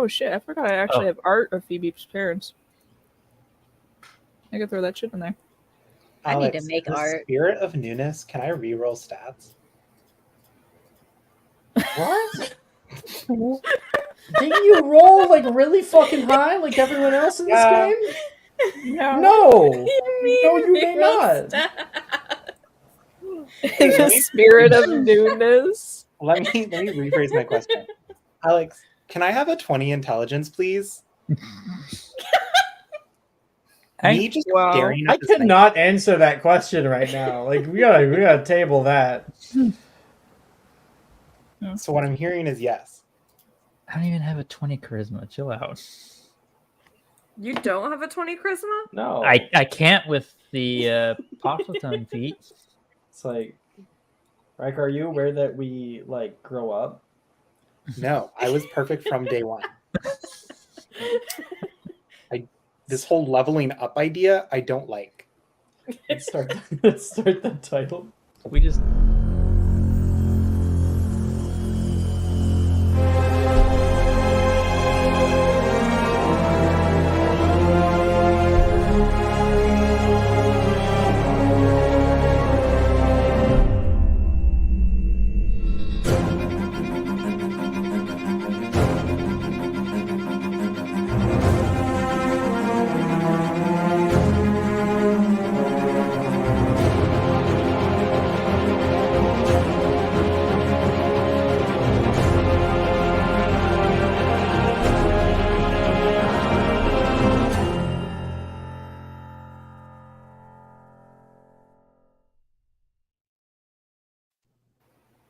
Oh shit! I forgot I actually have art of Phoebe's parents. I could throw that shit in there. I need to make the art. Spirit of newness. Can I re-roll stats? What? Didn't you roll like really fucking high like everyone else in this game? No. You may not. The spirit of newness. Let me rephrase my question. Alex, can I have a 20 intelligence, please? Me just staring at I cannot answer that question right now. Like we gotta table that. So what I'm hearing is yes. I don't even have a 20 charisma. Chill out. You don't have a 20 charisma? No. I can't with the Poxleton feat. It's like, Riker, are you aware that we like grow up? No, I was perfect from day one. This whole leveling up idea, I don't like. Let's start the title. We just...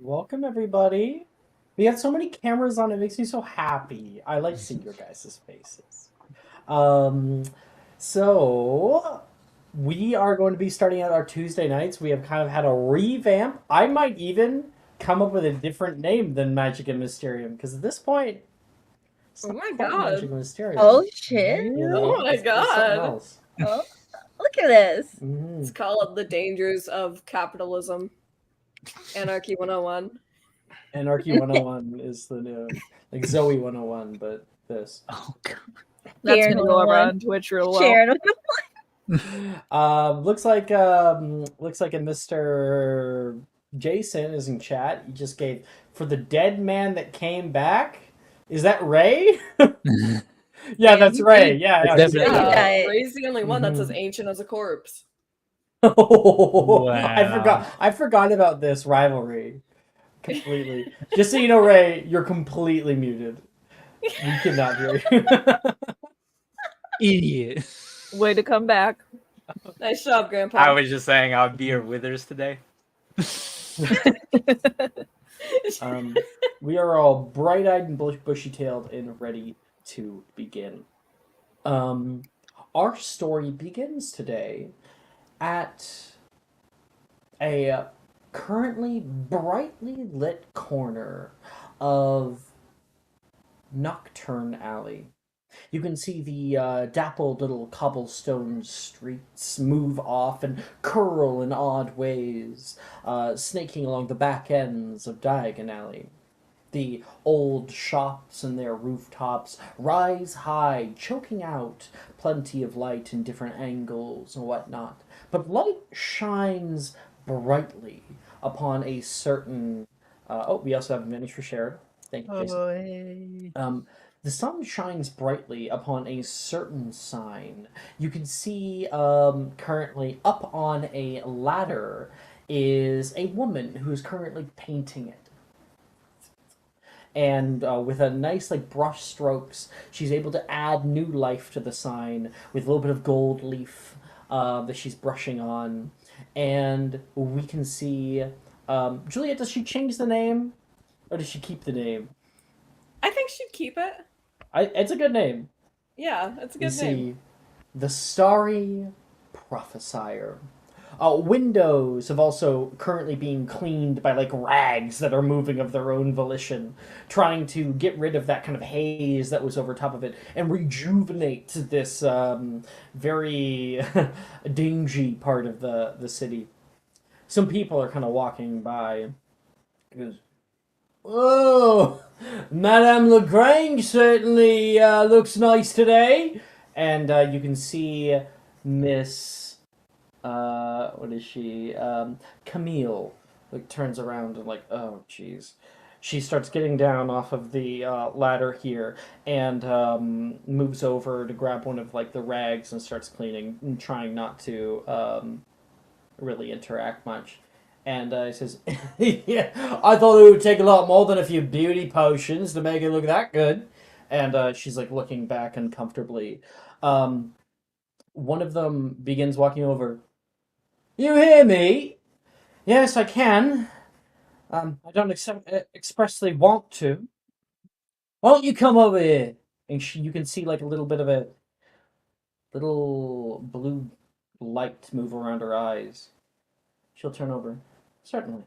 Welcome everybody. We have so many cameras on, it makes me so happy. I like seeing your guys' faces. So we are going to be starting out our Tuesday nights. We have kind of had a revamp. I might even come up with a different name than Magic and Mysterium, because at this point, oh my god! Magic and Mysterium. Oh shit! You know, Oh my god! Oh, look at this. Mm-hmm. It's called The Dangers of Capitalism. Anarchy 101. Anarchy 101 is the new, like Zoe 101, but this. Oh god. That's gonna go over on Twitch real well. Sharon. Looks like a Mr. Jason is in chat. He just gave for the dead man that came back. Is that Ray? Yeah, that's Ray. Yeah, Ray's the only one that's as ancient as a corpse. Oh, wow. I forgot about this rivalry completely. Just so you know, Ray, you're completely muted. We cannot hear you. Idiot. Way to come back. Nice job, Grandpa. I was just saying I'll be your withers today. We are all bright-eyed and bushy-tailed and ready to begin. Our story begins today at a currently brightly lit corner of Nocturne Alley. You can see the dappled little cobblestone streets move off and curl in odd ways, snaking along the back ends of Diagon Alley. The old shops and their rooftops rise high, choking out plenty of light in different angles and whatnot. But light shines brightly upon a certain... we also have a miniature for Sharon. Thank you, Jason. Oh, the sun shines brightly upon a certain sign. You can see currently up on a ladder is a woman who is currently painting it. And with a nice brush strokes, she's able to add new life to the sign with a little bit of gold leaf that she's brushing on. And we can see... Juliet, does she change the name? Or does she keep the name? I think she'd keep it. It's a good name. Yeah, it's a good name. See, the Starry Prophesier. Windows have also currently being cleaned by rags that are moving of their own volition, trying to get rid of that kind of haze that was over top of it and rejuvenate this very dingy part of the city. Some people are kind of walking by. Oh, Madame Lagrange certainly looks nice today. And you can see Miss, what is she? Camille, like, turns around and, like, oh, jeez. She starts getting down off of the ladder here and moves over to grab one of, like, the rags and starts cleaning and trying not to really interact much. And he says, "Yeah, I thought it would take a lot more than a few beauty potions to make it look that good." And she's like looking back uncomfortably. Um, one of them begins walking over. "You hear me?" "Yes, I can. I don't expressly want to. Why don't you come over here?" And you can see like a little bit of a little blue light move around her eyes. She'll turn over. "Certainly."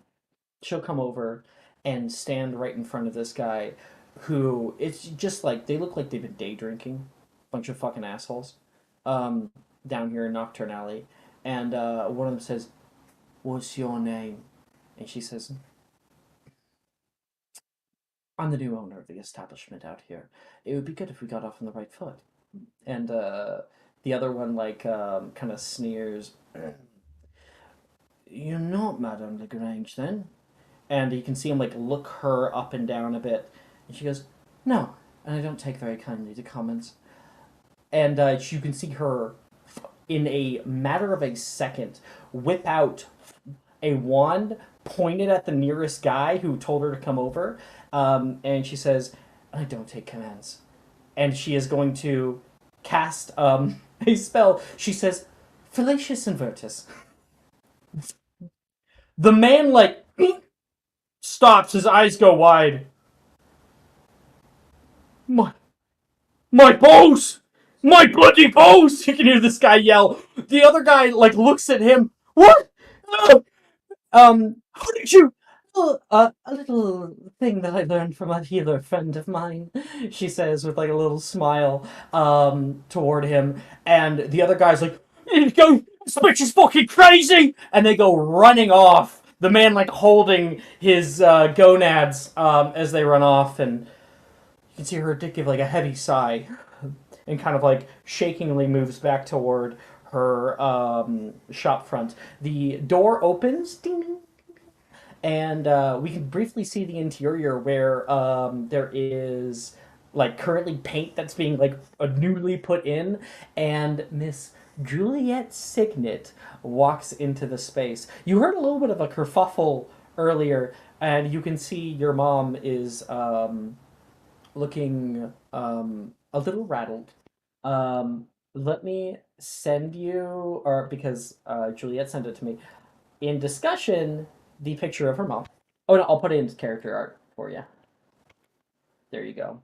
She'll come over and stand right in front of this guy who it's just like they look like they've been day drinking. Bunch of fucking assholes. Um, Down here in Nocturne Alley. And one of them says, "What's your name?" And she says, "I'm the new owner of the establishment out here. It would be good if we got off on the right foot." And the other one like kind of sneers. "You're not Madame Lagrange then?" And you can see him like look her up and down a bit, and she goes, "No," and I don't take very kindly to comments. And you can see her, in a matter of a second, whip out a wand pointed at the nearest guy who told her to come over, and she says, "I don't take commands," and she is going to cast a spell. She says, "Fallacious Invertus." The man like stops, his eyes go wide. My balls! My bloody balls! You can hear this guy yell. The other guy, like, looks at him. "What? How did you?" "Oh, a little thing that I learned from a healer friend of mine," she says with, like, a little smile, toward him. And the other guy's like, "Go, this bitch is fucking crazy!" And they go running off. The man, like, holding his, gonads, as they run off, and you can see her give, like, a heavy sigh and kind of like shakingly moves back toward her shop front. The door opens, ding, and we can briefly see the interior where there is like currently paint that's being like newly put in, and Miss Juliet Signet walks into the space. You heard a little bit of a kerfuffle earlier, and you can see your mom is looking a little rattled. Let me send you, or because Juliet sent it to me, in discussion, the picture of her mom. Oh no, I'll put it into character art for you. There you go.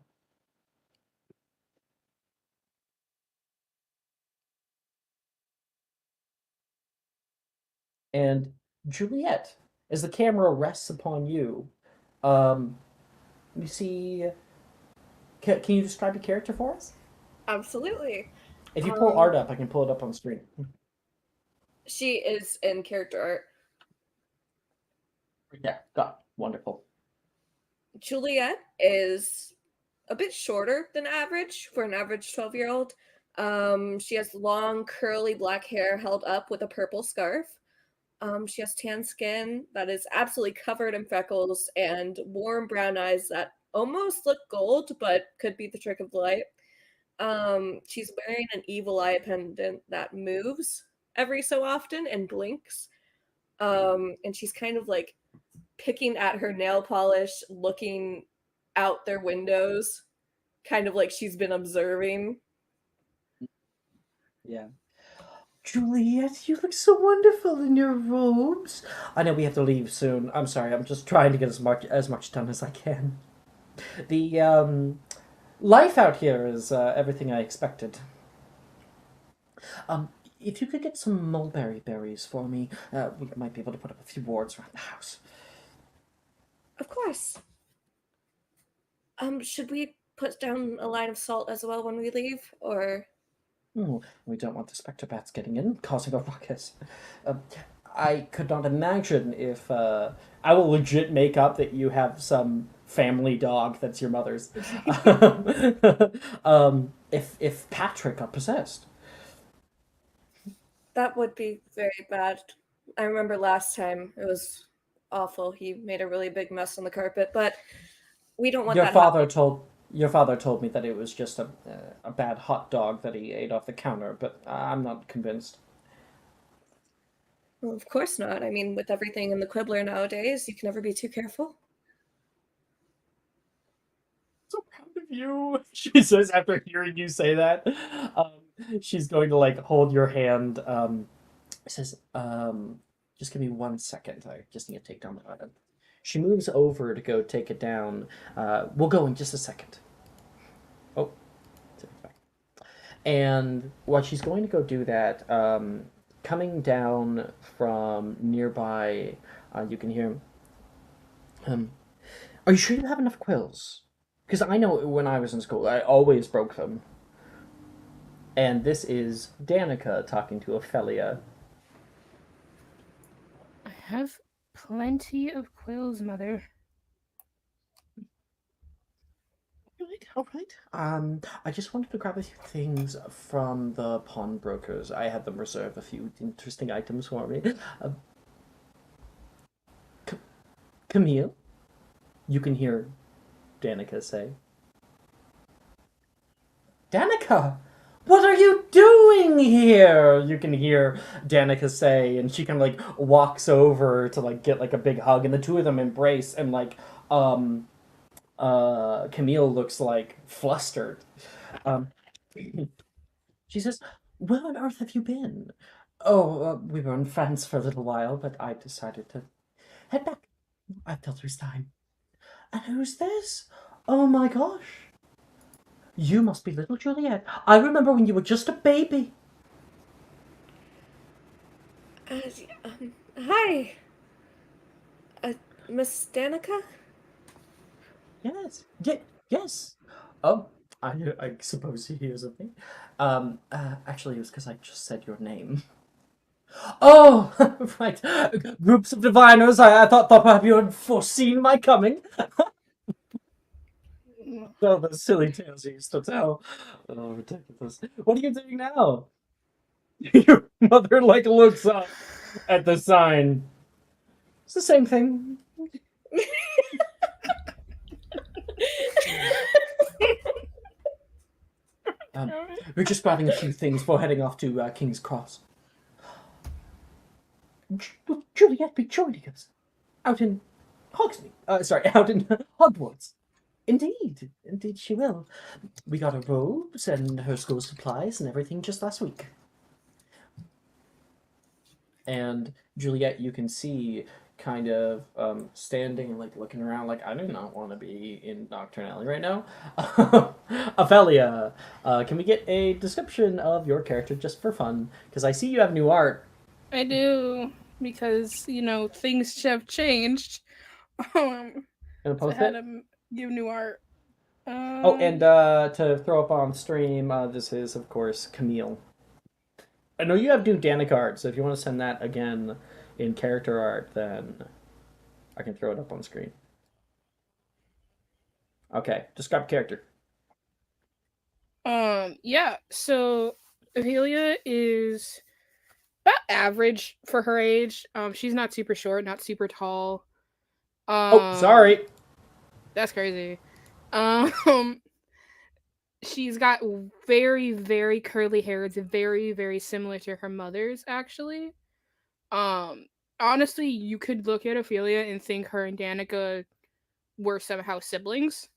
And Juliet, as the camera rests upon you, um, you see. Can you describe your character for us? Absolutely. If you pull art up, I can pull it up on screen. She is in character art. Yeah, got it. Wonderful. Juliet is a bit shorter than average for an average 12-year-old. She has long, curly black hair held up with a purple scarf. She has tan skin that is absolutely covered in freckles and warm brown eyes that almost look gold, but could be the trick of the light. She's wearing an evil eye pendant that moves every so often and blinks. And she's kind of like picking at her nail polish, looking out their windows, kind of like she's been observing. Yeah. "Juliet, you look so wonderful in your robes." I know we have to leave soon. I'm sorry. I'm just trying to get as much done as I can. The life out here is everything I expected. If you could get some mulberry berries for me, we might be able to put up a few boards around the house. Of course. Should we put down a line of salt as well when we leave, or? We don't want the spectre bats getting in, causing a ruckus. I could not imagine if I will legit make up that you have some family dog that's your mother's. If Patrick got possessed. That would be very bad. I remember last time it was awful. He made a really big mess on the carpet, but we don't want Your that father told me that it was just a bad hot dog that he ate off the counter, but I'm not convinced. Well, of course not. I mean, with everything in the Quibbler nowadays, you can never be too careful. So proud of you, she says after hearing you say that. She's going to like hold your hand. Says, just give me 1 second. I just need to take down the button. She moves over to go take it down. We'll go in just a second. Oh, and while she's going to go do that, coming down from nearby, you can hear him. Are you sure you have enough quills? Because I know when I was in school, I always broke them. And this is Danica talking to Ophelia. I have plenty of quills, Mother. All right. I just wanted to grab a few things from the pawnbrokers. I had them reserve a few interesting items for me. Camille, you can hear Danica say. Danica, what are you doing here? You can hear Danica say, and she kind of like walks over to like get like a big hug, and the two of them embrace, and like Camille looks like flustered. She says, "Where on earth have you been?" "Oh, we were in France for a little while, but I decided to head back. I felt it was time." "And who's this? Oh my gosh. You must be little Juliet. I remember when you were just a baby." Hi. Miss Danica? Yes. Yes. I suppose he hears of me. Actually, it was because I just said your name. Oh, right. Groups of diviners. I thought perhaps you had foreseen my coming. Oh, the silly tales you used to tell. Oh, ridiculous. What are you doing now? Your mother, like, looks up at the sign. It's the same thing. We're just grabbing a few things before heading off to King's Cross. Will Juliet be joining us? Out in Hogsmeade. Out in Hogwarts. Indeed she will. We got her robes and her school supplies and everything just last week. And Juliet, you can see kind of standing and like looking around like, I do not want to be in Nocturne Alley right now. Ophelia, can we get a description of your character just for fun? Because I see you have new art. I do, because, things have changed. And I post had it? to give new art. And to throw up on stream, this is, of course, Camille. I know you have new Danica art, so if you want to send that again in character art, then I can throw it up on screen. Okay, describe character. Yeah, so Ophelia is about average for her age. She's not super short, not super tall. Sorry. That's crazy. She's got very, very curly hair. It's very, very similar to her mother's, actually. Honestly, you could look at Ophelia and think her and Danica were somehow siblings.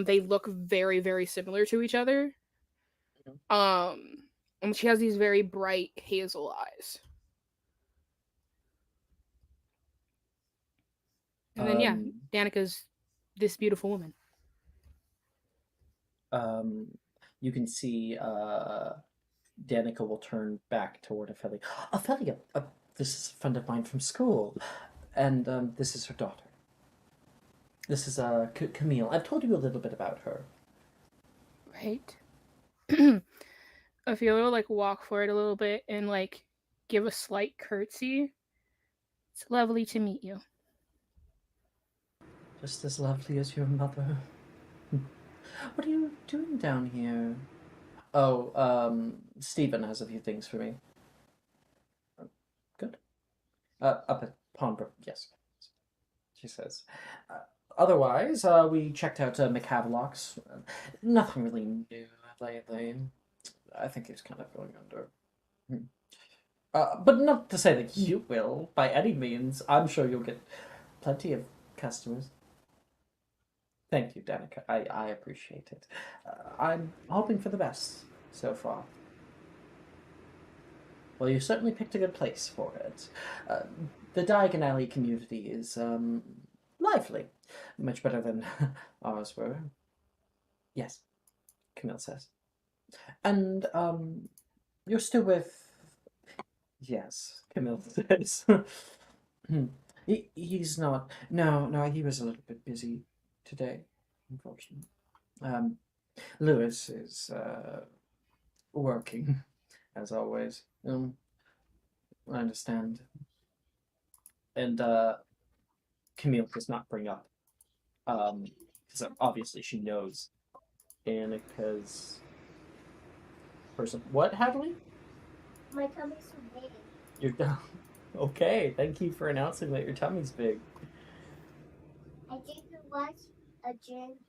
They look very, very similar to each other. And she has these very bright hazel eyes. And then Danica's this beautiful woman. You can see Danica will turn back toward Ophelia. Ophelia, this is a friend of mine from school, and this is her daughter. This is Camille. I've told you a little bit about her. Right. Ophelia will like walk forward a little bit and like give a slight curtsy. It's lovely to meet you. Just as lovely as your mother. What are you doing down here? Oh, Stephen has a few things for me. Good. Up at Pawnbrook, yes. She says. Otherwise, we checked out McHavelock's. Nothing really new lately. I think he's kind of going under. But not to say that you will, by any means. I'm sure you'll get plenty of customers. Thank you, Danica. I appreciate it. I'm hoping for the best so far. Well, you certainly picked a good place for it. The Diagon Alley community is lively. Much better than ours were. Yes, Camille says. And you're still with... Yes, Camille says. He's not... No, he was a little bit busy today, unfortunately. Lewis is working, as always. I understand. And Camille does not bring up, because obviously she knows Danica's person. What, Hadley? My tummy's so big. You're okay. Thank you for announcing that your tummy's big. I think it was a drink.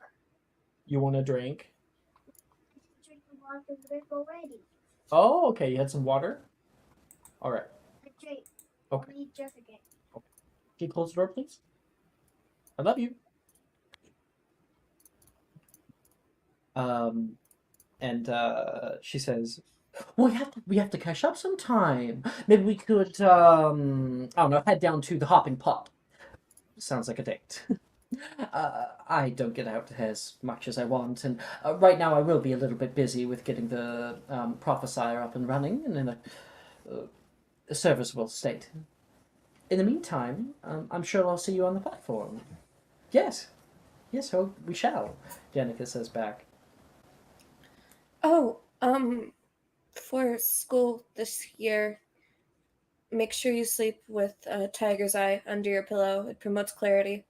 You want a drink? I drink the water drink already. Oh, okay. You had some water. All right. A drink. Okay. I need just again. Can you close the door, please? I love you. And she says, well, we have to catch up sometime. Maybe we could I don't know, head down to the Hopping Pot. Sounds like a date. I don't get out as much as I want, and right now I will be a little bit busy with getting the Prophesier up and running and in a serviceable state. In the meantime, I'm sure I'll see you on the platform. Yes, we shall, Danica says back. Oh, for school this year, make sure you sleep with a tiger's eye under your pillow. It promotes clarity.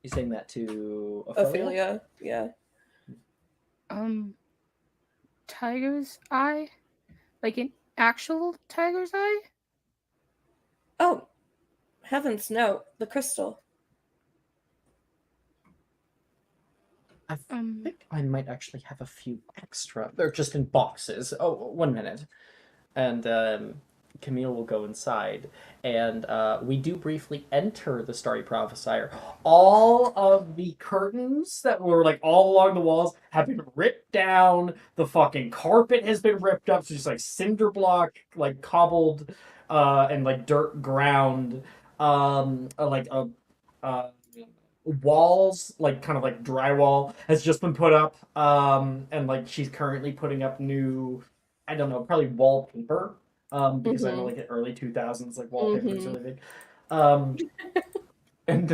You saying that to Ophelia? Yeah. Tiger's eye? Like an actual tiger's eye? Oh, heavens no, the crystal. I think I might actually have a few extra. They're just in boxes. Oh, 1 minute. And Camille will go inside. And we do briefly enter the Starry Prophesier. All of the curtains that were like all along the walls have been ripped down. The fucking carpet has been ripped up. So just like cinder block, like cobbled and like dirt ground. Walls, like kind of like drywall, has just been put up, and like she's currently putting up new, I don't know, probably wallpaper, because I know like the early 2000s like wallpaper was really big, and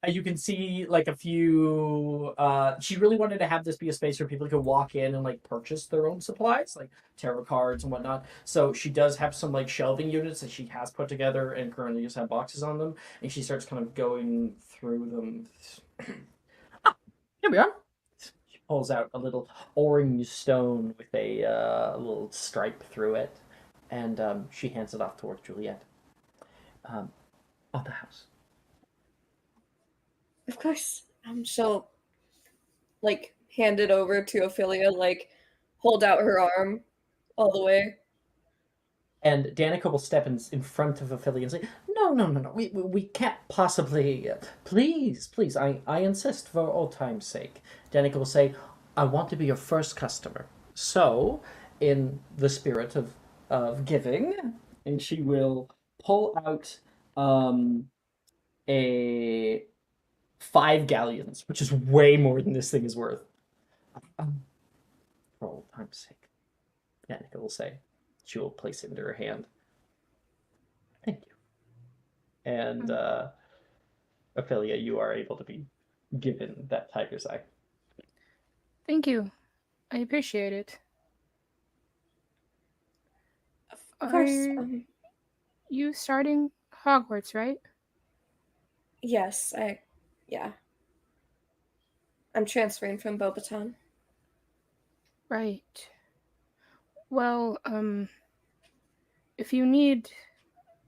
you can see like a few. She really wanted to have this be a space where people could walk in and like purchase their own supplies, like tarot cards and whatnot. So she does have some like shelving units that she has put together and currently just have boxes on them. And she starts kind of going through them. Here we are. She pulls out a little orange stone with a little stripe through it, and she hands it off towards Juliet. On the house. Of course. She'll like hand it over to Ophelia, like hold out her arm all the way. And Danica will step in front of Ophelia and say, No. We can't possibly. Please, I insist for old time's sake. Danica will say, I want to be your first customer. So, in the spirit of giving, and she will pull out a 5 galleons, which is way more than this thing is worth. For old time's sake, Danica will say. She will place it into her hand. Thank you. And Ophelia, you are able to be given that tiger's eye. Thank you. I appreciate it. Of course. Are you starting Hogwarts, right? Yes, yeah. I'm transferring from Bobaton. Right. Well, if you need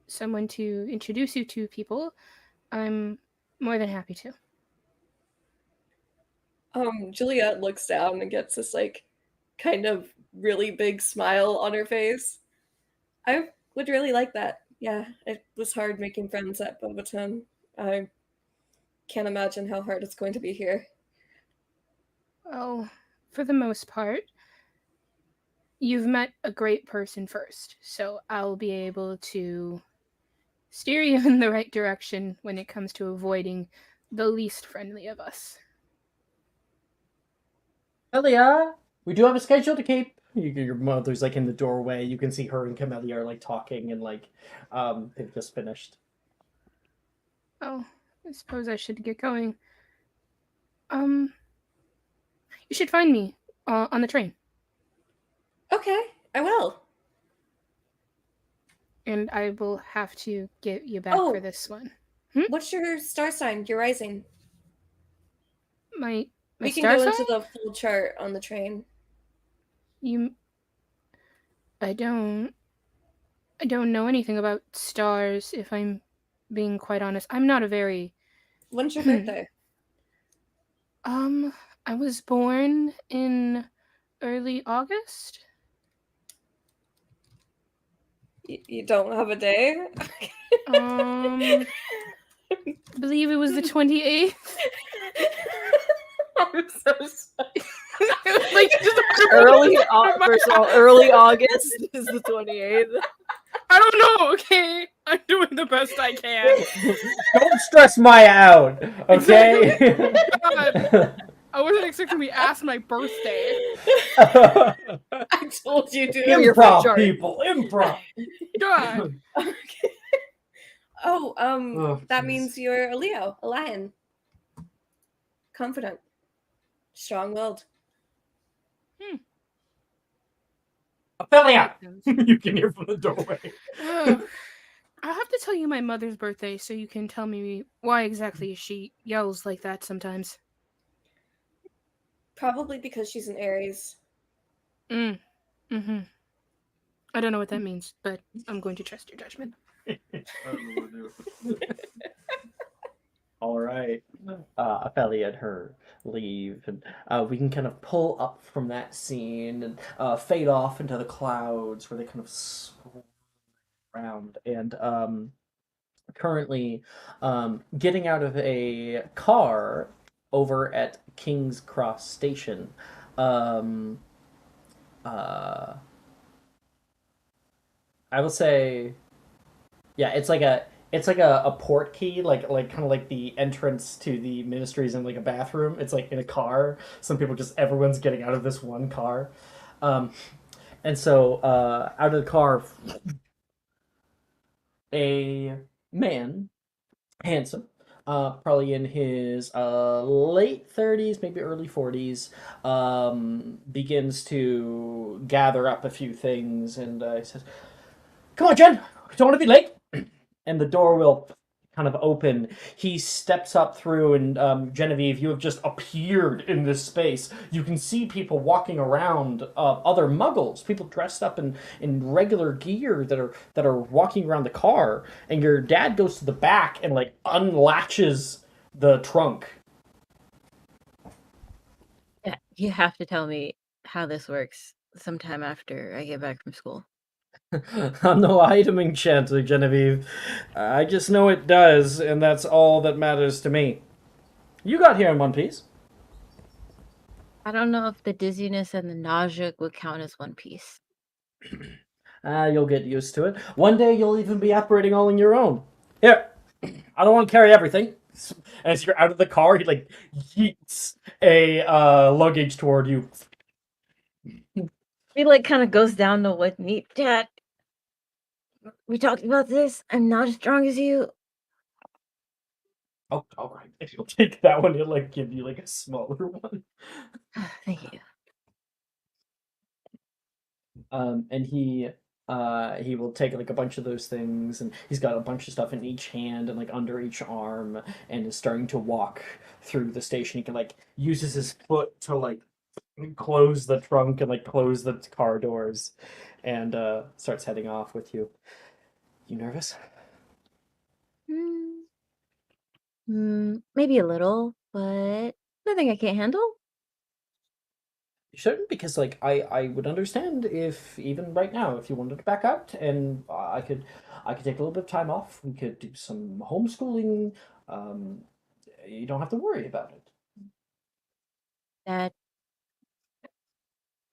someone to introduce you to people, I'm more than happy to. Juliet looks down and gets this like kind of really big smile on her face. I would really like that. Yeah, it was hard making friends at Bobaton. I can't imagine how hard it's going to be here. Well, for the most part, you've met a great person first, so I'll be able to steer you in the right direction when it comes to avoiding the least friendly of us. Camellia, we do have a schedule to keep. Your mother's like in the doorway. You can see her and Camellia are like talking and like they've just finished. Oh, I suppose I should get going. You should find me on the train. Okay, I will. And I will have to get you back for this one. What's your star sign? Your rising. My we can star go sign? into the full chart on the train. I don't know anything about stars, if I'm being quite honest. I'm not a very... When's your birthday? I was born in early August. You don't have a day? I believe it was the 28th. I'm so sorry. Like, first of all, early August is the 28th. I don't know, okay? I'm doing the best I can. Don't stress Maya out, okay? God, I wasn't expecting to be asked my birthday. I told you to. Improv, people, improv. God. Okay. That means you're a Leo, a lion. Confident. Strong-willed. Ophelia! You can hear from the doorway. I'll have to tell you my mother's birthday so you can tell me why exactly she yells like that sometimes. Probably because she's an Aries. I don't know what that means, but I'm going to trust your judgment. All right. Ophelia and her leave, and we can kind of pull up from that scene and fade off into the clouds where they kind of swirl around. And currently getting out of a car over at King's Cross Station. I will say, yeah, it's like a port key, like kind of like the entrance to the ministries in like a bathroom. It's like in a car. Some people everyone's getting out of this one car, and so out of the car, a man, handsome, probably in his late 30s, maybe early 40s, begins to gather up a few things, and he says, "Come on, Jen, don't want to be late." And the door will kind of open. He steps up through, and Genevieve, you have just appeared in this space. You can see people walking around, other muggles, people dressed up in regular gear that are walking around the car. And your dad goes to the back and like unlatches the trunk. Yeah, you have to tell me how this works sometime after I get back from school. I'm no item enchanter, Genevieve. I just know it does, and that's all that matters to me. You got here in one piece. I don't know if the dizziness and the nausea would count as one piece. You'll get used to it. One day you'll even be operating all on your own. Here, I don't want to carry everything. As you're out of the car, he like yeets a luggage toward you. He like kind of goes down to one knee. Dad, we talked about this. I'm not as strong as you. Oh, all right. If you'll take that one, he'll like give you like a smaller one. Thank you. And he He will take like a bunch of those things, and he's got a bunch of stuff in each hand and like under each arm, and is starting to walk through the station. He can like uses his foot to like close the trunk and like close the car doors, and starts heading off with you. You nervous? Maybe a little, but nothing I can't handle. You shouldn't, because like I would understand if even right now if you wanted to back out, and I could take a little bit of time off. We could do some homeschooling. You don't have to worry about it. Dad,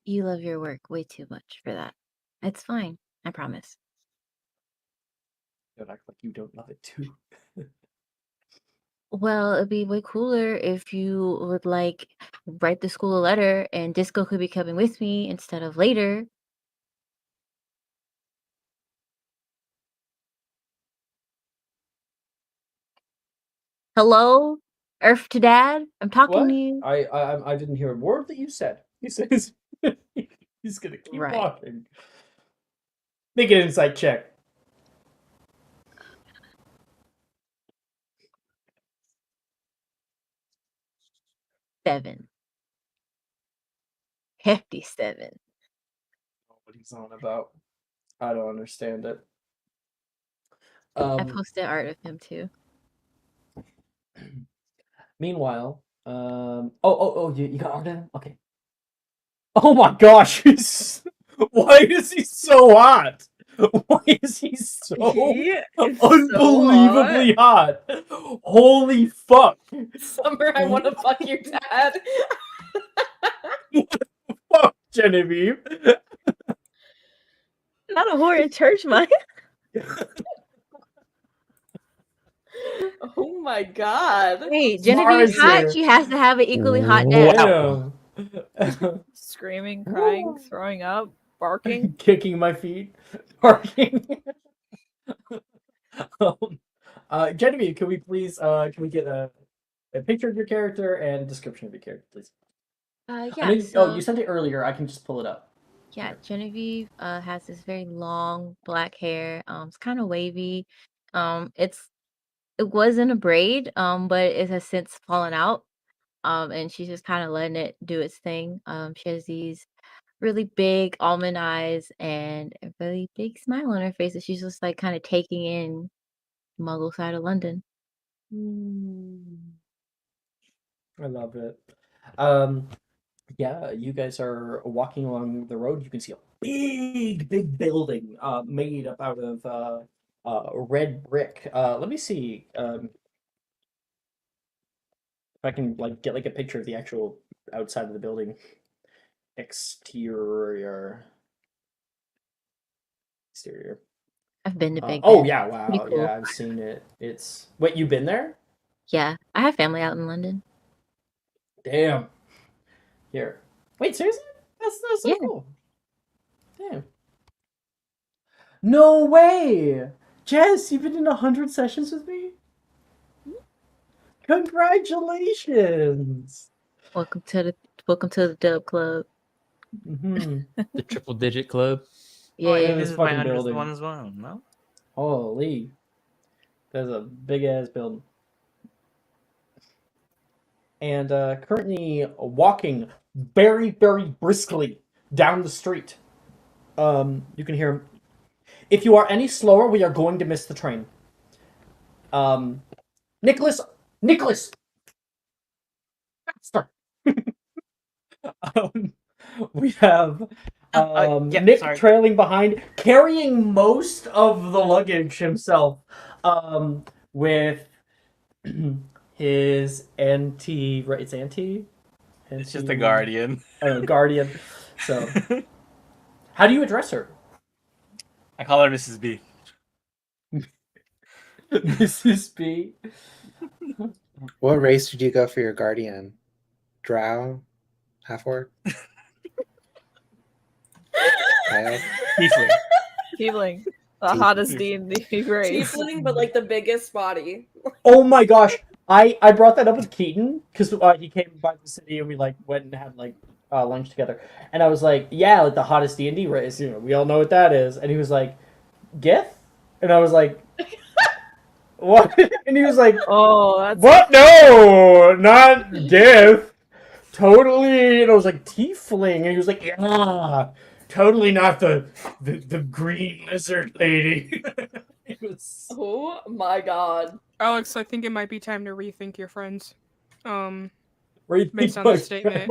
you love your work way too much for that. It's fine. I promise. Don't act like you don't love it too. Well, it'd be way cooler if you would like write the school a letter and Disco could be coming with me instead of later. Hello? Earth to Dad? I'm talking What? to you. I didn't hear a word that you said. He says he's gonna keep Right. walking. Make an insight check. Seven. Hefty 7. What he's on about. I don't understand it. I posted art of him too. Meanwhile, you got art of him? Okay. Oh my gosh, why is he so hot? Why is he so He is unbelievably hot? Holy fuck. Summer, I want to fuck your dad. Fuck, Genevieve. Not a whore in church, Mike. Oh my god. Hey, Genevieve's hot. She has to have an equally hot dad. Damn. Screaming, crying, throwing up, barking. Kicking my feet. Barking. Genevieve, can we please can we get a picture of your character and description of your character, please? Yeah. I mean, So, you sent it earlier. I can just pull it up. yeah, Genevieve has this very long black hair. It's kind of wavy. It was in a braid, but it has since fallen out. And she's just kind of letting it do its thing. She has these really big almond eyes and a really big smile on her face that she's just like kind of taking in Muggle side of London. I love it. Yeah, you guys are walking along the road. You can see a big building made up out of red brick. Let me see if I can like get like a picture of the actual outside of the building. Exterior. I've been to Big oh Ben. yeah, Pretty wow, cool. yeah, I've seen it. It's wait, you've been there? Yeah, I have family out in London. Damn. Here. Wait, seriously? That's so Yeah. cool. Damn. No way! Jess, you've been in 100 sessions with me? Congratulations! Welcome to the Dub Club. The triple digit club. Oh, I Yeah. think this is my fucking 100th building. one as well, no? Holy. That's a big ass building. And currently walking very briskly down the street. You can hear him. If you are any slower, we are going to miss the train. Nicholas! Faster! We have Nick sorry. trailing behind, carrying most of the luggage himself, with his auntie, right? It's auntie? It's just a guardian. Oh, guardian. So, how do you address her? I call her Mrs. B. Mrs. B. What race did you go for your guardian? Drow? Half-orc? Child? Tiefling. Tiefling. The hottest D&D race. Tiefling, but like the biggest body. Oh my gosh, I brought that up with Keaton because he came by the city and we like went and had like lunch together, and I was like, yeah, like the hottest D&D race. We all know what that is. And he was like, Gith, and I was like, what? And he was like, Oh, that's what? No, not Gith. Totally. And I was like, tiefling, and he was like, yeah, totally not the green lizard lady. It was. Oh my god. Alex, I think it might be time to rethink your friends. Rethink Based on my that statement.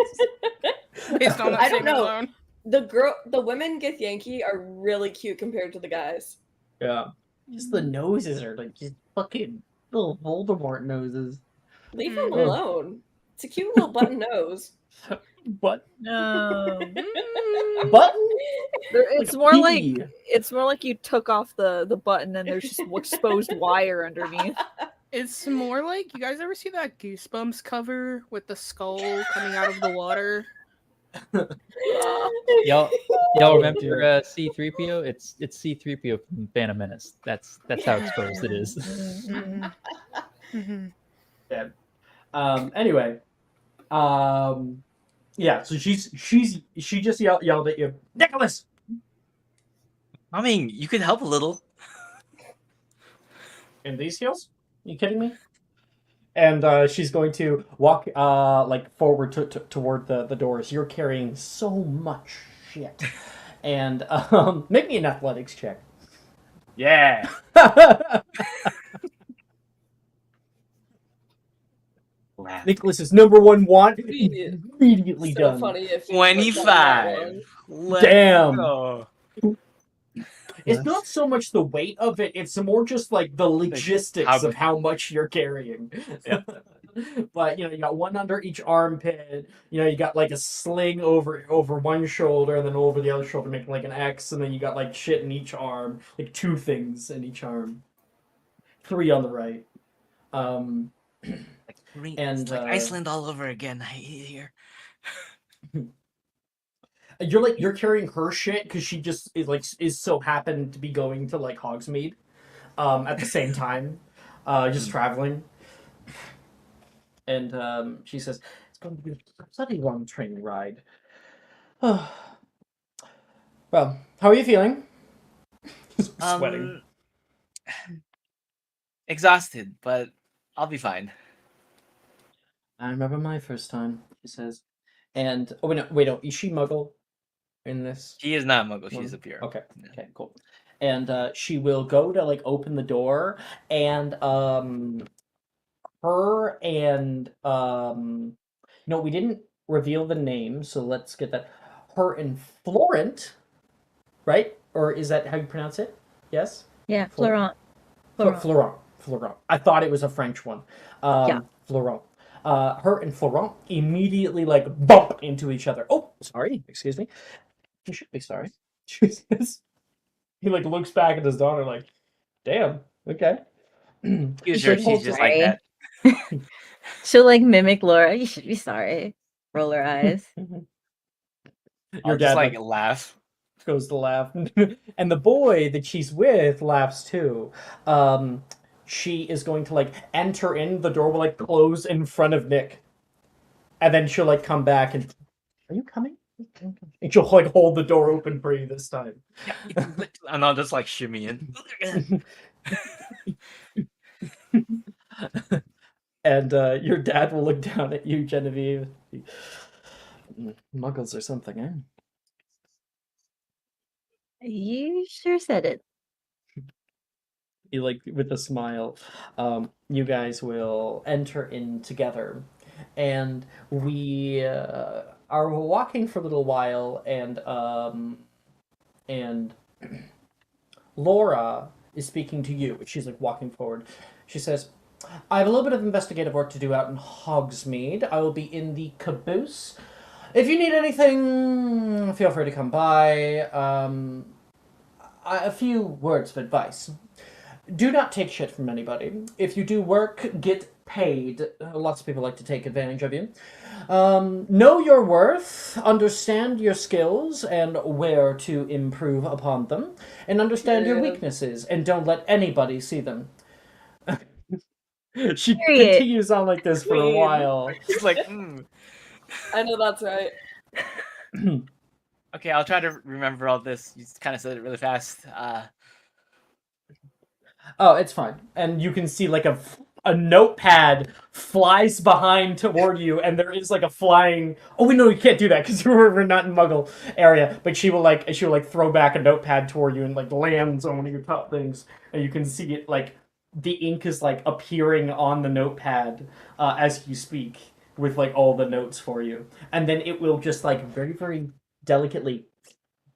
Based on that I don't statement know. alone. The women Gith Yankee are really cute compared to the guys. Yeah. Just the noses are like just fucking little Voldemort noses. Leave them alone. It's a cute little button nose. But No. button? It's Like more pee. like you took off the button and there's just exposed wire underneath. It's more like, you guys ever see that Goosebumps cover with the skull coming out of the water? Y'all remember C-3PO? It's C-3PO from Phantom Menace. That's how exposed it is. Yeah. Anyway. Yeah, so she just yelled at you, Nicholas! I mean, you could help a little. In these heels? Are you kidding me? And she's going to walk like forward toward the doors. You're carrying so much shit. And make me an athletics check. Yeah. Nicholas's number one want immediately So done. funny if you put that 25. Let's Damn. go. It's not so much the weight of it, it's more just like the logistics of how much you're carrying. Yeah. But you got one under each armpit, you got like a sling over one shoulder and then over the other shoulder making like an X, and then you got like shit in each arm, like 2 things in each arm. 3 on the right. It's like Iceland all over again. I hear. You're carrying her shit because she just is so happened to be going to like Hogsmeade, at the same time, just traveling. And she says it's going to be a bloody long train ride. Well, how are you feeling? Sweating. Exhausted, but I'll be fine. I remember my first time. She says, and wait, no, is she Muggle? In this, She is not Muggle. She's a pure. Okay, cool. And she will go to like open the door, and her and we didn't reveal the name, so let's get that. Her and Florent, right? Or is that how you pronounce it? Yes. Yeah, Florent. Florent. I thought it was a French one. Yeah. Florent. Her and Florent immediately like bump into each other. Oh, sorry. Excuse me. You should be sorry. Jesus. He like looks back at his daughter like, damn, okay. She's just like that. She'll like mimic Laura. You should be sorry. Roll her eyes. Your dad just like laugh. Goes to laugh. And the boy that she's with laughs too. She is going to like enter in, the door will like close in front of Nick. And then she'll like come back and, are you coming? And she'll like hold the door open for you this time. And I'll just like shimmy in. And your dad will look down at you, Genevieve. Muggles or something, eh? You sure said it. You like with a smile. You guys will enter in together, and we are walking for a little while, and Laura is speaking to you. She's like walking forward. She says, I have a little bit of investigative work to do out in Hogsmeade. I will be in the caboose. If you need anything, feel free to come by. A few words of advice. Do not take shit from anybody. If you do work, get paid. Lots of people like to take advantage of you. Know your worth, understand your skills and where to improve upon them, and understand your weaknesses, and don't let anybody see them. She continues on like this for a while. She's like, I know that's right. Okay, I'll try to remember all this. You kind of said it really fast. Oh, it's fine. And you can see like a notepad flies behind toward you, and there is like a flying. Oh, wait, no, you can't do that because we're not in Muggle area. But she will throw back a notepad toward you and like lands on one of your top things, and you can see it like the ink is like appearing on the notepad as you speak with like all the notes for you, and then it will just like very very delicately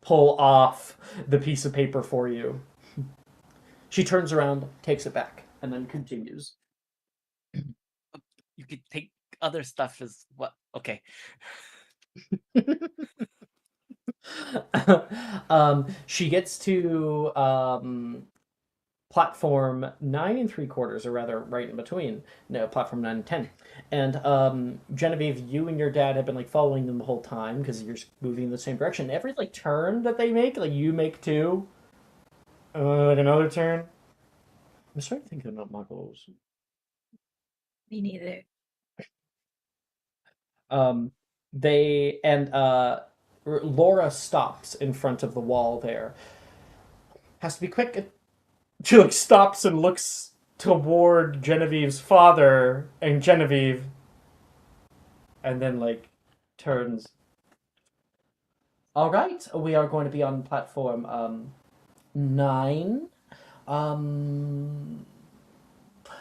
pull off the piece of paper for you. She turns around, takes it back, and then continues. You could take other stuff as well. Okay. She gets to platform 9 3/4, or rather, right in between. No, platform 9 and 10. And Genevieve, you and your dad have been like following them the whole time because you're moving in the same direction. Every like turn that they make, like you make too. Like another turn. I'm starting to think they're not muggles. Me neither. Laura stops in front of the wall there. Has to be quick. She like stops and looks toward Genevieve's father and Genevieve, and then like turns. All right, we are going to be on platform 9.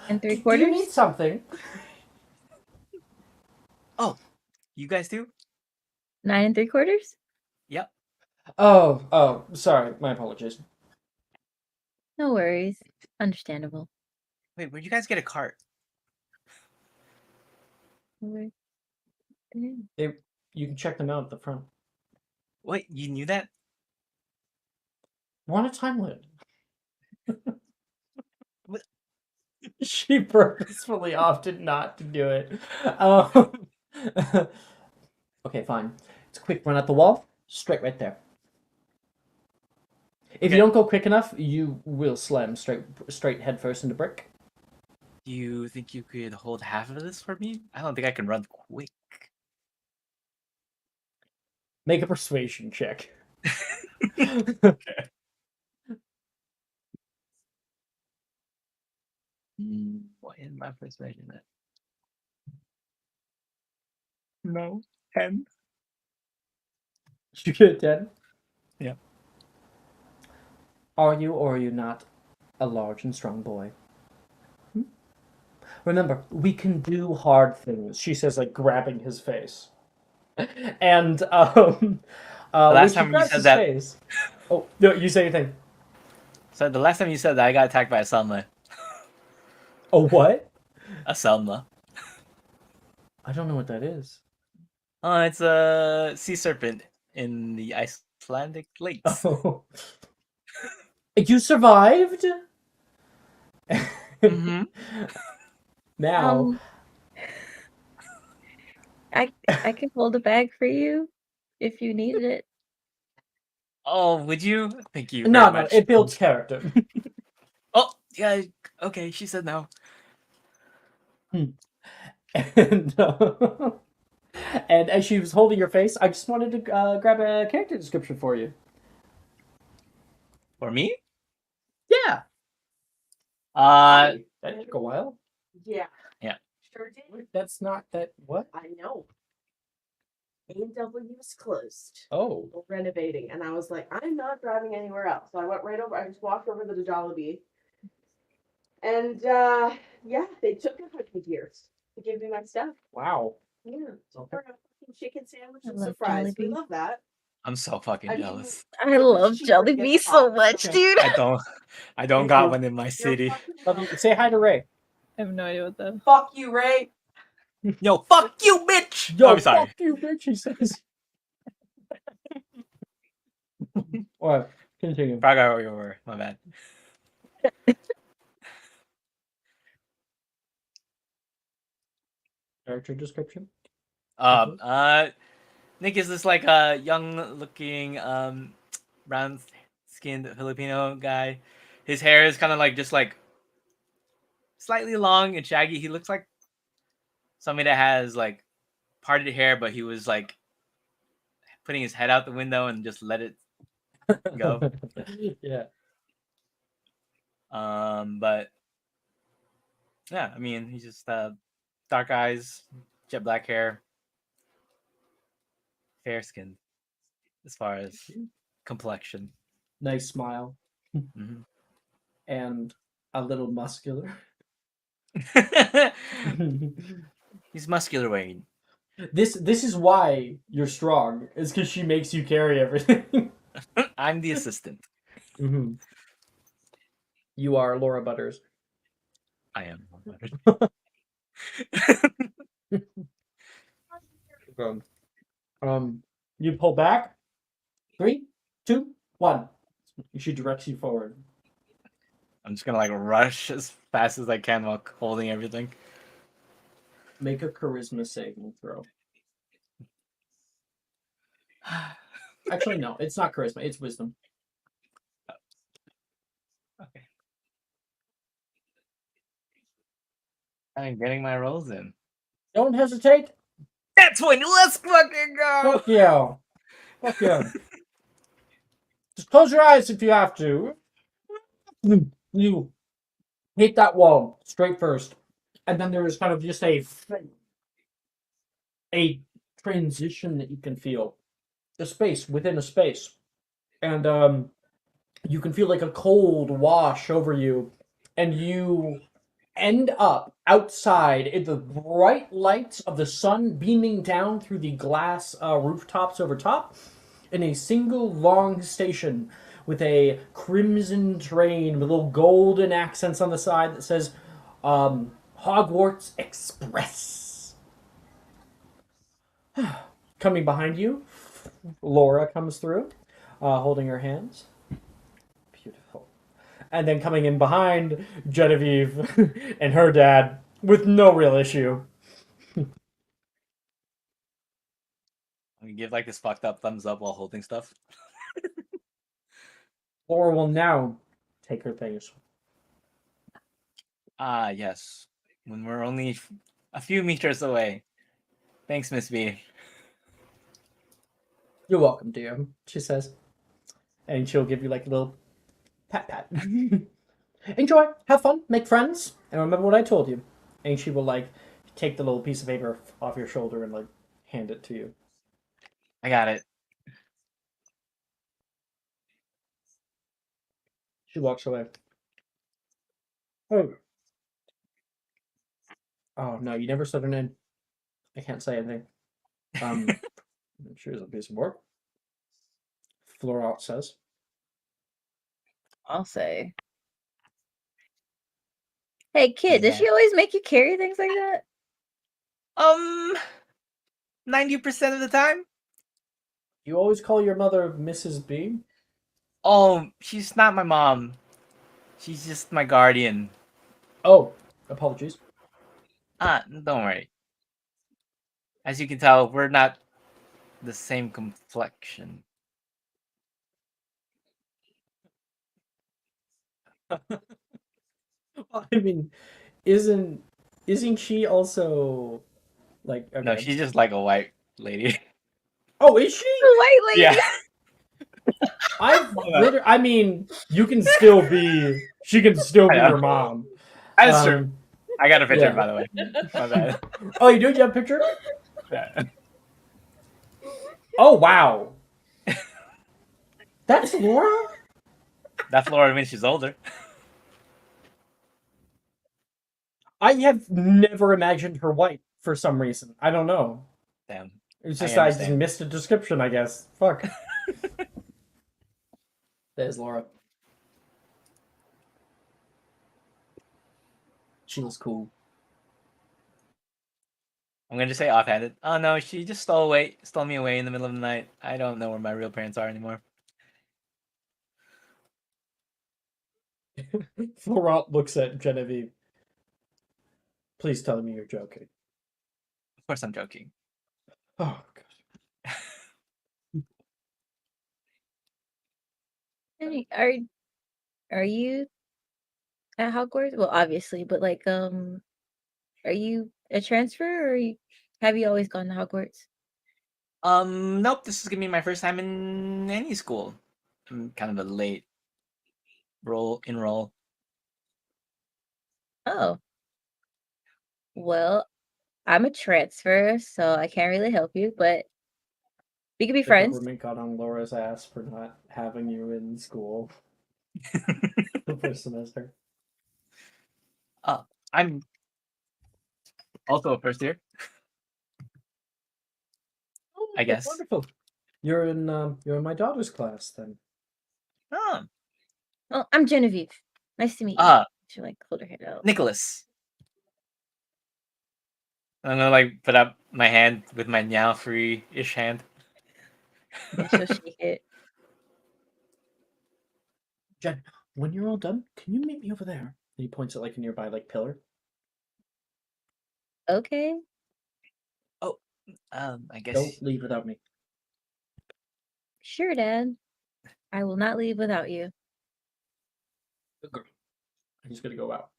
And Do you 3/4. need something? Oh, you guys do? 9 3/4. Yep. Oh, sorry. My apologies. No worries. Understandable. Wait, where'd you guys get a cart? Where- You can check them out at the front. Wait, you knew that? We're on a time limit. What? She purposefully opted not to do it. Okay, fine. It's a quick run at the wall. Straight right there. If Okay. you don't go quick enough, you will slam straight headfirst into brick. Do you think you could hold half of this for me? I don't think I can run quick. Make a persuasion check. What is my persuasion at? No. 10. You get 10? Yeah. Are you or are you not a large and strong boy? Remember, we can do hard things, she says, like grabbing his face. And last when she time you grabs said his that- face. Oh, no, you say anything. So the last time you said that, I got attacked by a Selma. A what? A Selma. I don't know what that is. It's a sea serpent in the Icelandic lakes. Oh. You survived? Mm-hmm. Now. I can hold a bag for you if you needed it. Oh, would you? Thank you. No, very much. it builds character. Oh, yeah. Okay, she said no. And, and as she was holding your face, I just wanted to grab a character description for you. For me? Yeah. Uh, That took a while. Yeah. Yeah. Sure did. That's not that. What? I know. A&W is closed. Oh. We're renovating. And I was like, I'm not driving anywhere else. So I went right over, I just walked over to the Jollibee. And yeah, they took 100 years to give me my stuff. Wow. Yeah. So for a fucking chicken sandwich I and love some fries. We Jollibee. love that. I'm so fucking I mean, jealous. I love Jollibee so much, dude. I don't got one in my city. Love you. Say hi to Ray. I have no idea what that. Fuck you, Ray. Yo, fuck you, bitch! Yo, I'm sorry. fuck you, bitch, he says. Alright, continue. Forgot where you were. My bad. Character description? Nick is this like a young-looking, brown-skinned Filipino guy. His hair is kind of like just like slightly long and shaggy. He looks like somebody that has like parted hair, but he was like putting his head out the window and just let it go. Yeah. But yeah, I mean, he's just dark eyes, jet black hair, fair skinned as far as complexion. Nice smile. Mhm. And a little muscular. He's muscular Wayne. This is why you're strong. Is because she makes you carry everything. I'm the assistant. Mm-hmm. You are Laura Butters. I am. You pull back. 3, 2, 1. She directs you forward. I'm just gonna like rush as fast as I can while holding everything. Make a charisma saving throw. Actually, no, it's not charisma. It's wisdom. Okay. I'm getting my rolls in. Don't hesitate. That's when let's fucking go. Fuck yeah. Fuck yeah. Just close your eyes if you have to. You hit that wall straight first. And then there is kind of just a transition that you can feel. A space within a space. And you can feel like a cold wash over you. And you end up outside in the bright lights of the sun beaming down through the glass rooftops over top in a single long station with a crimson train with little golden accents on the side that says Hogwarts Express. Coming behind you, Laura comes through, holding her hands. Beautiful. And then coming in behind, Genevieve and her dad with no real issue. We give like this fucked up thumbs up while holding stuff. Laura will now take her things. Ah, yes. When we're only a few meters away. Thanks, Miss B. You're welcome, dear, she says. And she'll give you like a little pat pat. Enjoy, have fun, make friends, and remember what I told you. And she will like take the little piece of paper off your shoulder and like hand it to you. I got it. She walks away. Oh. Oh no, you never said her name. I can't say anything. Here's a piece of work. Florent says. I'll say. Hey kid, does she always make you carry things like that? 90% of the time. You always call your mother Mrs. B? Oh, she's not my mom. She's just my guardian. Oh, apologies. Don't worry. As you can tell, we're not the same complexion. I mean, isn't she also like okay. No, she's just like a white lady. Oh, is she? The white lady. Yeah. I mean, you can still be. She can still be your mom. That's true. I got a picture, yeah. by the way. My bad. Oh, you do? You have a picture? Yeah. Oh wow. That's Laura? That's Laura when she's older. I have never imagined her white for some reason. I don't know. Damn. It's just I just missed a description, I guess. Fuck. There's Laura. She looks cool. I'm gonna just say offhanded. Oh no, she just stole me away in the middle of the night. I don't know where my real parents are anymore. Florent looks at Genevieve. Please tell me you're joking. Of course I'm joking. Oh god. Are you at Hogwarts? Well, obviously, but like, are you a transfer or have you always gone to Hogwarts? Nope. This is gonna be my first time in any school. I'm kind of a late enroll. Oh, well, I'm a transfer, so I can't really help you, but we could be The friends. government got on Laura's ass for not having you in school the first semester. I'm also a first year. I guess. Wonderful. You're in my daughter's class then. Oh, Oh, I'm Genevieve. Nice to meet you. She'll like hold her head out. Nicholas. I'm gonna like put up my hand with my now free-ish hand. Yeah, she'll shake it. Jen, when you're all done, can you meet me over there? And he points at like a nearby like pillar. Okay. I guess. Don't leave without me. Sure, Dad. I will not leave without you. Good girl. He's gonna go out.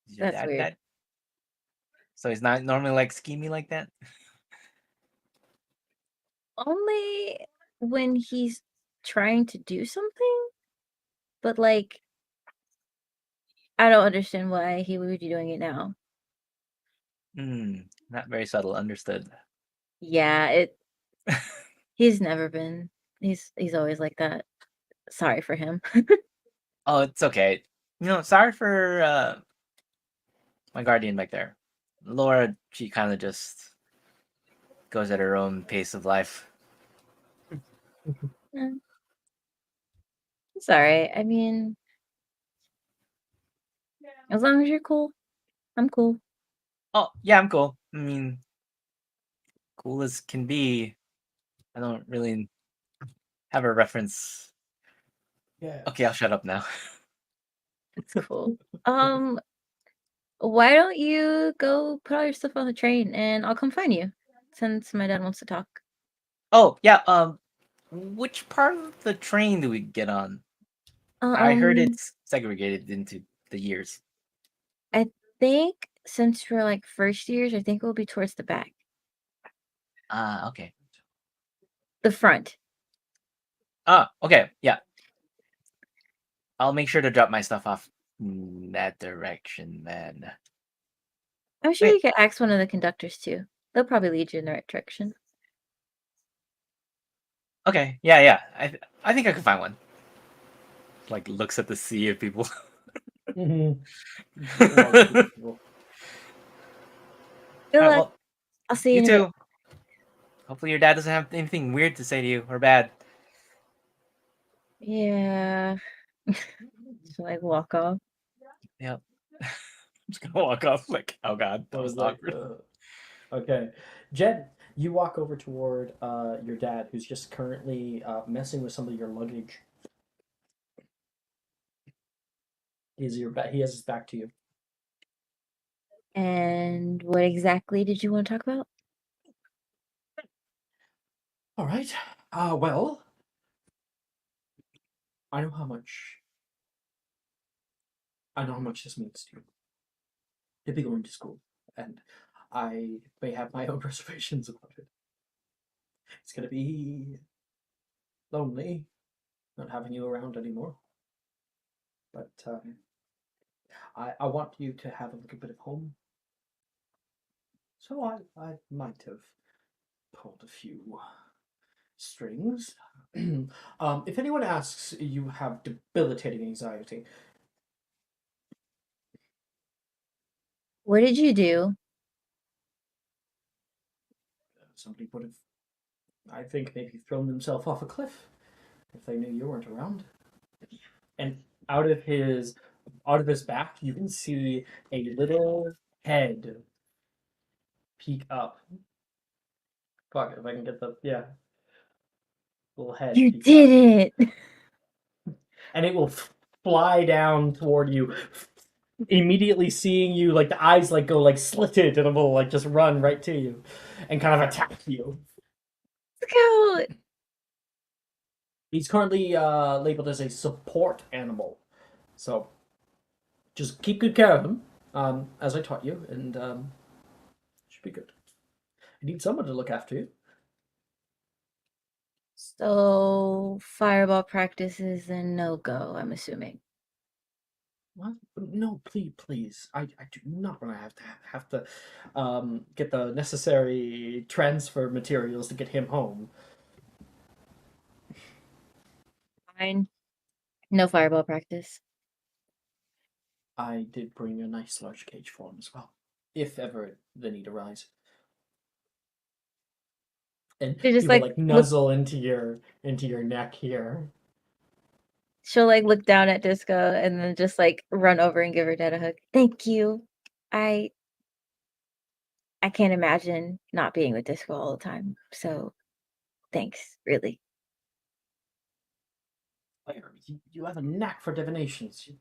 Is your That's dad weird. that? So he's not normally like schemy like that? Only when he's trying to do something, but like I don't understand why he would be doing it now. Not very subtle. Understood. Yeah, he's never been. He's always like that. Sorry for him. Oh, it's okay. Sorry for my guardian back there. Laura, she kind of just goes at her own pace of life. It's alright. I mean, as long as you're cool, I'm cool. Oh, yeah, I'm cool. I mean, cool as can be. I don't really have a reference. Yeah. Okay, I'll shut up now. It's cool. Why don't you go put all your stuff on the train and I'll come find you since my dad wants to talk. Oh, yeah, which part of the train do we get on? I heard it's segregated into the years. I think since we're like first years, I think we'll be towards the back. Okay. The front. Okay, yeah. I'll make sure to drop my stuff off in that direction then. I'm sure Wait. you could ask one of the conductors too. They'll probably lead you in the right direction. Okay, yeah. I think I can find one. Like looks at the sea of people. Good Alright, luck. well, I'll see you you in a bit. too. Hopefully your dad doesn't have anything weird to say to you or bad. Yeah. So like walk off. Yep. I'm just gonna walk off like, oh god, that I was was like, awkward. okay. Jen, you walk over toward your dad, who's just currently messing with some of your luggage. He has his back to you. And what exactly did you want to talk about? All right. Well, I know how much this means to you. To be going to school, and I may have my own reservations about it. It's gonna be lonely not having you around anymore. But I want you to have a little bit of home. So I might have pulled a few strings. If anyone asks, you have debilitating anxiety. What did you do? Somebody would have, I think, maybe thrown themselves off a cliff if they knew you weren't around. And out of his back, you can see a little head peek up. Fuck, if I can get little head. You peek did up. And it will fly down toward you, immediately seeing you, like the eyes like go like slitted, and it will like just run right to you, and kind of attack you. Let's go. He's currently labeled as a support animal, so just keep good care of him, as I taught you, and should be good. I need someone to look after you. So fireball practice is a no-go, I'm assuming. What? No, please. I do not want to have to get the necessary transfer materials to get him home. Fine. No fireball practice. I did bring a nice large cage for him as well, if ever the need arise. And You're just he will like, like nuzzle into your neck here. She'll like look down at Disco and then just like run over and give her dad a hug. Thank you. I can't imagine not being with Disco all the time. So thanks, really. You have a knack for divinations. You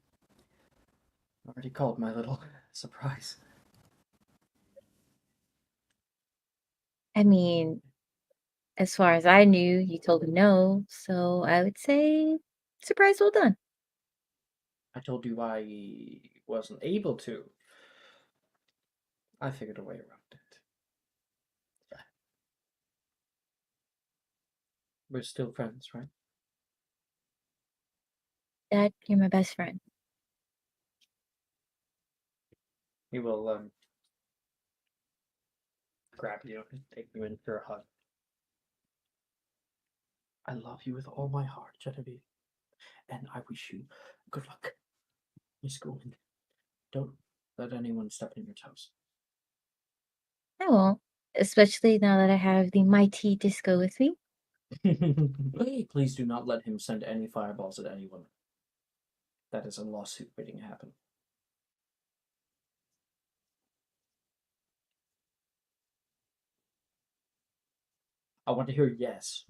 already called my little surprise. I mean, as far as I knew, you told me no, so I would say surprise well done. I told you I wasn't able to. I figured a way around it. We're still friends, right? Dad, you're my best friend. He will grab you and take you in for a hug. I love you with all my heart, Genevieve. And I wish you good luck in school. And don't let anyone step on your toes. I won't, especially now that I have the mighty Disco with me. Please do not let him send any fireballs at anyone. That is a lawsuit waiting to happen. I want to hear yes.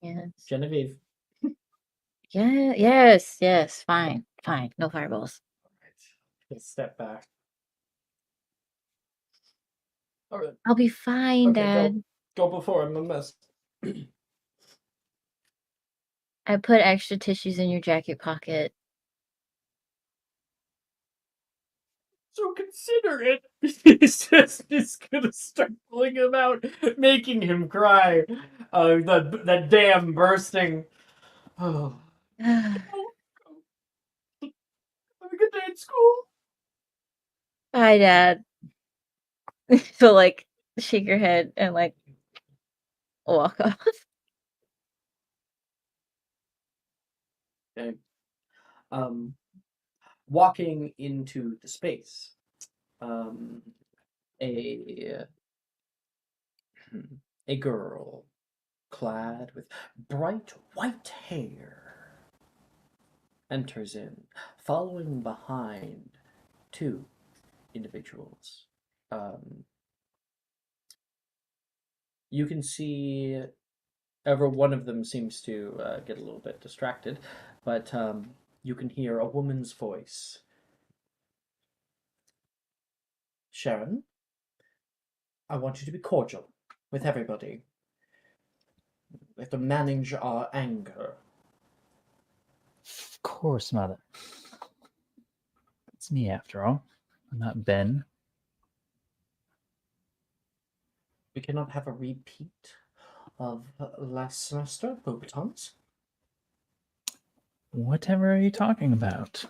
Yes. Genevieve. Yeah, yes, fine. No fireballs. Let's step back. All right. I'll be fine, Okay, Dad. go before I'm a mess. I put extra tissues in your jacket pocket. So considerate. He's just gonna start pulling him out, making him cry. That damn bursting. Oh. Have a good day at school. Bye, Dad. So like shake your head and like walk off. Okay. Walking into the space. A girl clad with bright white hair enters in, following behind two individuals. You can see every one of them seems to get a little bit distracted, but you can hear a woman's voice. Sharon, I want you to be cordial with everybody. We have to manage our anger. Of course, Mother. It's me after all. I'm not Ben. We cannot have a repeat of last semester, Beauxbatons. Whatever are you talking about?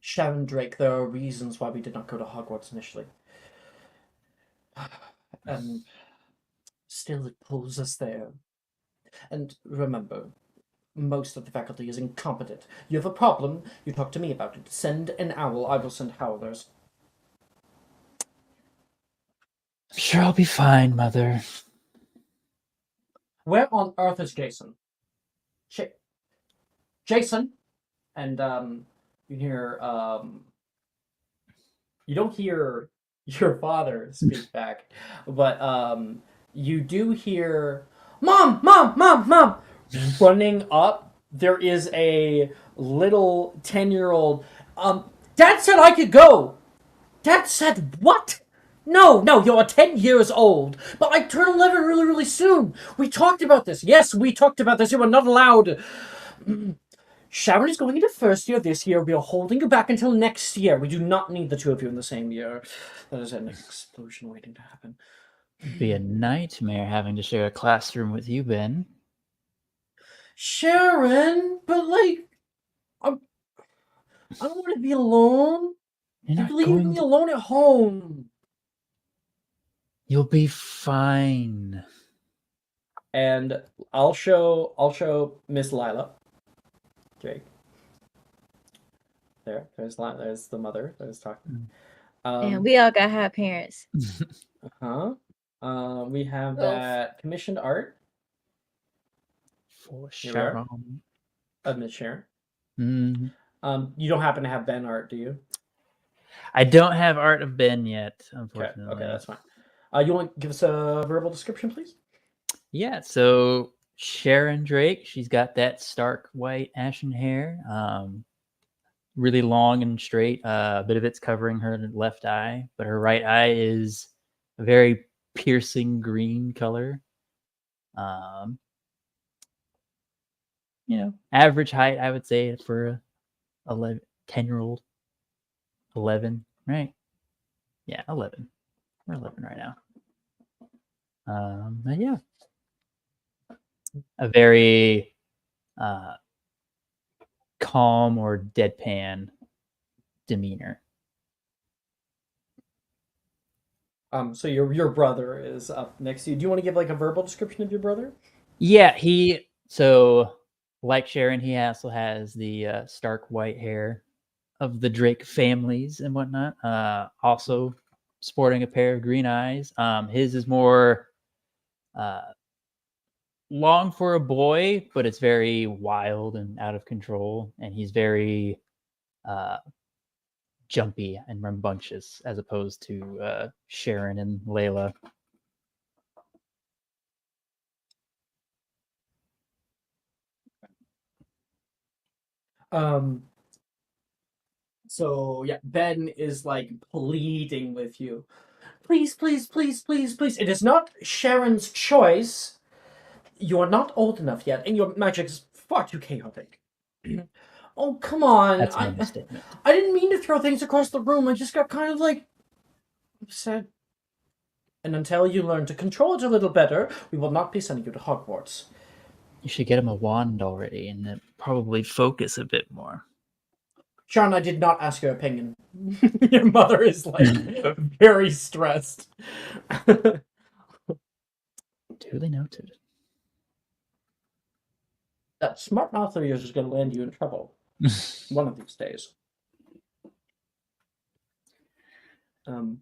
Sharon Drake, there are reasons why we did not go to Hogwarts initially. And still it pulls us there. And remember, most of the faculty is incompetent. You have a problem, you talk to me about it. Send an owl, I will send howlers. I'm sure I'll be fine, Mother. Where on earth is Jason? Jason? And you hear you don't hear your father speak back, but you do hear Mom! Running up, there is a little 10-year-old. Dad said I could go. Dad said what? No, you're 10 years old. But I turn 11 really, really soon. We talked about this. Yes, we talked about this. You are not allowed. Sharon is going into first year this year. We are holding you back until next year. We do not need the two of you in the same year. That is an explosion waiting to happen. It'd be a nightmare having to share a classroom with you, Ben. Sharon, but like, I don't want to be alone. You're You not leave going me to... alone at home. You'll be fine. And I'll show Miss Lila. Jake. There's the mother that was talking. And we all got high parents. We have that commissioned art For Sharon. Of Miss Sharon. Mm. You don't happen to have Ben art, do you? I don't have art of Ben yet, unfortunately. Okay, that's fine. You want to give us a verbal description, please? Yeah, so Sharon Drake, she's got that stark white ashen hair, really long and straight. A bit of it's covering her left eye, but her right eye is a very piercing green color. Average height, I would say, for a 10-year-old. 11, right? Yeah, 11. We're 11 right now. But yeah. A very calm or deadpan demeanor. So your brother is up next to you. Do you want to give like a verbal description of your brother? Yeah, like Sharon, he also has the stark white hair of the Drake families and whatnot. Also sporting a pair of green eyes. His is more long for a boy, but it's very wild and out of control, and he's very jumpy and rambunctious as opposed to Sharon and Layla. So yeah, Ben is like pleading with you. Please, please, please, please, please. It is not Sharon's choice. You are not old enough yet, and your magic is far too chaotic. Oh, come on. That's an understatement. I didn't mean to throw things across the room. I just got kind of like upset. And until you learn to control it a little better, we will not be sending you to Hogwarts. You should get him a wand already and probably focus a bit more. Sharon, I did not ask your opinion. Your mother is like very stressed. Duly noted. That smart mouth of yours is going to land you in trouble one of these days. Okay.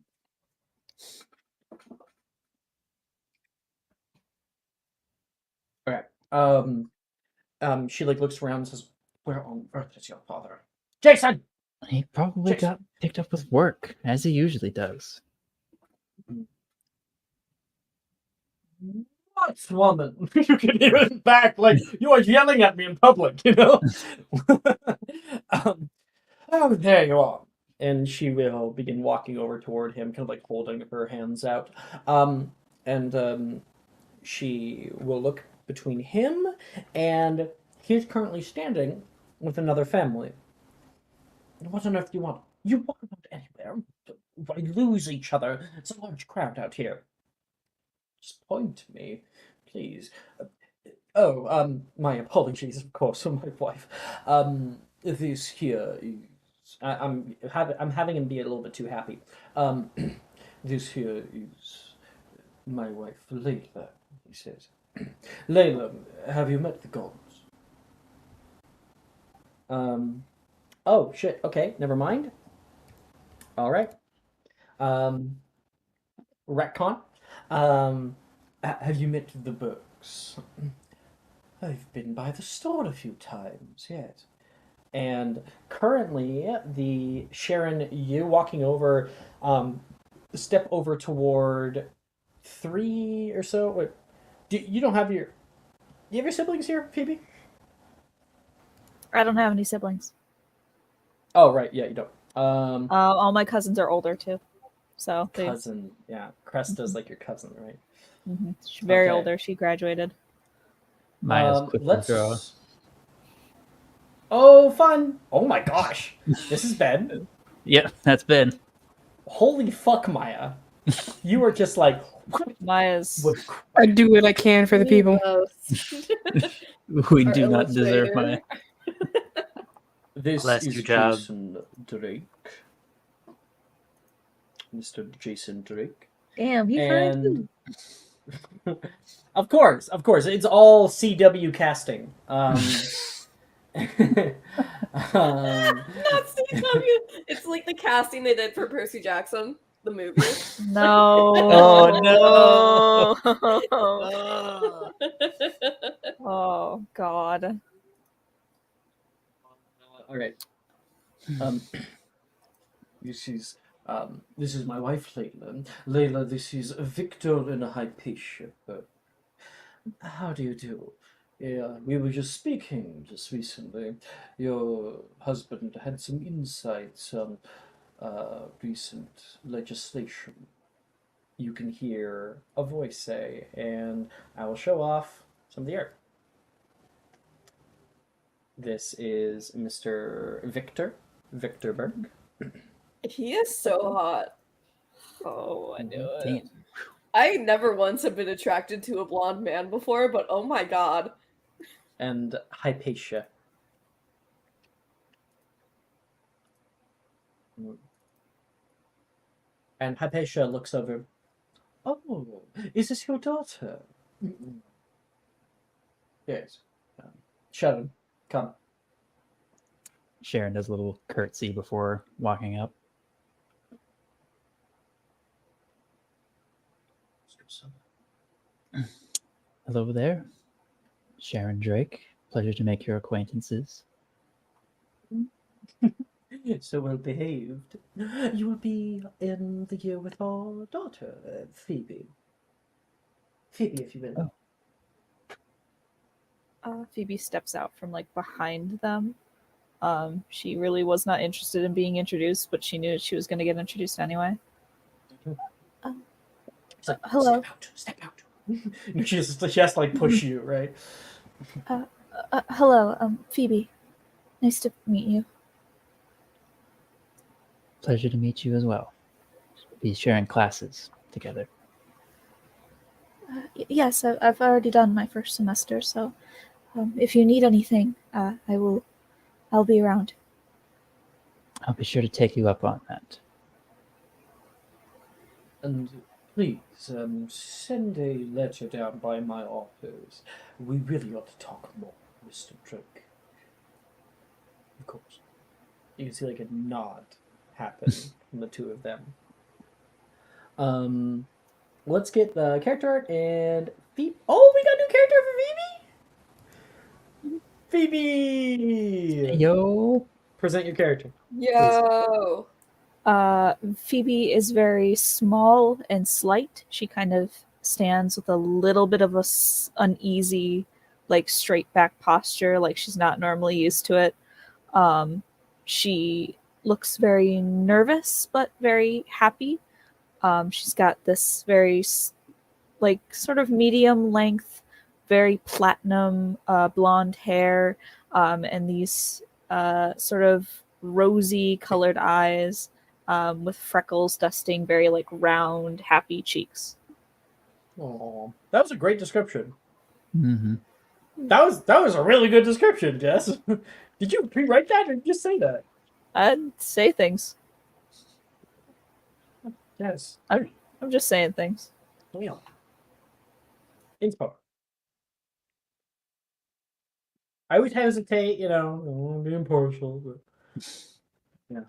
She like looks around and says, "Where on earth is your father, Jason?" He probably got picked up with work, as he usually does. What woman? You can hear it back like you are yelling at me in public, you know? Oh, there you are. And she will begin walking over toward him, kind of like holding her hands out. She will look between him and he's currently standing with another family. What on earth do you want? You walk about anywhere. We lose each other. It's a large crowd out here. Just point to me, please. My apologies, of course, for my wife. This here is... I'm having him be a little bit too happy. This here is my wife, Layla, he says. Layla, have you met the gods? Oh, shit, okay, never mind. Alright. Retcon. Have you met the books? I've been by the store a few times, yes. And currently, the Sharon, you walking over, step over toward 3 or so. Wait, do you have your siblings here, Phoebe? I don't have any siblings. Oh, right, yeah, you don't. All my cousins are older too. So cousin, yeah. Cresta's like your cousin, right? Mm-hmm. She's very older. She graduated. Maya's quick to draw. Oh, fun! Oh my gosh, this is Ben. Yep, that's Ben. Holy fuck, Maya! You are just like Maya's. I do what I can for the people. We Our do not deserve illustrator. my. This Bless is you, job. Jason Drake, Mr. Jason Drake, Damn, he fine too. and of course, it's all CW casting. Not CW. It's like the casting they did for Percy Jackson, the movie. No. Oh, no. Oh God. All right. This is my wife, Layla. Layla, this is Victor and Hypatia. How do you do? Yeah, we were just speaking just recently. Your husband had some insights on recent legislation. You can hear a voice say, and I will show off some of the art. This is Mr. Victor Berg. He is so hot. Oh, I knew it. Damn. I never once have been attracted to a blonde man before, but oh my god. And Hypatia. And Hypatia looks over. Oh, is this your daughter? Yes. Sharon, come. Sharon does a little curtsy before walking up. Hello there, Sharon Drake. Pleasure to make your acquaintances. So well behaved. You will be in the year with our daughter, Phoebe. Phoebe, if you will. Phoebe steps out from like behind them. She really was not interested in being introduced, but she knew she was going to get introduced anyway. It's like, hello. Step out. she has to like push you, right? Hello, Phoebe. Nice to meet you. Pleasure to meet you as well. Be sharing classes together. Yes, I've already done my first semester, so if you need anything, I'll be around. I'll be sure to take you up on that. And please, send a letter down by my office. We really ought to talk more, Mr. Drake. Of course. You can see like a nod happen from the two of them. Let's get the character art and Phoebe. Oh, we got a new character for Phoebe! Phoebe! Yo. Present your character. Yo. Phoebe is very small and slight. She kind of stands with a little bit of a uneasy, like straight back posture, like she's not normally used to it. She looks very nervous but very happy. She's got this very like sort of medium length, very platinum blonde hair, and these sort of rosy colored eyes, with freckles dusting very like round, happy cheeks. Oh, that was a great description. Mm-hmm. That was a really good description, Jess. Did you rewrite that or just say that? I'd say things. Yes. I'm just saying things. Yeah. Inspo. I always hesitate, I don't want to be impartial, but yeah.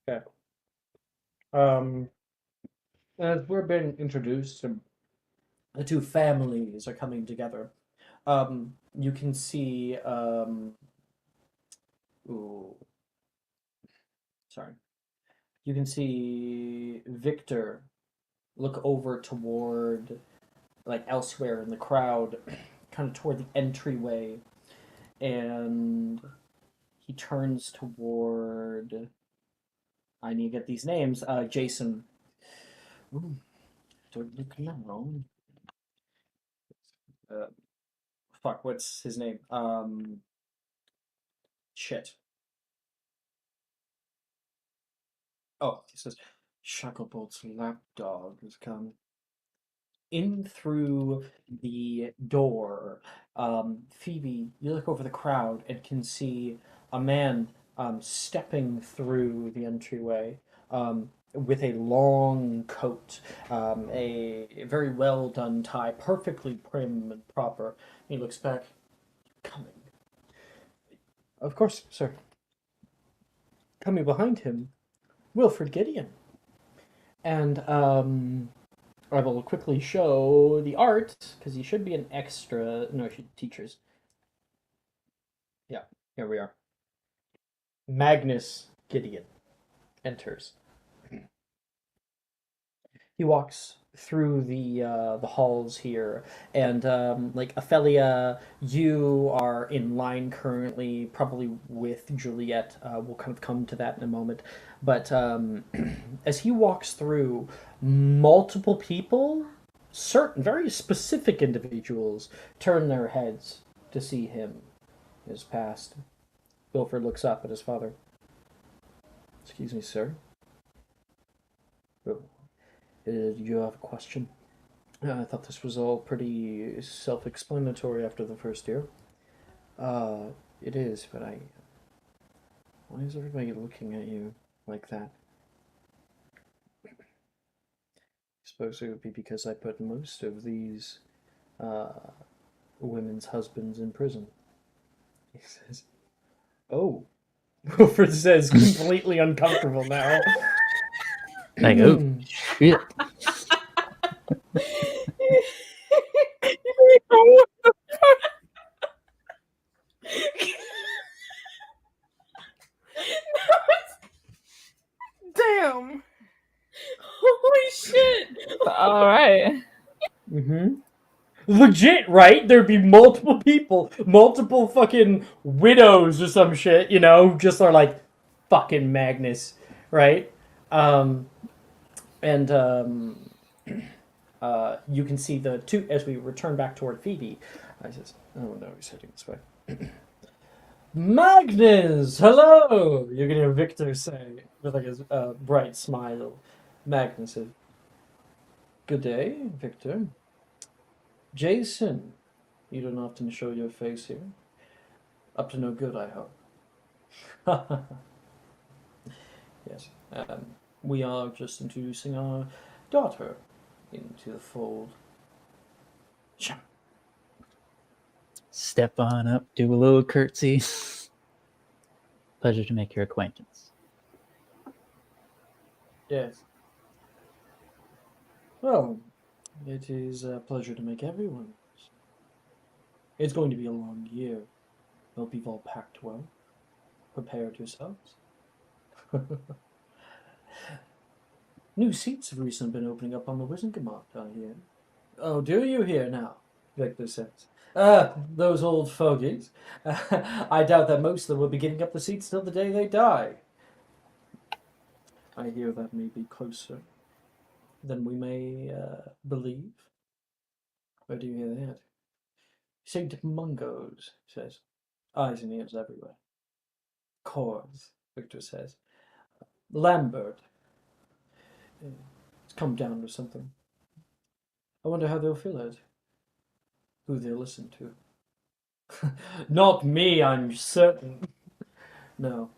Okay. As we're being introduced, the two families are coming together. You can see, ooh, sorry. You can see Victor look over toward, like elsewhere in the crowd, kind of toward the entryway, and he turns toward. I need to get these names. Jason. Ooh, don't look now. fuck, what's his name? Shit. Oh, he says, Shacklebolt's lapdog has come in through the door. Phoebe, you look over the crowd and can see a man stepping through the entryway with a long coat, a very well done tie, perfectly prim and proper. He looks back, coming. Of course, sir. Coming behind him, Wilfred Gideon. And I will quickly show the art because he should be an extra. No, teachers. Yeah, here we are. Magnus Gideon enters. He walks through the halls here, and like Ophelia, you are in line currently, probably with Juliet. We'll kind of come to that in a moment. But as he walks through, multiple people, certain very specific individuals, turn their heads to see him. His past. Wilfred looks up at his father. Excuse me, sir. Did you have a question? I thought this was all pretty self-explanatory after the first year. It is, but why is everybody looking at you like that? I suppose it would be because I put most of these women's husbands in prison. He says, "Oh." Wilfred says, completely uncomfortable now. Like, oh, shit. Damn. Holy shit! All right. Mm-hmm. Legit, right? There'd be multiple people, multiple fucking widows or some shit, you know, just are like, fucking Magnus, right? And you can see the two, as we return back toward Phoebe, I says, oh no, he's heading this way. Magnus, hello! You're gonna hear Victor say, with like a bright smile. Magnus says, good day, Victor. Jason, you don't often show your face here. Up to no good, I hope. Yes. We are just introducing our daughter into the fold. Step on up, do a little curtsy. Pleasure to make your acquaintance. Yes. Well, it is a pleasure to make everyone. It's going to be a long year. Hope you've all packed well. Prepared yourselves. New seats have recently been opening up on the Wizengamot, I hear. Oh, do you hear now? Victor says. Those old fogies. I doubt that most of them will be giving up the seats till the day they die. I hear that may be closer than we may believe. Where do you hear that? St. Mungo's, says. Eyes and ears everywhere. Cords, Victor says. Lambert. It's come down to something. I wonder how they'll feel it. Who they'll listen to. Not me, I'm certain. No.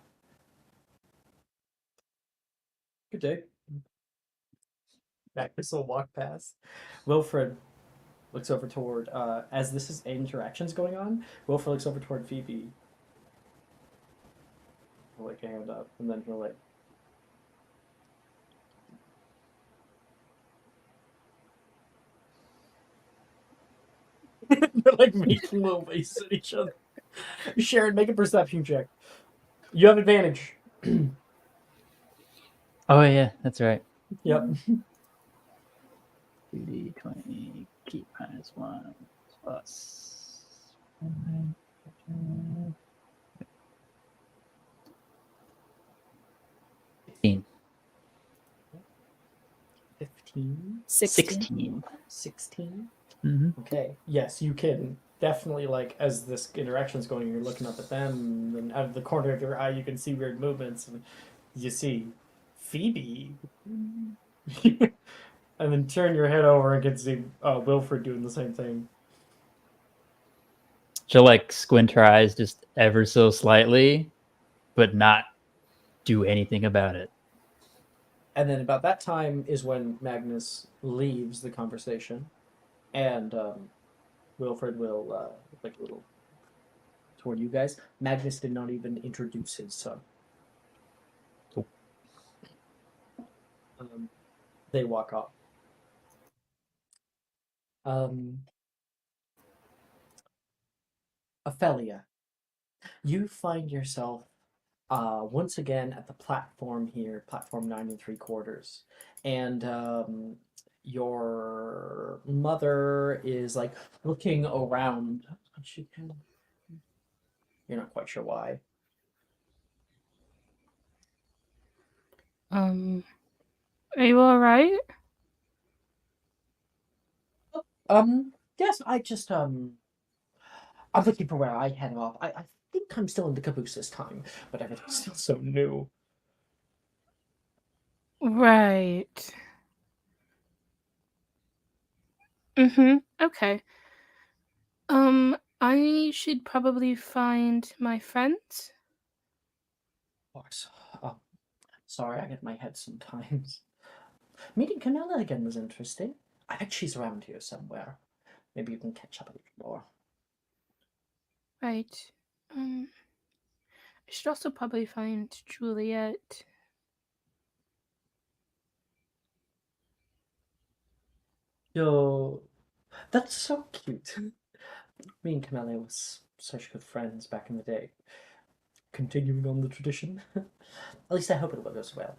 Good day. Magnus will walk past. Wilfred looks over toward, as this is interactions going on, Wilfred looks over toward Phoebe. He'll like a hand up, and then he'll like, they're like making little faces at each other. Sharon, make a perception check. You have advantage. Oh, yeah, that's right. Yep. 2d20, keep -1, plus 15. 15? 16. 16. 16? Mm-hmm. Okay. Yes, you can definitely, like, as this interaction's going, you're looking up at them, and out of the corner of your eye, you can see weird movements. And you see Phoebe, and then turn your head over and can see Wilfred doing the same thing. She'll like squint her eyes just ever so slightly, but not do anything about it. And then about that time is when Magnus leaves the conversation, and Wilfred will like a little toward you guys. Magnus did not even introduce his son. Oh. They walk off. Ophelia, you find yourself once again at the platform here, platform 9 3/4, and your mother is like looking around. You're not quite sure why. Are you alright? Yes, I just I'm looking for where I head off. I think I'm still in the caboose this time, but everything's still so new. Right. Okay. I should probably find my friends. Of course. Sorry, I get my head sometimes. Meeting Camilla again was interesting. I bet she's around here somewhere. Maybe you can catch up a little more. Right. I should also probably find Juliet. Yo, that's so cute. Me and Camilla was such good friends back in the day. Continuing on the tradition. At least I hope it goes well.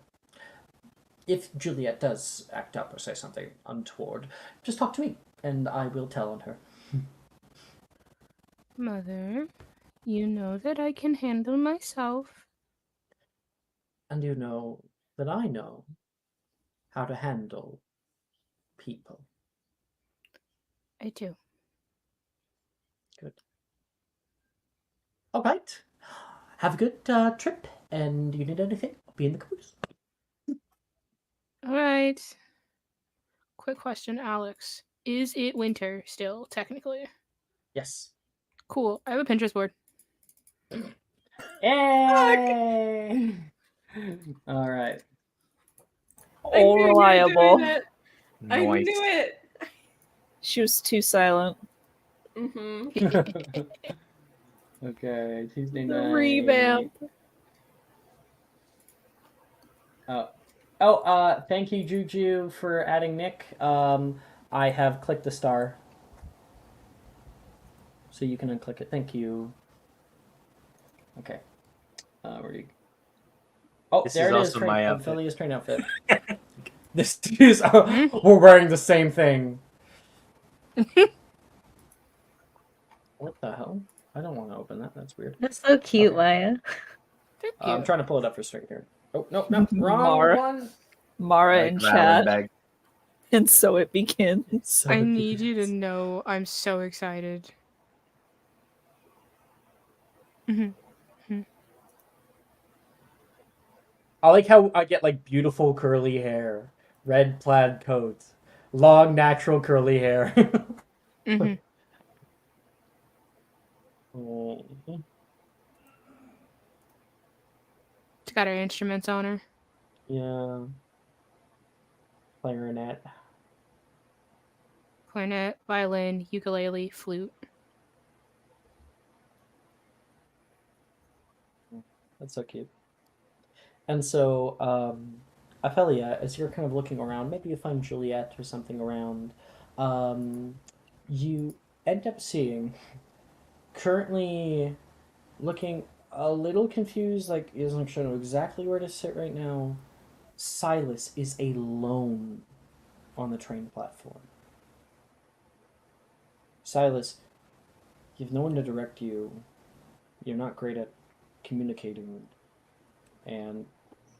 If Juliet does act up or say something untoward, just talk to me, and I will tell on her. Mother, you know that I can handle myself. And you know that I know how to handle people. I do. Good. All right. Have a good trip, and you need anything, I'll be in the caboose. All right. Quick question, Alex. Is it winter still, technically? Yes. Cool. I have a Pinterest board. Yay! All right. All reliable. I knew Nice. it. She was too silent. Okay, Tuesday The night. revamp. Thank you, Juju, for adding Nick. I have clicked the star. So you can unclick it. Thank you. Okay. Where do you... Oh, This there is it is. also my outfit. Ophelia's train outfit. This is... we're wearing the same thing. What the hell? I don't want to open that. That's weird. That's so cute, Okay. Maya. Thank you. I'm trying to pull it up for straight here. Oh, no, wrong Mara. one. Mara Like in Valid chat. bag. And so it begins. I need you to know I'm so excited. I like how I get like beautiful curly hair, red plaid coat, long natural curly hair. Oh. She got her instruments on her. Yeah. Clarinet. Clarinet, violin, ukulele, flute. That's so cute. And so, Ophelia, as you're kind of looking around, maybe you find Juliet or something around, you end up seeing, currently looking a little confused, like isn't sure know exactly where to sit right now. Silas is alone on the train platform. Silas, you have no one to direct you. You're not great at communicating, and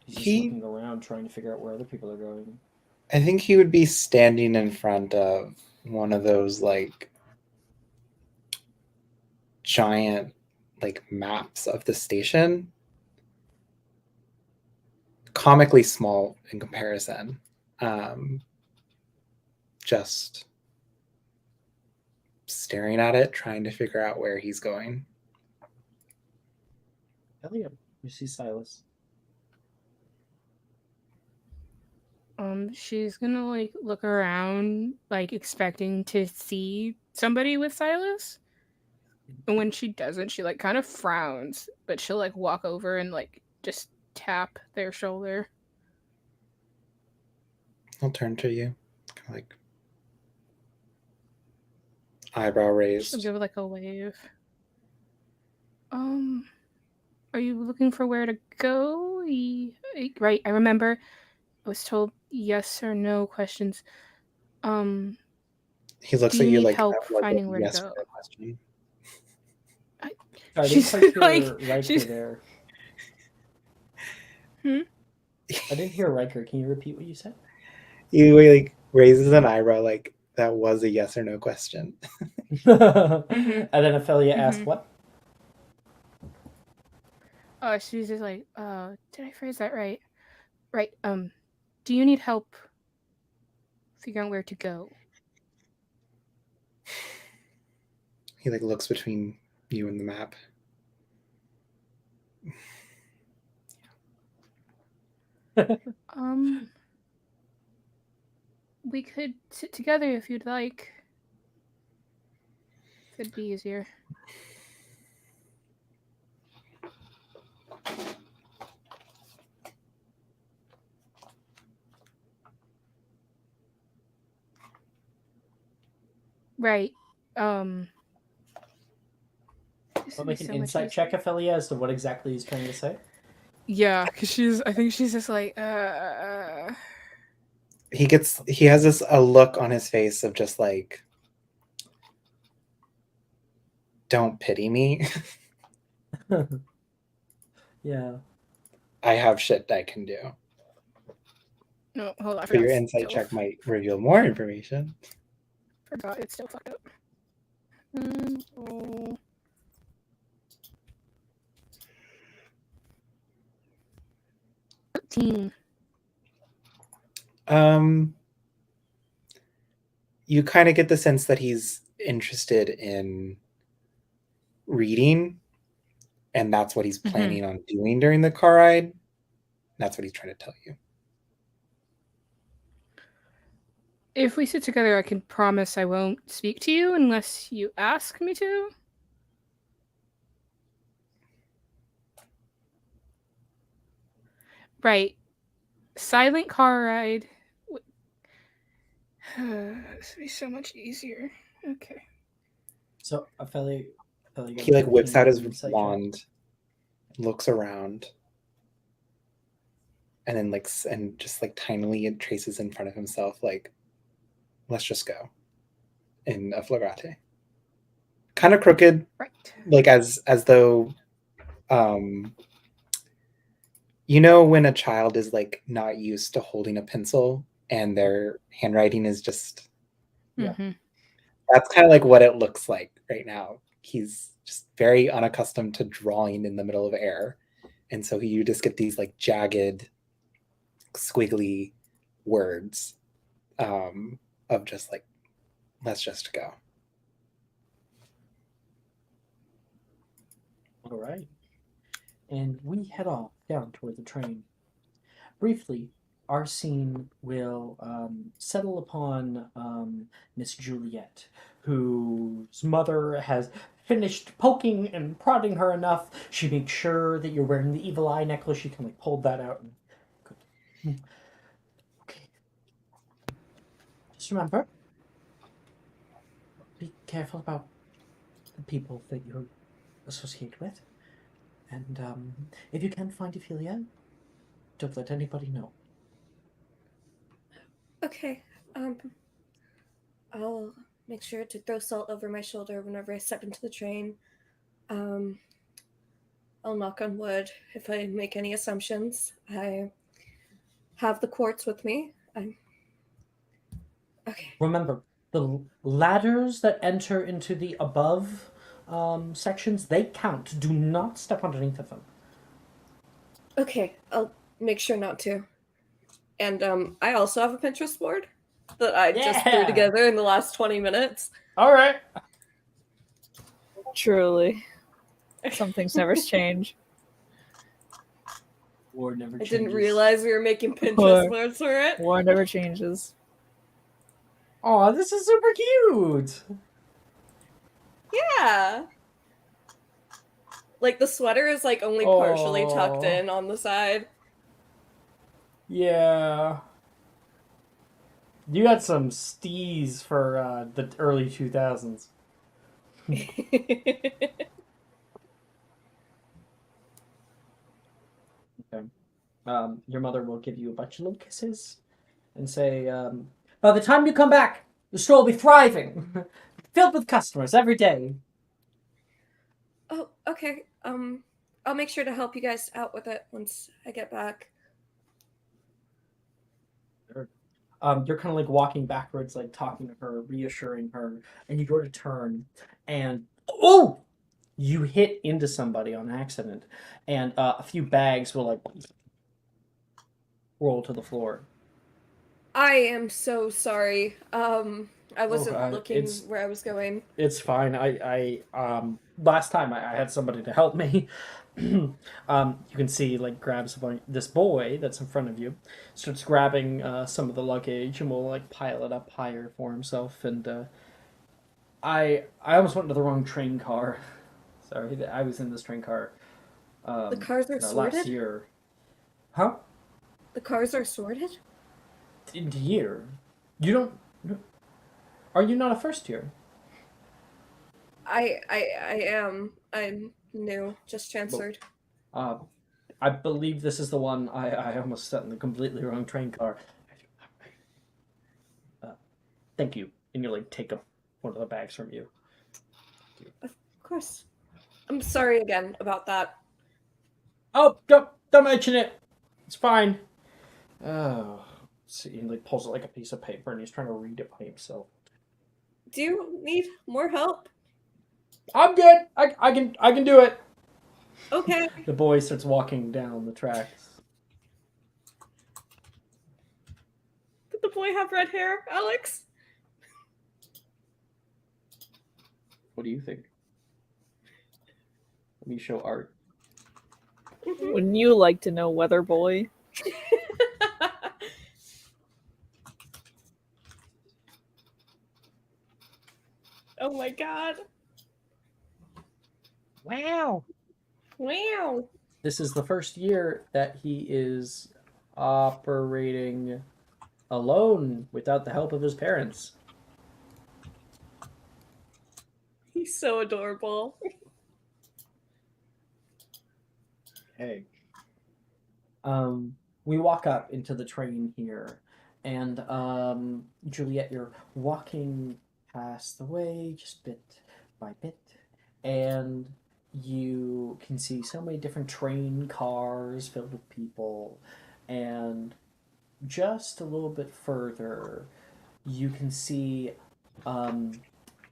he's just looking around trying to figure out where other people are going. I think he would be standing in front of one of those like giant like maps of the station, comically small in comparison. Just staring at it, trying to figure out where he's going. Elliot, you see Silas. She's gonna like look around, like expecting to see somebody with Silas. And when she doesn't, she like kind of frowns, but she'll like walk over and like just tap their shoulder. He'll turn to you, kind of like eyebrow She'll raised. give like a wave. Are you looking for where to go? Right, I remember. I was told yes or no questions. He looks Do at you you need like help a finding where to yes or go? no question. I didn't She's quite hear like- Riker she's- there. Hmm? I didn't hear Riker. Can you repeat what you said? He like raises an eyebrow like that was a yes or no question. And then Ophelia asked, "What?" She's just like, did I phrase that right? Right, do you need help figuring out where to go? He like looks between you and the map. We could sit together if you'd like. If it'd be easier. Right. I'll make an insight check, Ophelia, as to what exactly he's trying to say. Yeah, because I think she's just like, He has this a look on his face of just like, don't pity me. Yeah. I have shit I can do. No, hold on. I But your forgot. insight check might reveal more information. Forgot it's still fucked up. Oh. You kind of get the sense that he's interested in reading, and that's what he's planning on doing during the car ride. That's what he's trying to tell you. If we sit together, I can promise I won't speak to you unless you ask me to. Right. Silent car ride. This would be so much easier. Okay. So Ophelia He like whips out his insight wand, looks around, and then and just like tinily traces in front of himself like, let's just go, in a flagrate. Kind of crooked, right? Like as though, you know, when a child is like not used to holding a pencil and their handwriting is just, that's kind of like what it looks like right now. He's just very unaccustomed to drawing in the middle of air, and so you just get these like jagged, squiggly words of just like, let's just go. All right. And we head off down toward the train. Briefly, our scene will settle upon Miss Juliet, whose mother has finished poking and prodding her enough. She makes sure that you're wearing the evil eye necklace. She can like hold that out. Good. Okay. Just remember, be careful about the people that you associate with. And if you can't find Ophelia, don't let anybody know. Okay. I'll make sure to throw salt over my shoulder whenever I step into the train. I'll knock on wood if I make any assumptions. I have the quartz with me. Okay. Remember, the ladders that enter into the above sections. They count. Do not step underneath of them. Okay, I'll make sure not to. And I also have a Pinterest board that I just threw together in the last 20 minutes. All right. Truly. Some things never change. War never I changes. didn't realize we were making Pinterest boards for it. War never changes. Oh, this is super cute. Yeah. Like the sweater is like only partially tucked in on the side. Yeah. You got some steez for the early 2000s. Okay. Your mother will give you a bunch of little kisses and say, by the time you come back, the store will be thriving, filled with customers every day. Oh, okay. I'll make sure to help you guys out with it once I get back. You're kind of like walking backwards, like talking to her, reassuring her, and you go to turn, and you hit into somebody on accident, and a few bags will like roll to the floor. I am so sorry. I wasn't looking where I was going. It's fine. I last time I had somebody to help me. You can see like grabs this boy that's in front of you, starts grabbing some of the luggage and will like pile it up higher for himself. And I almost went into the wrong train car. Sorry, I was in this train car. The cars are sorted? Last year. Huh? The cars are sorted? Year. You don't. Are you not a first year? I am. I'm new. Just transferred. I believe this is the one I almost sat in the completely wrong train car. Thank you. And you like take up one of the bags from you. Of course. I'm sorry again about that. Oh, don't mention it. It's fine. Oh, see, he like pulls out like a piece of paper and he's trying to read it by himself. Do you need more help? I'm good. I can do it. Okay. The boy starts walking down the tracks. Did the boy have red hair, Alex? What do you think? Let me show art. Wouldn't you like to know, Weather Boy? Oh my god. Wow. Wow. This is the first year that he is operating alone without the help of his parents. He's so adorable. Hey. We walk up into the train here, and Juliet, you're walking past the way just bit by bit, and you can see so many different train cars filled with people, and just a little bit further, you can see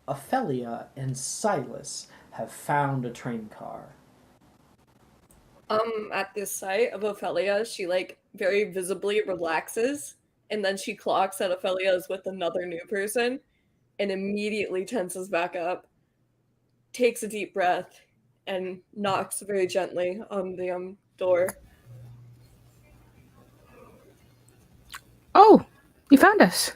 Ophelia and Silas have found a train car. At this sight of Ophelia, she like very visibly relaxes, and then she clocks that Ophelia is with another new person, and immediately tenses back up, takes a deep breath, and knocks very gently on the door. Oh, you found us.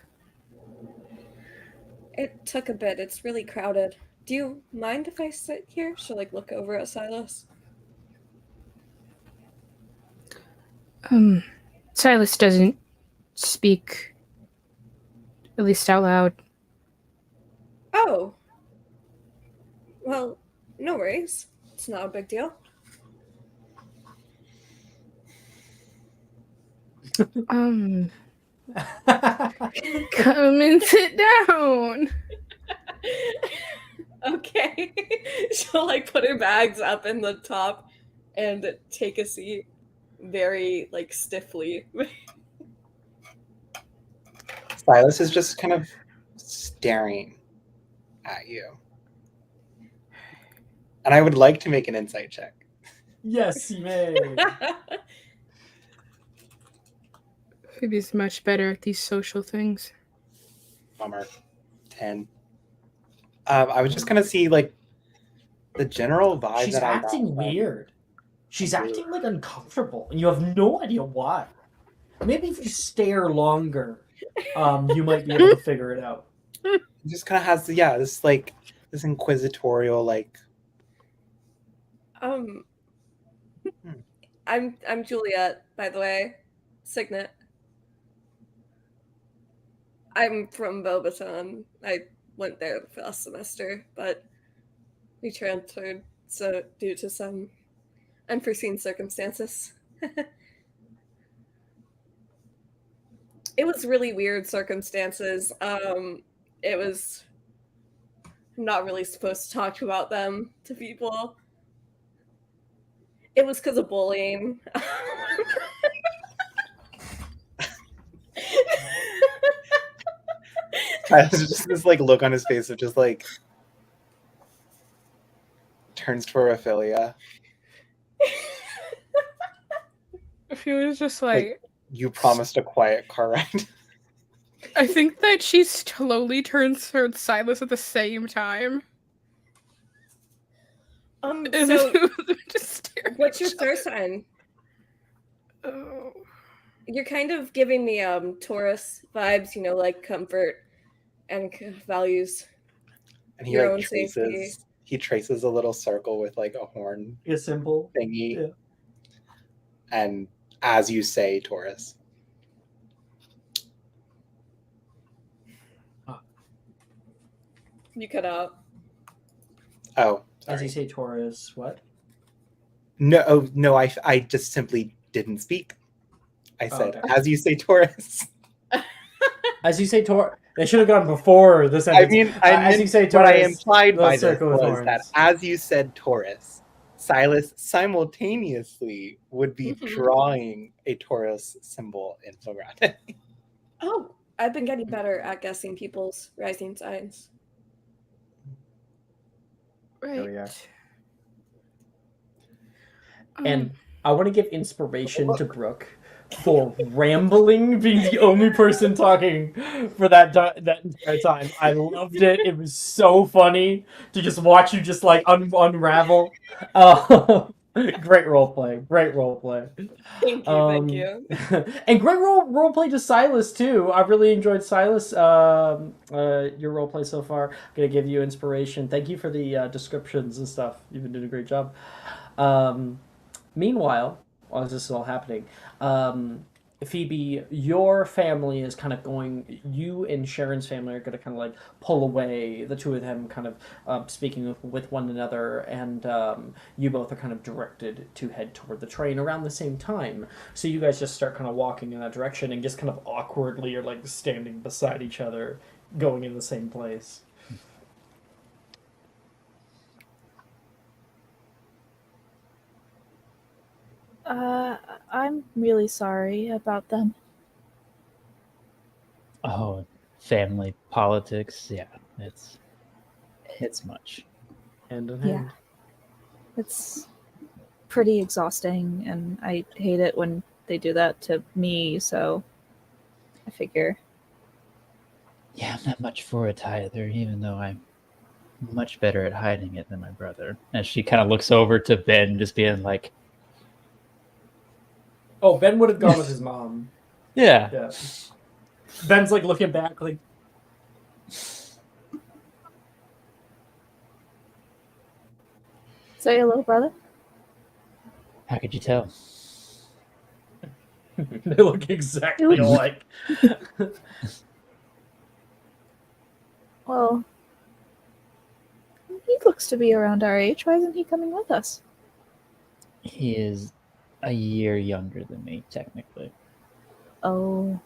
It took a bit. It's really crowded. Do you mind if I sit here? She'll like look over at Silas. Silas doesn't speak, at least out loud. Oh. Well, no worries. It's not a big deal. Come and sit down. Okay. She'll like put her bags up in the top and take a seat very like stiffly. Silas is just kind of staring at you. And I would like to make an insight check. Yes, you may. Phoebe's much better at these social things. Bummer. 10. I was just gonna see like the general vibe She's that I got acting from weird. She's Weird. acting like uncomfortable, and you have no idea why. Maybe if you stare longer, you might be able to figure it out. It just kind of has this like this inquisitorial like. I'm Juliet, by the way. Signet. I'm from Beaubaton. I went there the last semester, but we transferred due to some unforeseen circumstances. It was really weird circumstances. It was not really supposed to talk about them to people. It was because of bullying. There's just this like look on his face of just like turns to Ophelia. She was just like you promised a quiet car ride. I think that she slowly turns towards Silas at the same time. So what's your star sign? Oh. You're kind of giving me Taurus vibes, like comfort and values. And he your like own safety. he traces a little circle with like a horn, a symbol thingy. Yeah. And as you say, Taurus. You cut out. Oh, sorry. As you say, Taurus, what? No, I just simply didn't speak. I said, okay. As you say, Taurus. As you say, Taurus. They should have gone before the sentence. I mean, as you say, Taurus, what I implied by this was horns. that as you said, Taurus, Silas simultaneously would be drawing a Taurus symbol in Flogrande. Oh, I've been getting better at guessing people's rising signs. Right. There we are. And I want to give inspiration to Brooke for rambling, being the only person talking for that entire time. I loved it. It was so funny to just watch you just like unravel. Great role play. Thank you. And great role play to Silas too. I really enjoyed Silas. Your role play so far. I'm gonna give you inspiration. Thank you for the descriptions and stuff. You've been doing a great job. Meanwhile, while this is all happening, Phoebe, your family is kind of going. You and Sharon's family are going to kind of like pull away. The two of them kind of speaking with one another, and you both are kind of directed to head toward the train around the same time. So you guys just start kind of walking in that direction, and just kind of awkwardly are like standing beside each other, going in the same place. I'm really sorry about them. Oh, family politics. Yeah, it's much. Hand in hand. Yeah. It's pretty exhausting, and I hate it when they do that to me, so I figure. Yeah, I'm not much for it either, even though I'm much better at hiding it than my brother. And she kind of looks over to Ben, just being like, oh, Ben would have gone with his mom. Yeah. Ben's like looking back like, Is that your little brother? How could you tell? They look exactly alike. Well, he looks to be around our age. Why isn't he coming with us? He is a year younger than me, technically. Oh.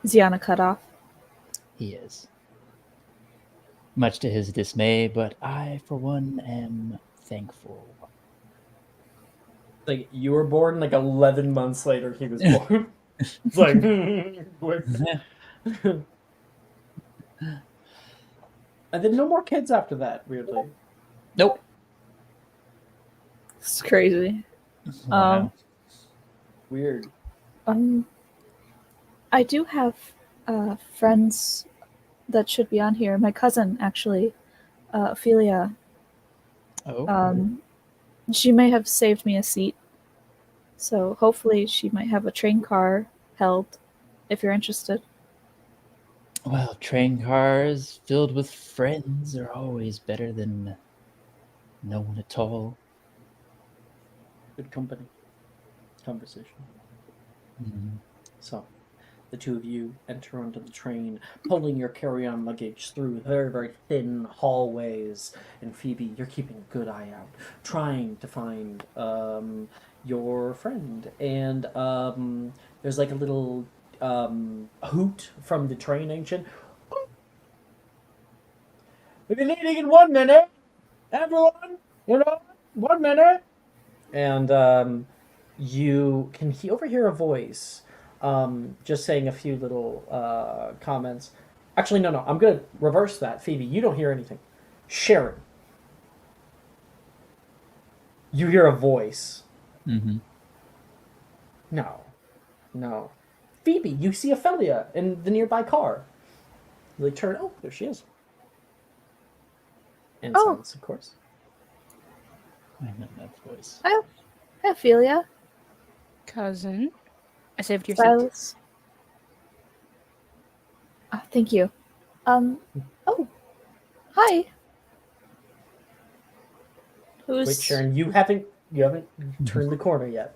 Is he on a cutoff? He is. Much to his dismay, but I, for one, am thankful. Like, you were born, like, 11 months later he was born. It's like, and then no more kids after that, weirdly. Nope. It's crazy. Wow. Weird. I do have friends that should be on here. My cousin, actually, Ophelia. Oh. She may have saved me a seat. So hopefully she might have a train car held, if you're interested. Well, train cars filled with friends are always better than no one at all. Good company. Conversation. Mhm. So, the two of you enter onto the train, pulling your carry-on luggage through very, very thin hallways. And Phoebe, you're keeping a good eye out, trying to find your friend. And there's like a little hoot from the train engine. We'll be leaving in 1 minute, everyone. 1 minute. And you can overhear a voice just saying a few little comments. Actually, no. I'm going to reverse that. Phoebe, you don't hear anything. Sharon, you hear a voice. Mhm. No. Phoebe, you see Ophelia in the nearby car. They turn. Oh, there she is. And Oh. silence, of course. I know that voice. Hi, Ophelia. Cousin, I saved your seat. Silas. Thank you. Oh. Hi. Who's... Wait, Sharon, you haven't turned the corner yet.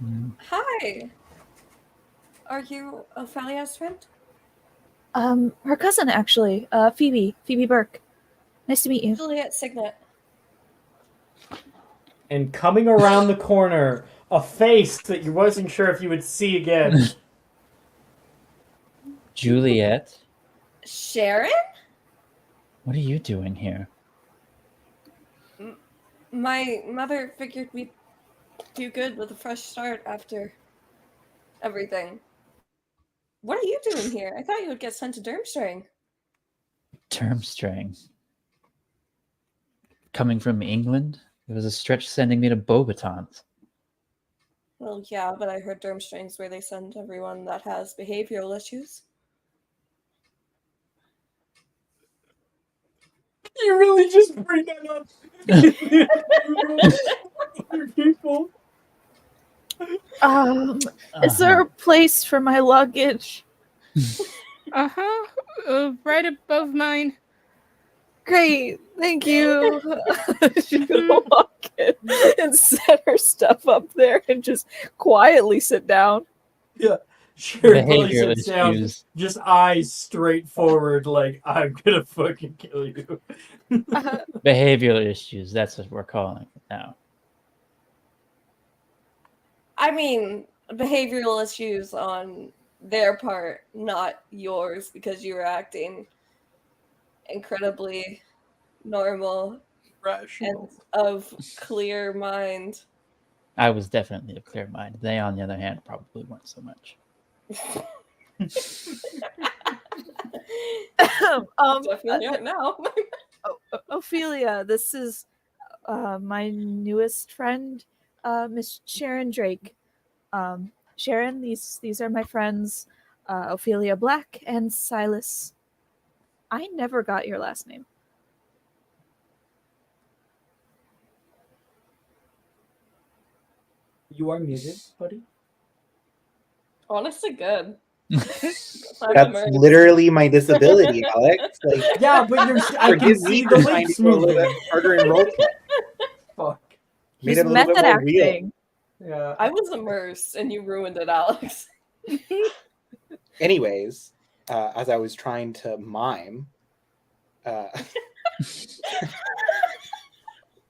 Mhm. Hi. Are you Ophelia's friend? Her cousin, actually. Phoebe Burke. Nice to meet you. Juliet Signet. And coming around the corner, a face that you wasn't sure if you would see again. Juliet, Sharon? what are you doing here? My mother figured we'd do good with a fresh start after everything. What are you doing here? I thought you would get sent to Durmstrang. Durmstrang. Coming from England? It was a stretch sending me to Beauxbatons. Well, yeah, but I heard Durmstrang's where they send everyone that has behavioral issues. You really just bring that up. Other people. Is there a place for my luggage? Right above mine. Great, thank you. She's gonna walk in and set her stuff up there and just quietly sit down. Yeah. Sharon probably Behavioral sits down, issues. just eyes straight forward, like, I'm gonna fucking kill you. Behavioral issues, that's what we're calling it now. I mean, behavioral issues on their part, not yours, because you were acting incredibly normal Rational. and of clear mind. I was definitely of clear mind. They, on the other hand, probably weren't so much. Definitely aren't now. Ophelia, this is my newest friend, Miss Sharon Drake. Sharon, these are my friends, Ophelia Black and Silas. I never got your last name. You are muted, buddy. Honestly, good. That's literally my disability, Alex. Like, Yeah, but I can forgive see me the for trying to lips go a little moving. bit harder in roleplay. Fuck. Made He's it a little bit method more real. acting. Yeah. I was immersed and you ruined it, Alex. Anyways, as I was trying to mime,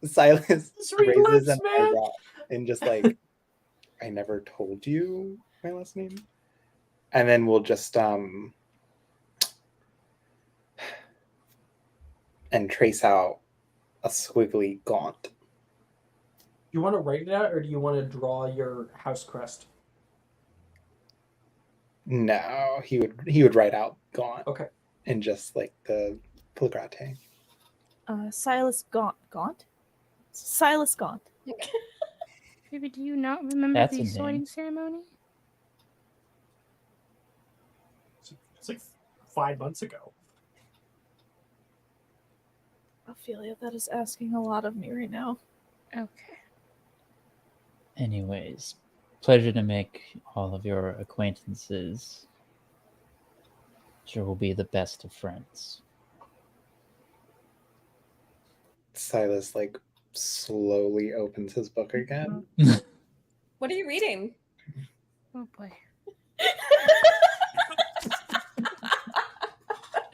Silas raises an eyebrow and just like, I never told you my last name. And then we'll just and trace out a squiggly gaunt. Do you want to write it out, or do you want to draw your house crest? No, he would write out gaunt. Okay. And just like the Fulgrate. Silas Gaunt? Silas Gaunt. Baby, do you not remember That's the a sorting name. ceremony? It's like 5 months ago. Ophelia, that is asking a lot of me right now. Okay. Anyways, pleasure to make all of your acquaintances. Sure we'll be the best of friends. Silas like slowly opens his book again. What are you reading? Oh boy.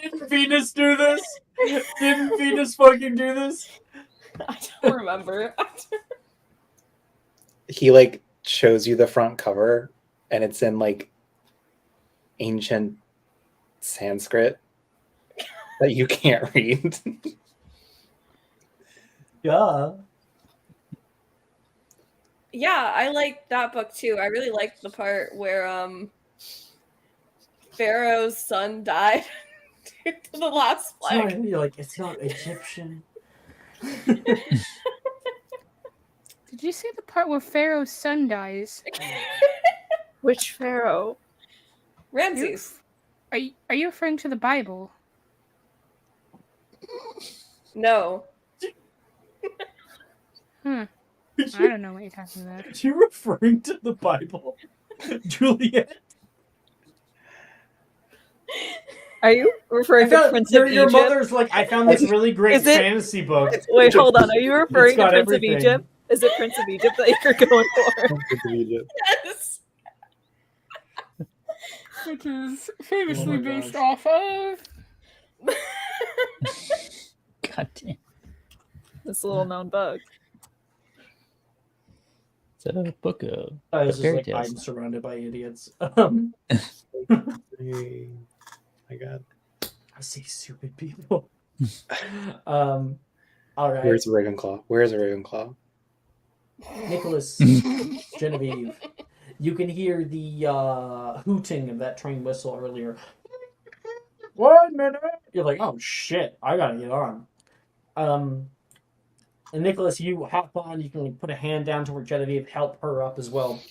Didn't Venus do this? Didn't Venus fucking do this? I don't remember. He like shows you the front cover, and it's in like ancient Sanskrit that you can't read. Yeah. Yeah, I like that book too. I really liked the part where Pharaoh's son died due to the last It's not, plague. you're like, it's not Egyptian. Did you see the part where Pharaoh's son dies? Which pharaoh? Ramses. Are you referring to the Bible? No. I don't know what you're talking about. Are you referring to the Bible, Juliet? Are you referring to Prince of your Egypt? mother's like, I found this really great Is it- fantasy book. Wait, hold on. Are you referring to got Prince everything. of Egypt? Is it Prince of Egypt that you're going for? Prince of Egypt. Yes. Which is famously Oh my based gosh. off of. God damn. This little known bug. It's a book of I was just fairy like, tales. I'm surrounded by idiots. Hey, my God. I see stupid people. All right. Where's Ravenclaw? Where's Ravenclaw? Nicholas, Genevieve, you can hear the hooting of that train whistle earlier. 1 minute. You're like, oh shit, I gotta get on. And Nicholas, you hop on. You can put a hand down to where Genevieve help her up as well.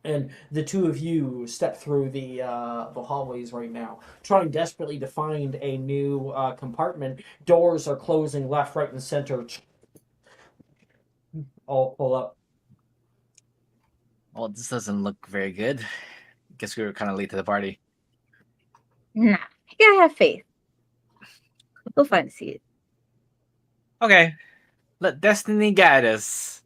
And the two of you step through the hallways right now, trying desperately to find a new compartment. Doors are closing left, right, and center. All pull up. Well, this doesn't look very good. Guess we were kind of late to the party. Nah, you gotta have faith. We'll find a seat. Okay, let destiny guide us.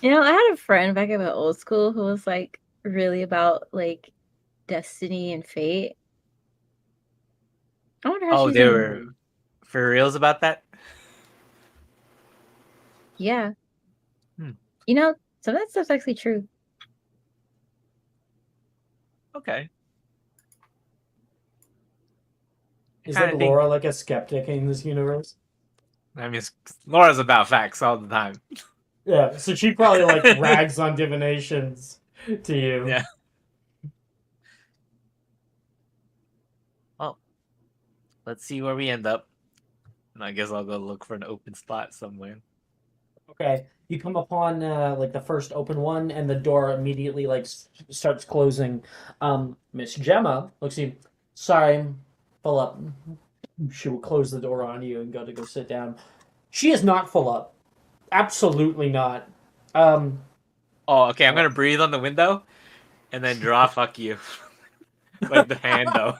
You know, I had a friend back in my old school who was like really about like destiny and fate. I wonder how Oh, she's they doing. were for reals about that? Yeah. Hmm. You know, some of that stuff's actually true. Okay. Is Kinda like think- Laura like a skeptic in this universe? I mean, Laura's about facts all the time. Yeah, so she probably like rags on divinations to you. Yeah. Well, let's see where we end up. And I guess I'll go look for an open spot somewhere. Okay, you come upon like the first open one, and the door immediately like starts closing. Miss Gemma looks at you. Sorry, full up. She will close the door on you and go sit down. She is not full up. Absolutely not. Oh, okay. I'm gonna breathe on the window, and then draw "fuck you," like the hand though.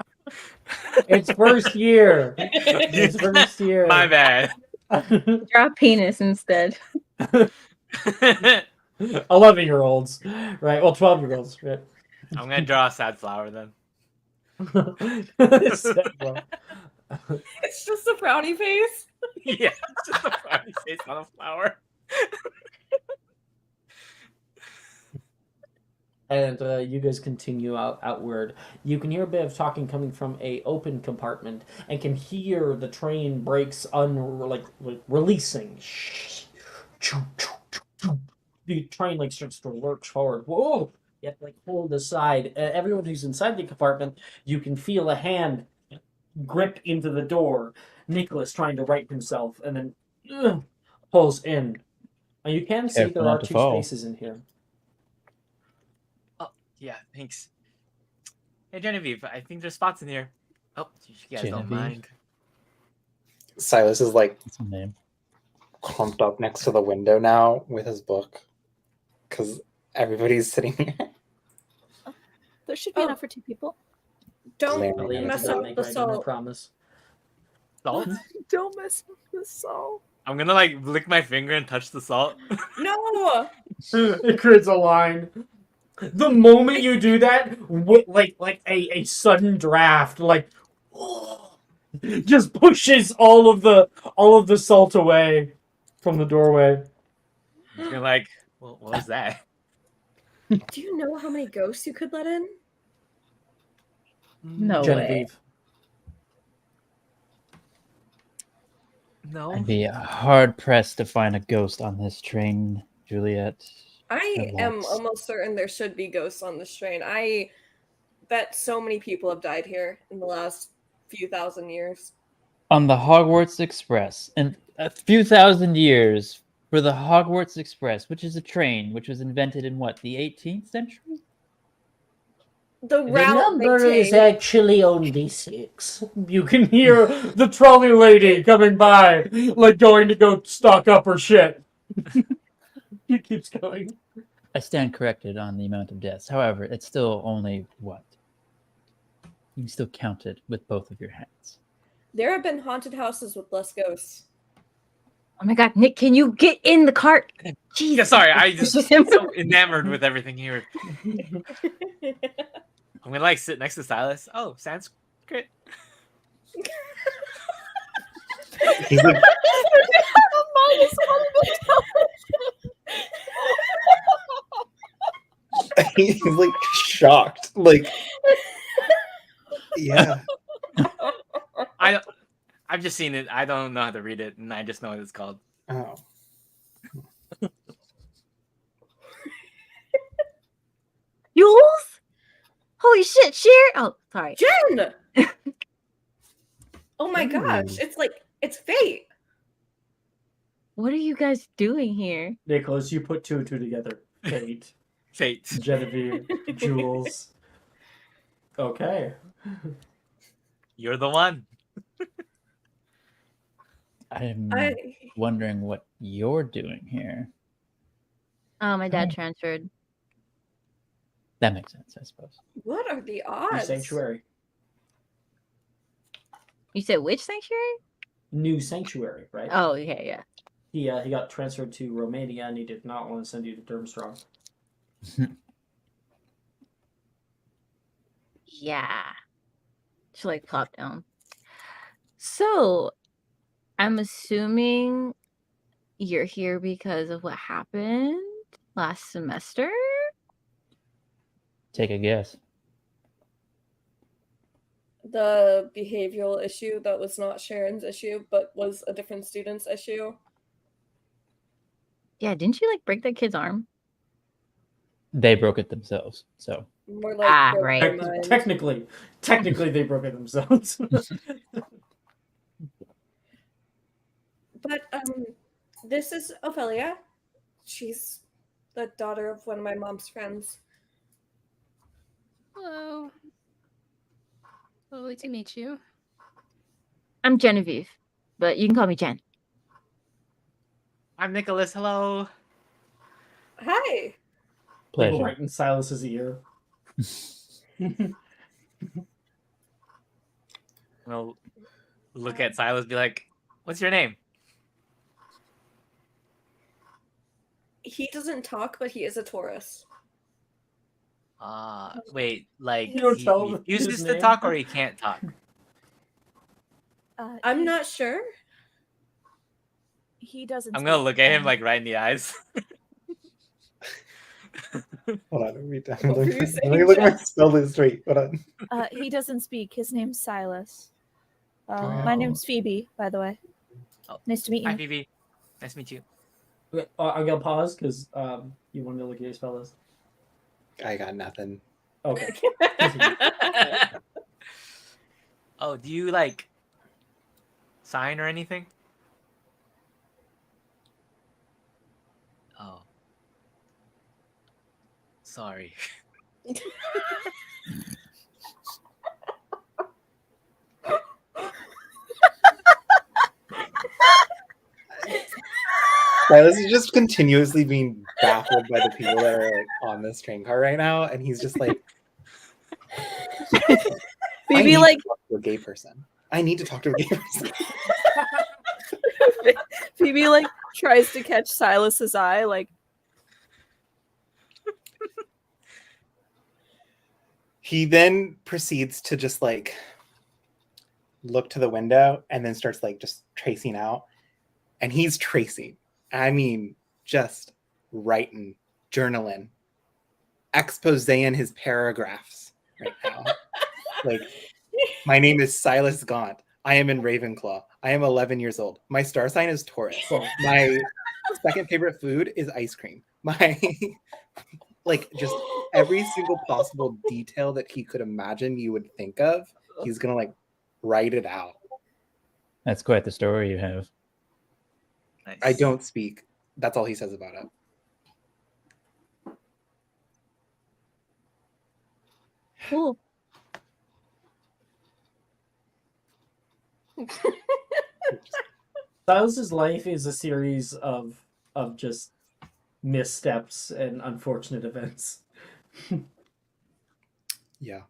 It's first year. It's first year. My bad. Draw penis instead. 11-year-olds, right? Well, 12-year-olds, right? I'm gonna draw a sad flower then. It's just a frowny face. Yeah, it's just a frowny face on a flower. And you guys continue outward. You can hear a bit of talking coming from a open compartment, and can hear the train brakes releasing. The train like starts to lurch forward. Whoa! You have to like hold aside. Everyone who's inside the compartment, you can feel a hand grip into the door. Nicholas trying to right himself, and then pulls in. And you can see Careful there are not to 2 fall. spaces in here. Oh, yeah, thanks. Hey, Genevieve, I think there's spots in here. Oh, you guys don't Genevieve? mind. Silas is like That's my name. clumped up next to the window now with his book because everybody's sitting here. There should be Oh. enough for 2 people. Don't Glaring at mess everybody. up Make the right dinner, salt. promise. Salt? Don't mess with the salt. I'm gonna like lick my finger and touch the salt. No! It creates a line. The moment you do that, like a sudden draft, like just pushes all of the salt away from the doorway. You're like, well, what was that? Do you know how many ghosts you could let in? No way. Genevieve. No. I'd be hard pressed to find a ghost on this train, Juliet. I am Relax. almost certain there should be ghosts on this train. I bet so many people have died here in the last few thousand years. On the Hogwarts Express, in a few thousand years, for the Hogwarts Express, which is a train which was invented in what, the 18th century? The The route number they is take. actually only 6. You can hear the trolley lady coming by, like going to go stock up her shit. He keeps going. I stand corrected on the amount of deaths. However, it's still only what? You can still count it with both of your hands. There have been haunted houses with less ghosts. Oh my god, Nick, can you get in the cart? Jeez. Yeah, sorry, I just so enamored with everything here. I'm gonna like sit next to Silas. Oh, Sanskrit. He's like, he's like shocked. Like, yeah. I've just seen it. I don't know how to read it, and I just know what it's called. Oh. Jules? Holy shit, Sheer! Oh, sorry. Jen! Oh my gosh, it's fate. What are you guys doing here? Nicholas, you put 2 and 2 together. Fate, Fate. Genevieve, Jules. Okay. You're the one. I'm I wondering what you're doing here. Oh, my dad Oh. transferred. That makes sense, I suppose. what are the New odds? sanctuary. You said which sanctuary? New sanctuary, right? Oh, okay, yeah. He got transferred to Romania, and he did not want to send you to Durmstrang. Yeah. She like plopped down. So, I'm assuming you're here because of what happened last semester? Take a guess. The behavioral issue that was not Sharon's issue, but was a different student's issue. Yeah, didn't you like break that kid's arm? They broke it themselves, so. More like broke right. their mind. Technically, they broke it themselves. But this is Ophelia. She's the daughter of one of my mom's friends. Hello. Lovely to meet you. I'm Genevieve, but you can call me Jen. I'm Nicholas. Hello. Hi. Pleasure. Right in Silas's ear. I'll look at Silas, be like, "What's your name?" He doesn't talk, but he is a Taurus. Wait, like You don't he tell him his refuses to name? talk or he can't talk? I'm not sure. He doesn't. I'm gonna speak, look at him and like right in the eyes. Hold on. Let me What were you let saying, me look at my Jeff? spell list straight. Hold on. he doesn't speak. His name's Silas. Oh. My name's Phoebe, by the way. Oh. Nice to meet Hi, you. Phoebe. Nice to meet you. Okay, I'm gonna pause because you want to look at your spell list. I got nothing. Okay. Oh, do you like sign or anything? Oh. Sorry. Silas is just continuously being baffled by the people that are like on this train car right now, and he's just like, Phoebe like talk to a gay person. I need to talk to a gay person. Phoebe like tries to catch Silas's eye, like He then proceeds to just like look to the window and then starts like just tracing out. And he's tracing. I mean, just writing, journaling, exposing his paragraphs right now. Like, my name is Silas Gaunt. I am in Ravenclaw. I am 11 years old. My star sign is Taurus. My second favorite food is ice cream. My like just every single possible detail that he could imagine you would think of, he's gonna like write it out. That's quite the story you have. Nice. I don't speak. That's all he says about it. cool. Silas's life is a series of just missteps and unfortunate events. Yeah.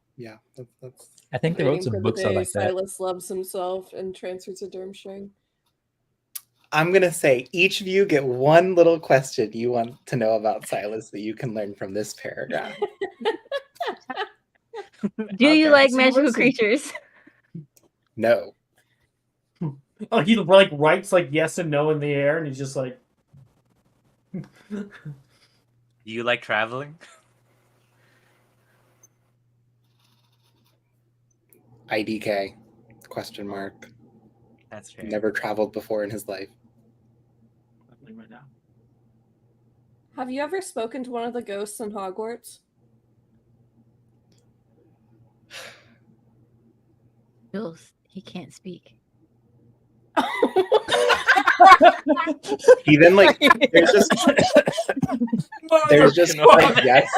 That's... I think they wrote some books out like that. Silas loves himself and transfers to Durmstrang. I'm gonna say each of you get one little question you want to know about Silas that you can learn from this paragraph. Do you like So magical listen. creatures? No. Oh, he like writes like yes and no in the air, and he's just like, Do you like traveling? IDK? Question mark. That's fair. Never traveled before in his life. right now. Have you ever spoken to one of the ghosts in Hogwarts? Jules, he can't speak. He then like there's just like yes.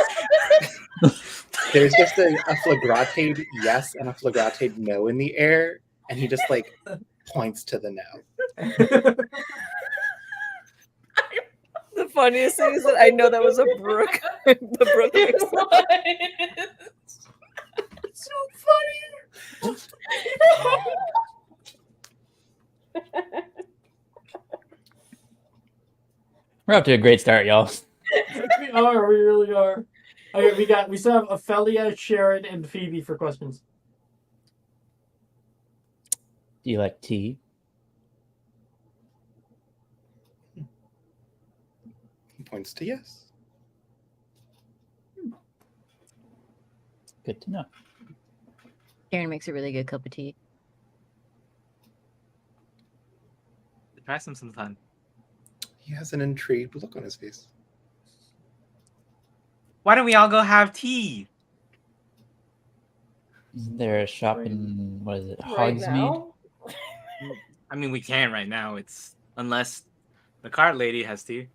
There's just a flagrante yes and a flagrante no in the air, and he just like points to the no. The funniest thing is that I know that was a Brooke. The Brooke. It's so funny. We're up to a great start, y'all. We really are. Okay, we still have Ophelia, Sharon, and Phoebe for questions. Do you like tea? He points to yes. Good to know. Karen makes a really good cup of tea. Try some sometime. He has an intrigued look on his face. Why don't we all go have tea? Isn't there a shop in, what is it, Right Hogsmeade? now? I mean, we can right now. It's unless the cart lady has tea.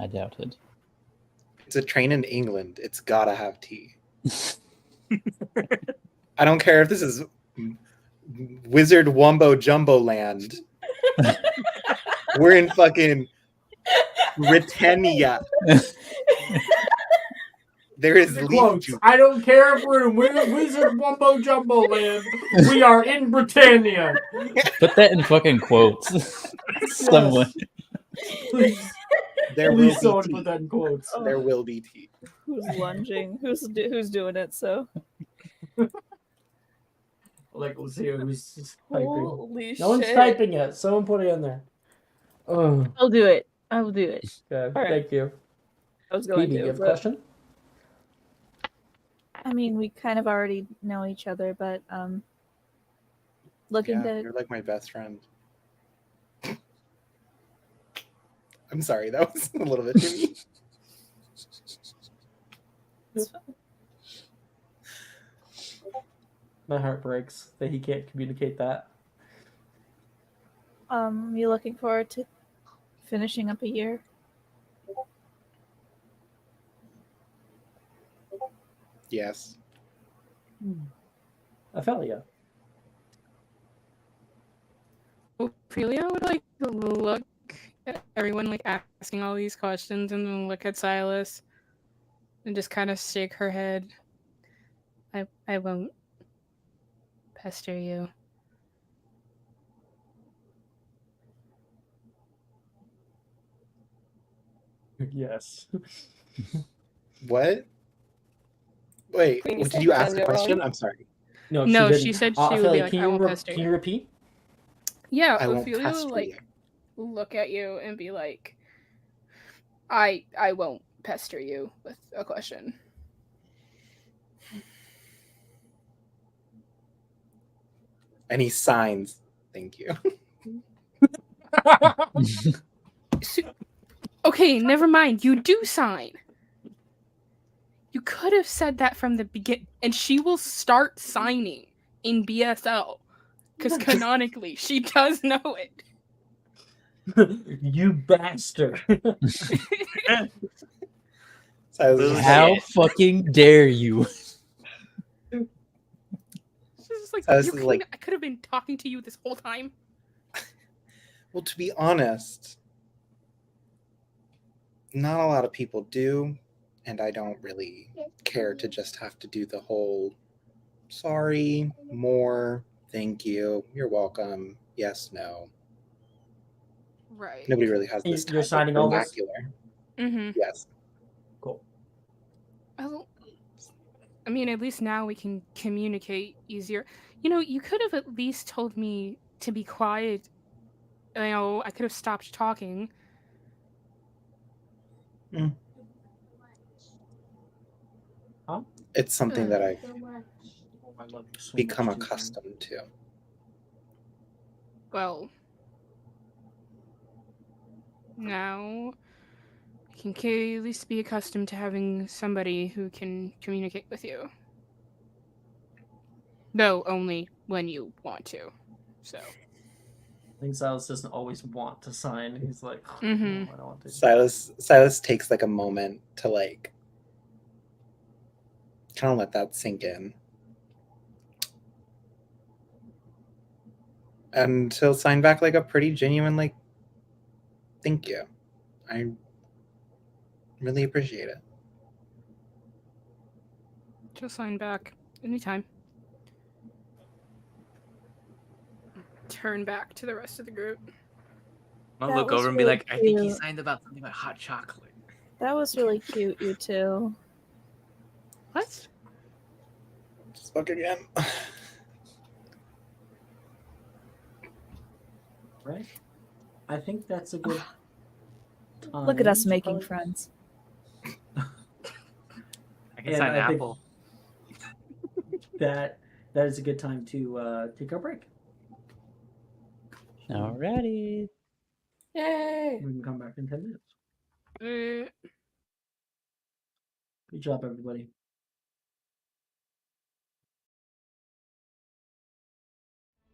I doubt it. It's a train in England. It's gotta have tea. I don't care if this is Wizard Wumbo Jumbo Land. We're in fucking Britannia. There is leaf juice. I don't care if we're in Wizard Wumbo Jumbo Land. We are in Britannia. Put that in fucking quotes. Someone. Please, There will please be someone tea. put that in quotes. There will be tea. Who's lunging? Who's doing it? So Like, let's see who's typing. Holy No one's shit. typing yet. Someone put it in there. Oh, I'll do it. I will do it. okay. right. Thank you. I was going Phoebe, to. you have a but- question? I mean, we kind of already know each other, but looking Yeah, to you're like my best friend. I'm sorry, that was a little bit too mean. My heart breaks that he can't communicate that. You looking forward to finishing up a year? Yes. Ophelia. Ophelia would like look at everyone like asking all these questions and then look at Silas and just kind of shake her head. I won't pester you. Yes. What? Wait, Queen, you did said you it ask a wrong. question? I'm sorry. No, didn't. she said she would be Ophelia, like, I won't pester can you. you repeat? Yeah, I won't Ophelia will pester like look at you and be like, I won't pester you with a question. And he signs. Thank you. Okay, never mind. You do sign. You could have said that from the beginning, and she will start signing in BSL because canonically she does know it. You bastard. Silas is just How like, fucking dare you? She's just like, Silas you is like, I could have been talking to you this whole time. well, to be honest, not a lot of people do, and I don't really care to just have to do the whole sorry, more, thank you, you're welcome, yes, no. Right. Nobody really has this You're type signing of all this? vernacular. Mm-hmm. Yes. Cool. I mean, at least now we can communicate easier. You know, you could have at least told me to be quiet. You know, I could have stopped talking. Huh? It's something that I've I love you so become much, accustomed to. Well, now I can at least be accustomed to having somebody who can communicate with you. Though only when you want to. So. I think Silas doesn't always want to sign. He's like, Mm-hmm. no, I don't want to. Silas takes like a moment to like kind of let that sink in. And he'll sign back like a pretty genuine like thank you. I really appreciate it. She'll sign back anytime. Turn back to the rest of the group. I'll That look was over and be really like, I think he cute. signed about something about hot chocolate. That was really cute, you two. What? Just fuck again. Right? I think that's a good time. Look at us to making probably- friends. I can And sign I think Apple. that is a good time to take our break. Alrighty. Yay! We can come back in 10 minutes. Uh, Good job, everybody.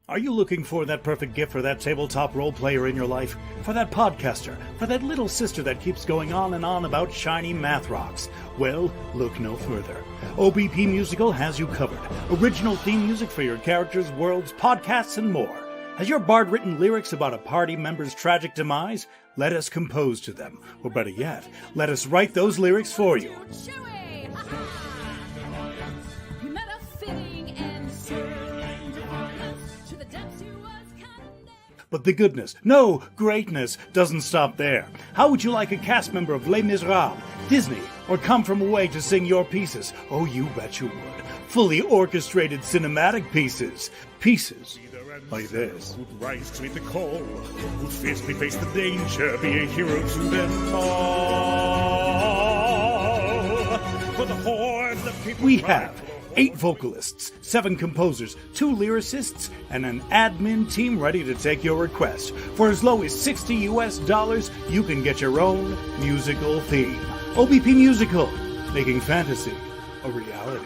Are you looking for that perfect gift for that tabletop role player in your life? For that podcaster? For that little sister that keeps going on and on about shiny math rocks? Well, look no further. OBP Musical has you covered. Original theme music for your characters, worlds, podcasts, and more. Has your bard written lyrics about a party member's tragic demise? Let us compose to them. Or better yet, let us write those lyrics for you. But the goodness, no, greatness, doesn't stop there. How would you like a cast member of Les Miserables, Disney, or Come From Away to sing your pieces? Oh, you bet you would. Fully orchestrated cinematic pieces. Pieces like this. Who'd rise to meet the call, who'd fiercely face the danger, be a hero to them all. For the horde that people We have 8 vocalists, 7 composers, 2 lyricists, and an admin team ready to take your request. For as low as $60 US, you can get your own musical theme. OBP Musical, making fantasy a reality.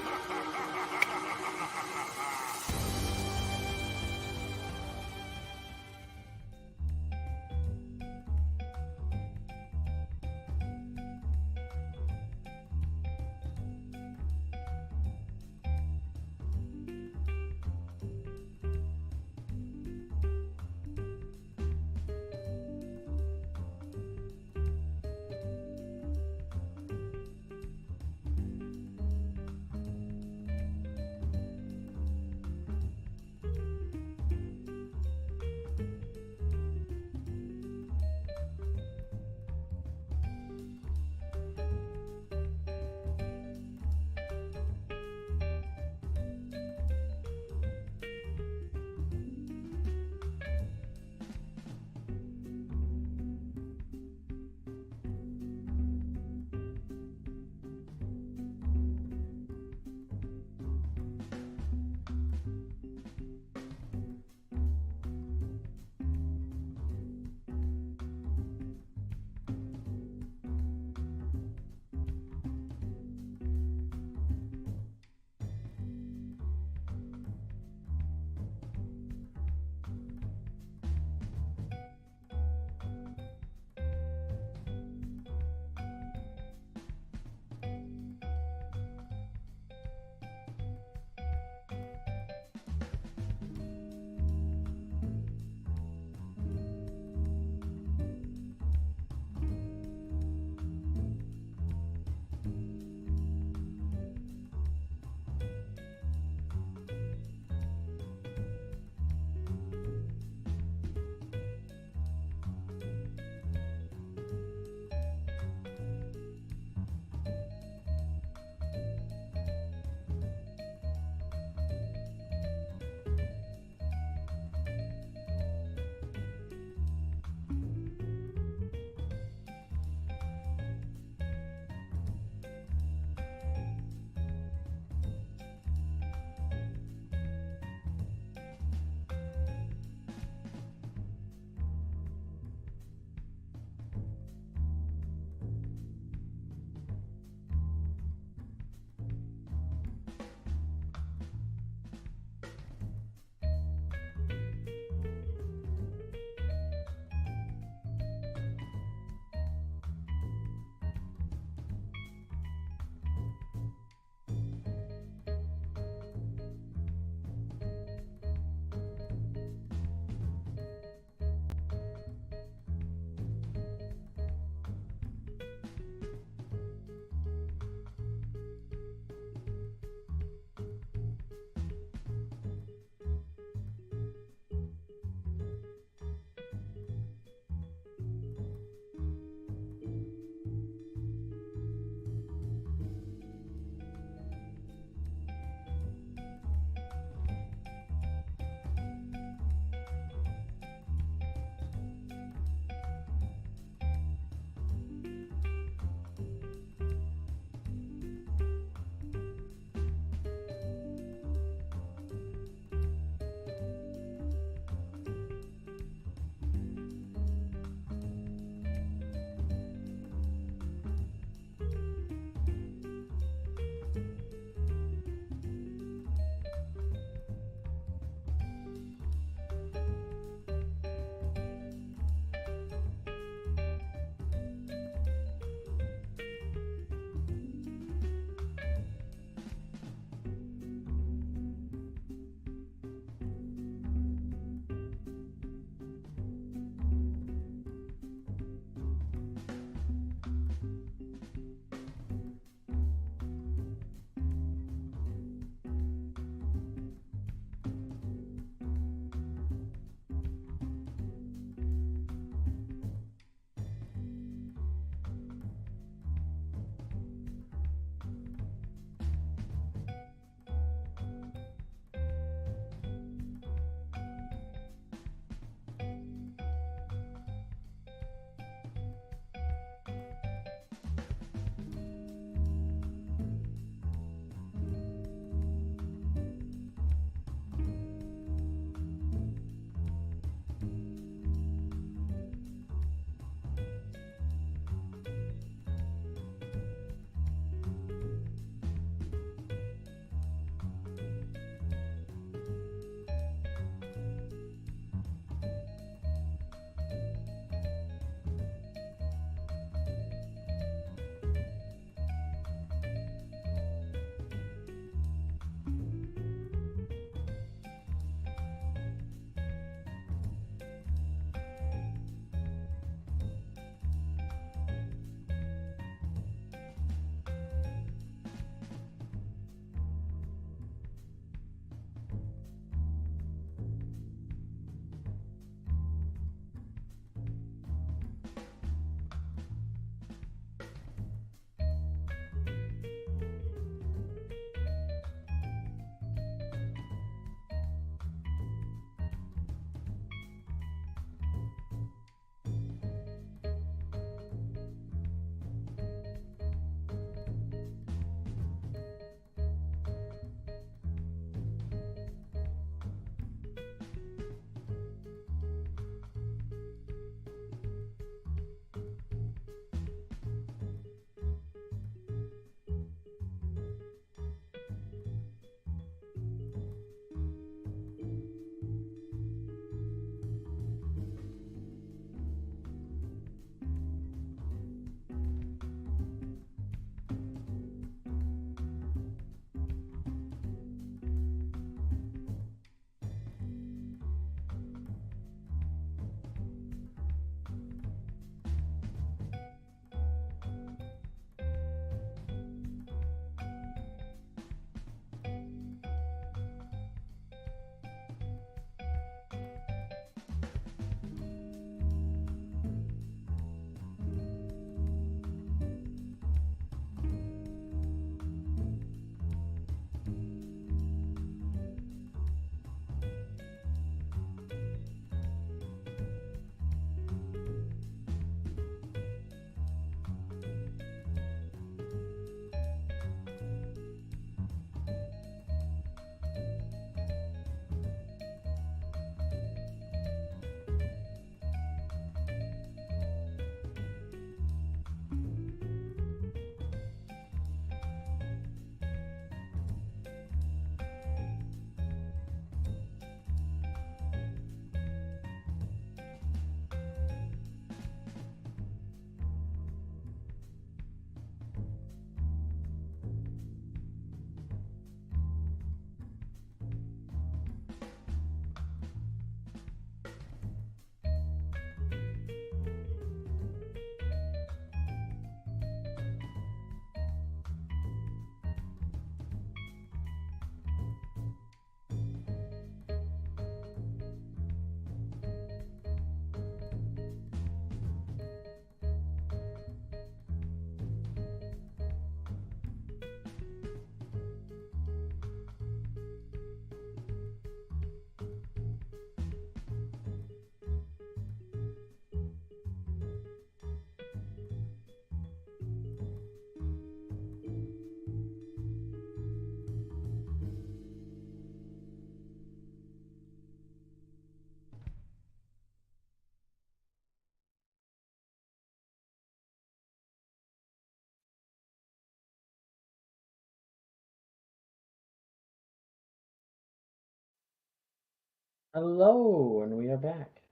Hello, and we are back.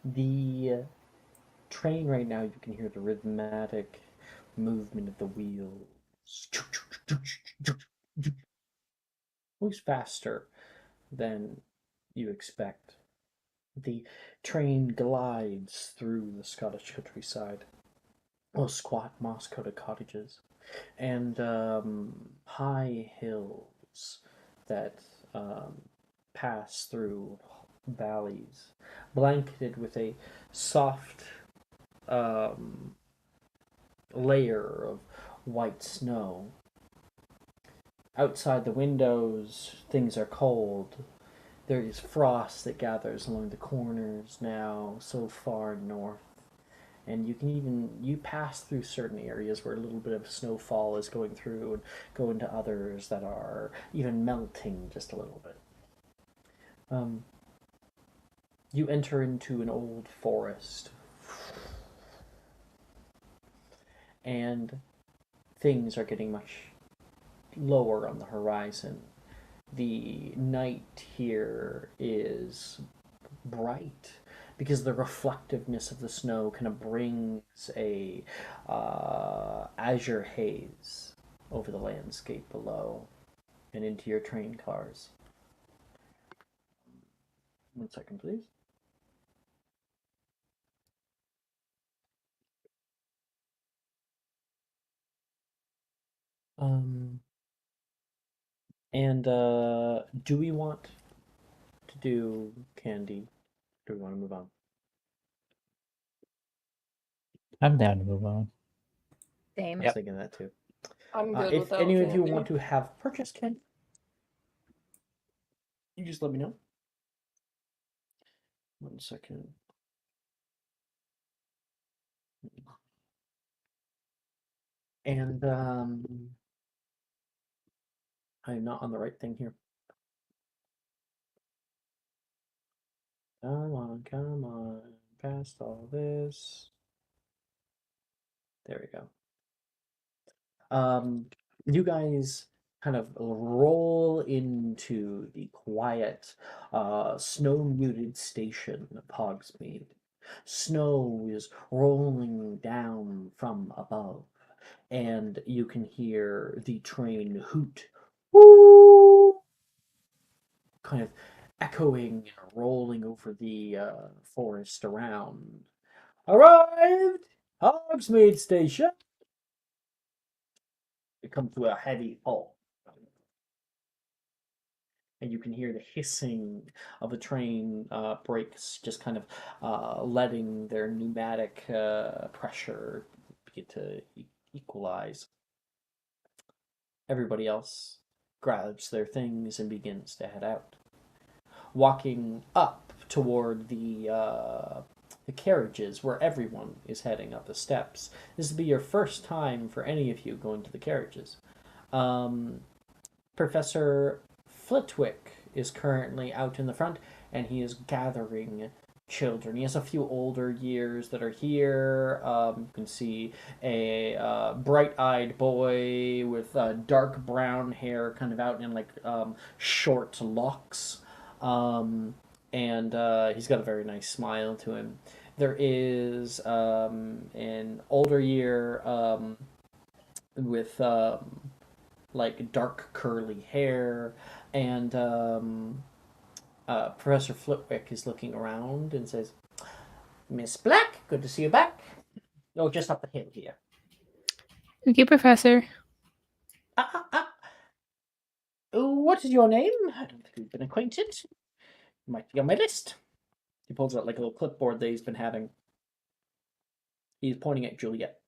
The train right now, you can hear the rhythmic movement of the wheels. Moves faster than you expect. The train glides through the Scottish countryside. Those squat moss-coated cottages and high hills that pass through valleys, blanketed with a soft layer of white snow. Outside the windows, things are cold. There is frost that gathers along the corners now, so far north. And you pass through certain areas where a little bit of snowfall is going through and go into others that are even melting just a little bit. You enter into an old forest, and things are getting much lower on the horizon. The night here is bright because the reflectiveness of the snow kind of brings a azure haze over the landscape below and into your train cars. 1 second, please. And do we want to do Candy? Do we want to move on? I'm down to move on. Same. I was thinking that too. I'm good If without any of you Candy. want to have purchased Candy, you just let me know. 1 second. And I'm not on the right thing here. Come on. Past all this. There we go. You guys kind of roll into the quiet, snow-muted station of Hogsmeade. Snow is rolling down from above, and you can hear the train hoot, woo, kind of echoing and rolling over the forest around. Arrived! Hogsmeade Station! It comes to a heavy halt. And you can hear the hissing of the train brakes just kind of letting their pneumatic pressure begin to equalize. Everybody else grabs their things and begins to head out. Walking up toward the carriages where everyone is heading up the steps. This will be your first time for any of you going to the carriages. Professor Flitwick is currently out in the front, and he is gathering children. He has a few older years that are here. You can see a bright-eyed boy with dark brown hair, kind of out in like short locks, and he's got a very nice smile to him. There is an older year with like dark curly hair, and Professor Flitwick is looking around and says, "Miss Black, good to see you back. Oh, just up the hill here." Thank you, Professor. What is your name? I don't think we've been acquainted. You might be on my list. He pulls out like a little clipboard that he's been having. He's pointing at Juliet.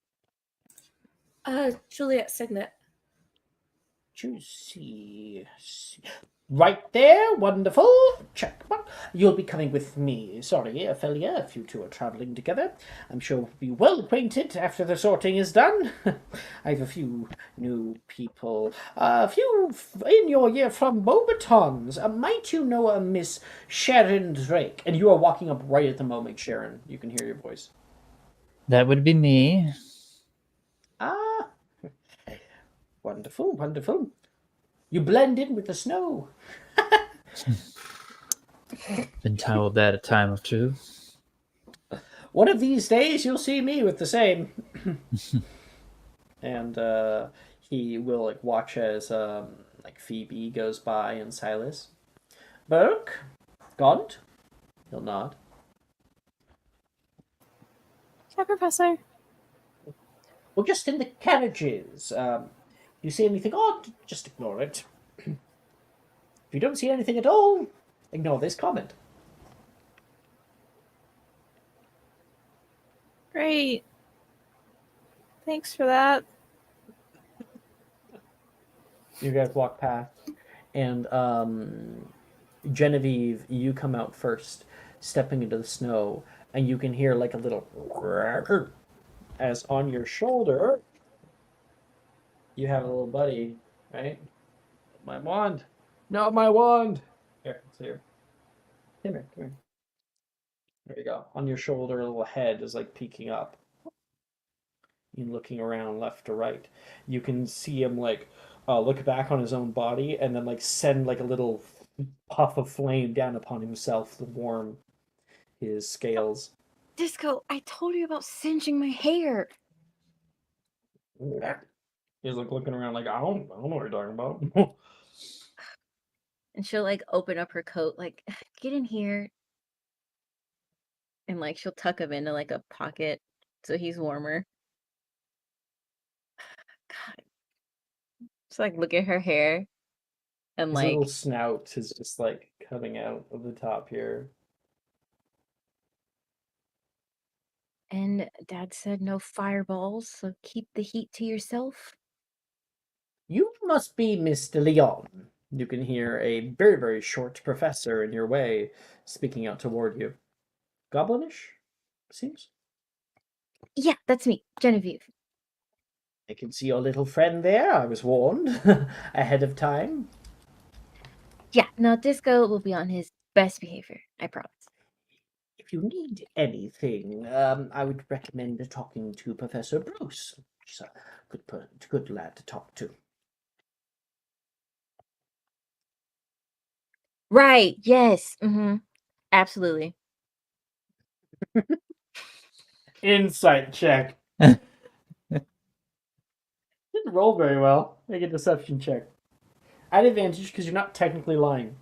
Juliet Signet. Juicy. Right there, wonderful. Check. You'll be coming with me. Sorry, Ophelia, if you two are traveling together. I'm sure we'll be well acquainted after the sorting is done. I have a few new people. A few in your year from Beaubatons. Might you know a Miss Sharon Drake? And you are walking up right at the moment, Sharon. You can hear your voice. That would be me. Ah. Wonderful, wonderful. You blend in with the snow. Been told that a time or two. One of these days, you'll see me with the same. And he will like watch as like Phoebe goes by and Silas. Burke, Gaunt. He'll nod. Yeah, Professor. Well, just in the carriages. You see anything odd? Just ignore it. If you don't see anything at all, ignore this comment. Great. Thanks for that. You guys walk past, and Genevieve, you come out first, stepping into the snow, and you can hear like a little as on your shoulder you have a little buddy, right? My wand. Not my wand. Here, it's here. Come here, come here. There you go. On your shoulder, a little head is like peeking up. And looking around left to right. You can see him like look back on his own body and then like send like a little puff of flame down upon himself to warm his scales. Disco, I told you about singeing my hair. He's like looking around like, I don't know what you're talking about. And she'll like open up her coat, like, get in here. And like she'll tuck him into like a pocket so he's warmer. God. Just like look at her hair and His like little snout is just like coming out of the top here. and Dad said no fireballs, so keep the heat to yourself. You must be Mr. Leon. You can hear a very, very short professor in your way speaking out toward you. Goblinish, seems. Yeah, that's me, Genevieve. I can see your little friend there. I was warned ahead of time. Yeah, no, Disco will be on his best behavior, I promise. If you need anything, I would recommend talking to Professor Bruce. She's a good lad to talk to. Right, yes. Absolutely. Insight check. Didn't roll very well. Make a deception check. At advantage because you're not technically lying.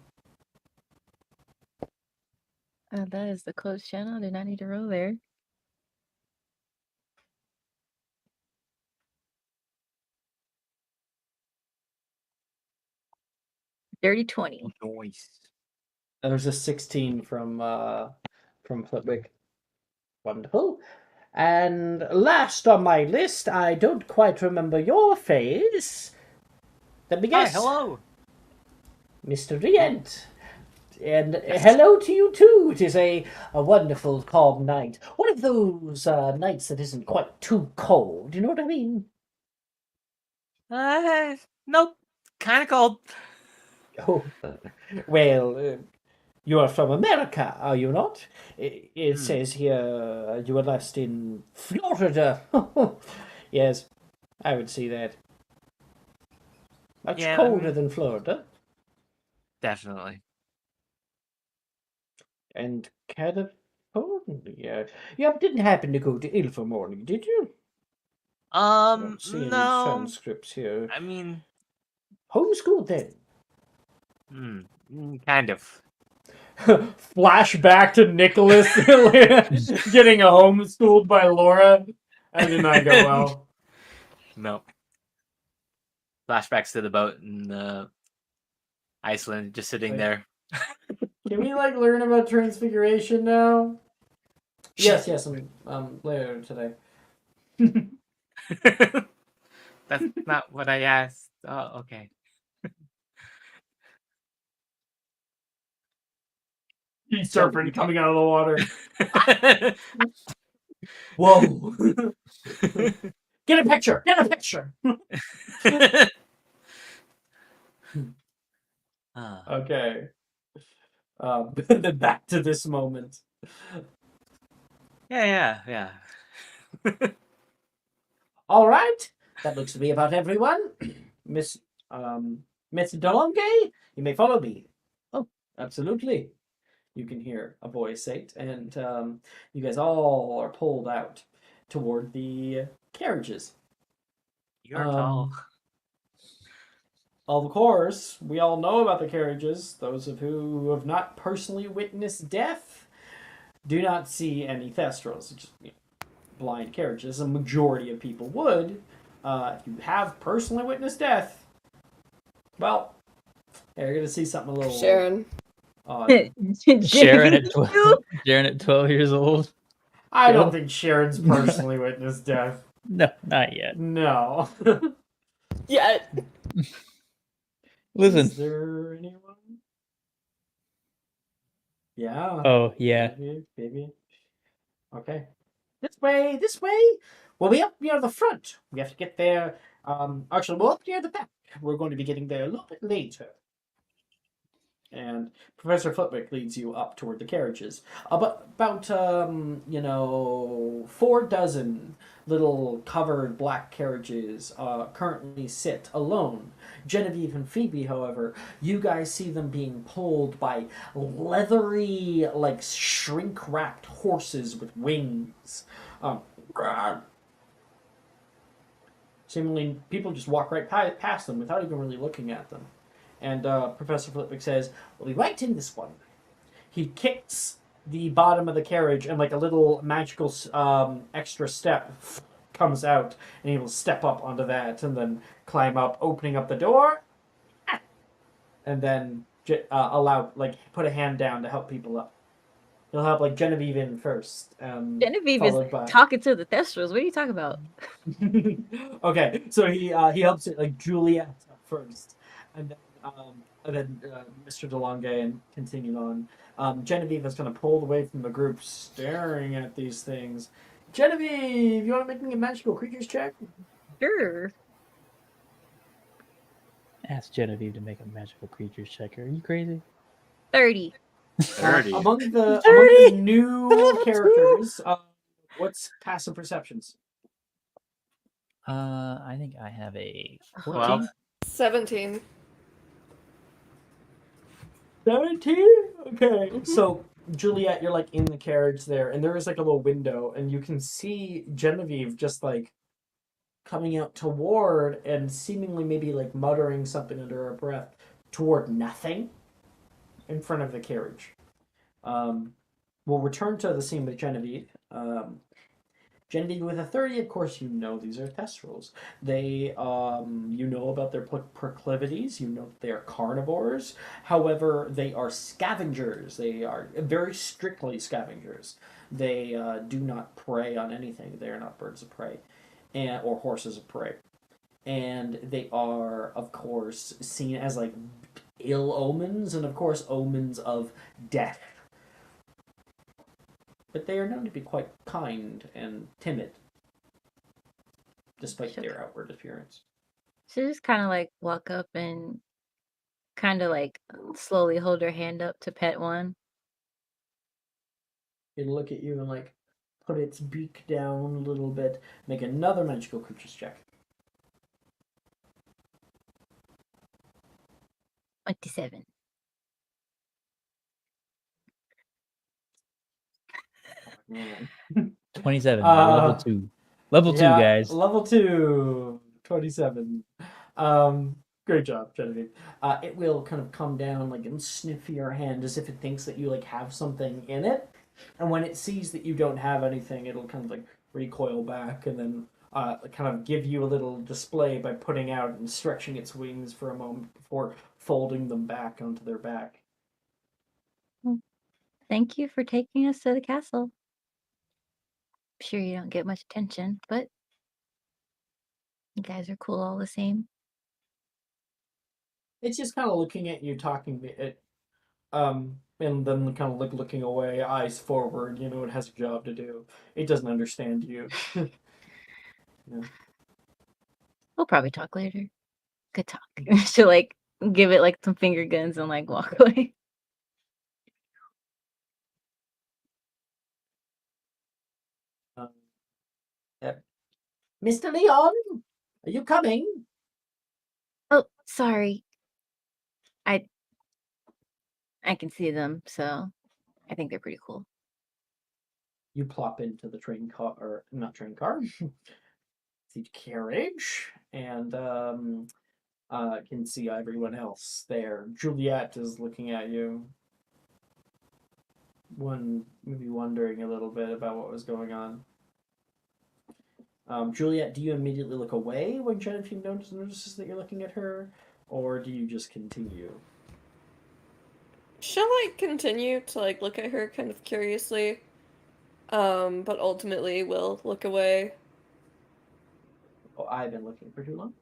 That is the closed channel. I did not need to roll there. Dirty 20. Noise. There's a 16 from Flitwick. Wonderful. And last on my list, I don't quite remember your face. Let me guess. Hi, hello. Mr. Rient. And hello to you too. It is a wonderful, calm night. One of those nights that isn't quite too cold. You know what I mean? Nope. Kind of cold. Oh, well, you are from America, are you not? It says here you were last in Florida. Yes, I would see that. Much colder than Florida. Definitely. And California. You didn't happen to go to Ilvermorny, did you? I don't see any No. transcripts here. I mean, homeschooled then. Kind of. Flashback to Nicholas getting homeschooled by Laura. That did not go well. No. Flashbacks to the boat in Iceland, just sitting there. Can we learn about Transfiguration now? Yes, later today. That's not what I asked. Oh, okay. He's surfing coming out of the water. Whoa. Get a picture. Get a picture. Okay. Then back to this moment. Yeah. All right. That looks to be about everyone. Miss Mr. DeLongay, you may follow me. Oh, absolutely. You can hear a voice say it, and you guys all are pulled out toward the carriages. You're tall. Of course, we all know about the carriages. Those of who have not personally witnessed death do not see any thestrals. It's just, blind carriages. A majority of people would. If you have personally witnessed death, well, you're going to see something a little Sharon. odd. Sharon at 12. Sharon at 12 years old. I don't think Sharon's personally witnessed death. No, not yet. No. Yet. Listen. Is there anyone? Yeah. Oh, yeah. Maybe. Okay. This way, this way. We'll be up near the front. We have to get there. Actually, we're up near the back. We're going to be getting there a little bit later. And Professor Flitwick leads you up toward the carriages. About 4 dozen little covered black carriages currently sit alone. Genevieve and Phoebe, however, you guys see them being pulled by leathery, like shrink-wrapped horses with wings. Seemingly, people just walk right past them without even really looking at them. And Professor Flitwick says, "We'll be right in this one." He kicks the bottom of the carriage, and like a little magical extra step comes out, and he will step up onto that, and then climb up, opening up the door, and then put a hand down to help people up. He'll help like Genevieve in first. Genevieve is talking to the Thestrals. What are you talking about? Okay, so he helps it like Juliet first, and then Mr. DeLongay, and continued on. Genevieve is kind of pulled away from the group, staring at these things. Genevieve, you want to make me a magical creatures check? Sure. Ask Genevieve to make a magical creatures check. Are you crazy? 30. 30. Among the new characters, what's passive perceptions? I think I have a 12. 17. 17? Okay. So, Juliet, you're like in the carriage there, and there is like a little window, and you can see Genevieve just like coming out toward and seemingly maybe like muttering something under her breath toward nothing in front of the carriage. We'll return to the scene with Genevieve. Genevieve with a 30, of course, you know these are Thestrals. They, you know about their proclivities. You know that they are carnivores. However, they are scavengers. They are very strictly scavengers. They do not prey on anything. They are not birds of prey or horses of prey. And they are, of course, seen as like ill omens and, of course, omens of death. But they are known to be quite kind and timid, despite their outward appearance. So just kind of like walk up and kind of like slowly hold her hand up to pet one. It'll look at you and like put its beak down a little bit. Make another magical creatures check. 27. Man. 27. Level 2. Level 2, guys. Level 2. 27. Great job, Genevieve. It will kind of come down like and sniff your hand as if it thinks that you like have something in it. And when it sees that you don't have anything, it'll kind of like recoil back and then kind of give you a little display by putting out and stretching its wings for a moment before folding them back onto their back. Thank you for taking us to the castle. I'm sure you don't get much attention, but you guys are cool all the same. It's just kind of looking at you, talking it, and then kind of like looking away, eyes forward. You know, it has a job to do. It doesn't understand you. Yeah. We'll probably talk later. Good talk. She'll like give it like some finger guns and like walk away. Mr. Leon, are you coming? Oh, sorry. I can see them, so I think they're pretty cool. You plop into the train car, or not train car, the carriage, and can see everyone else there. Juliet is looking at you, maybe wondering a little bit about what was going on. Juliet, do you immediately look away when Genevieve notices that you're looking at her, or do you just continue? Shall I continue to like look at her kind of curiously? But ultimately will look away. Oh, I've been looking for too long.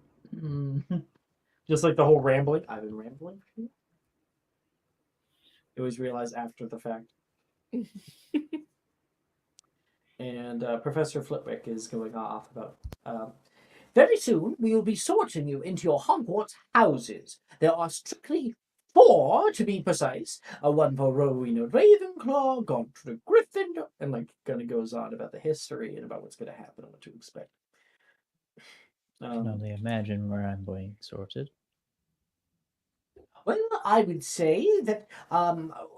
Just like the whole rambling. I've been rambling for too long. It was realized after the fact. And Professor Flitwick is going off about. Very soon we will be sorting you into your Hogwarts houses. There are strictly 4 to be precise. One for Rowena Ravenclaw, Godric Gryffindor, and like kind of goes on about the history and about what's going to happen and what to expect. I can only imagine where I'm being sorted. Well, I would say that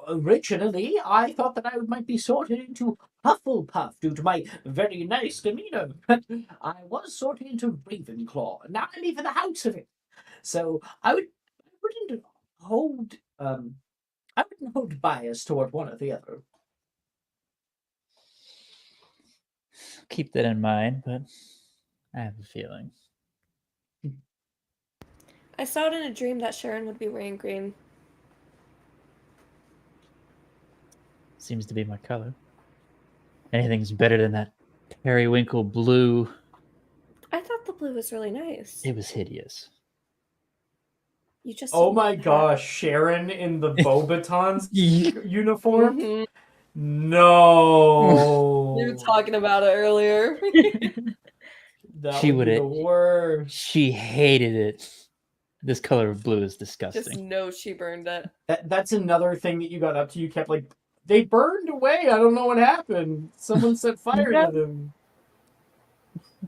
originally I thought that I might be sorted into Hufflepuff due to my very nice demeanor, but I was sorted into Ravenclaw, and now I'm even the house of it. So I wouldn't hold bias toward one or the other. Keep that in mind, but I have a feeling. I saw it in a dream that Sharon would be wearing green. Seems to be my color. Anything's better than that periwinkle blue. I thought the blue was really nice. It was hideous. You just Oh my gosh, Sharon in the Beauxbatons uniform? Mm-hmm. No. We were talking about it earlier. That would be the worst. She hated it. This color of blue is disgusting. Just know she burned it. That's another thing that you got up to. You kept like, they burned away. I don't know what happened. Someone set fire to them.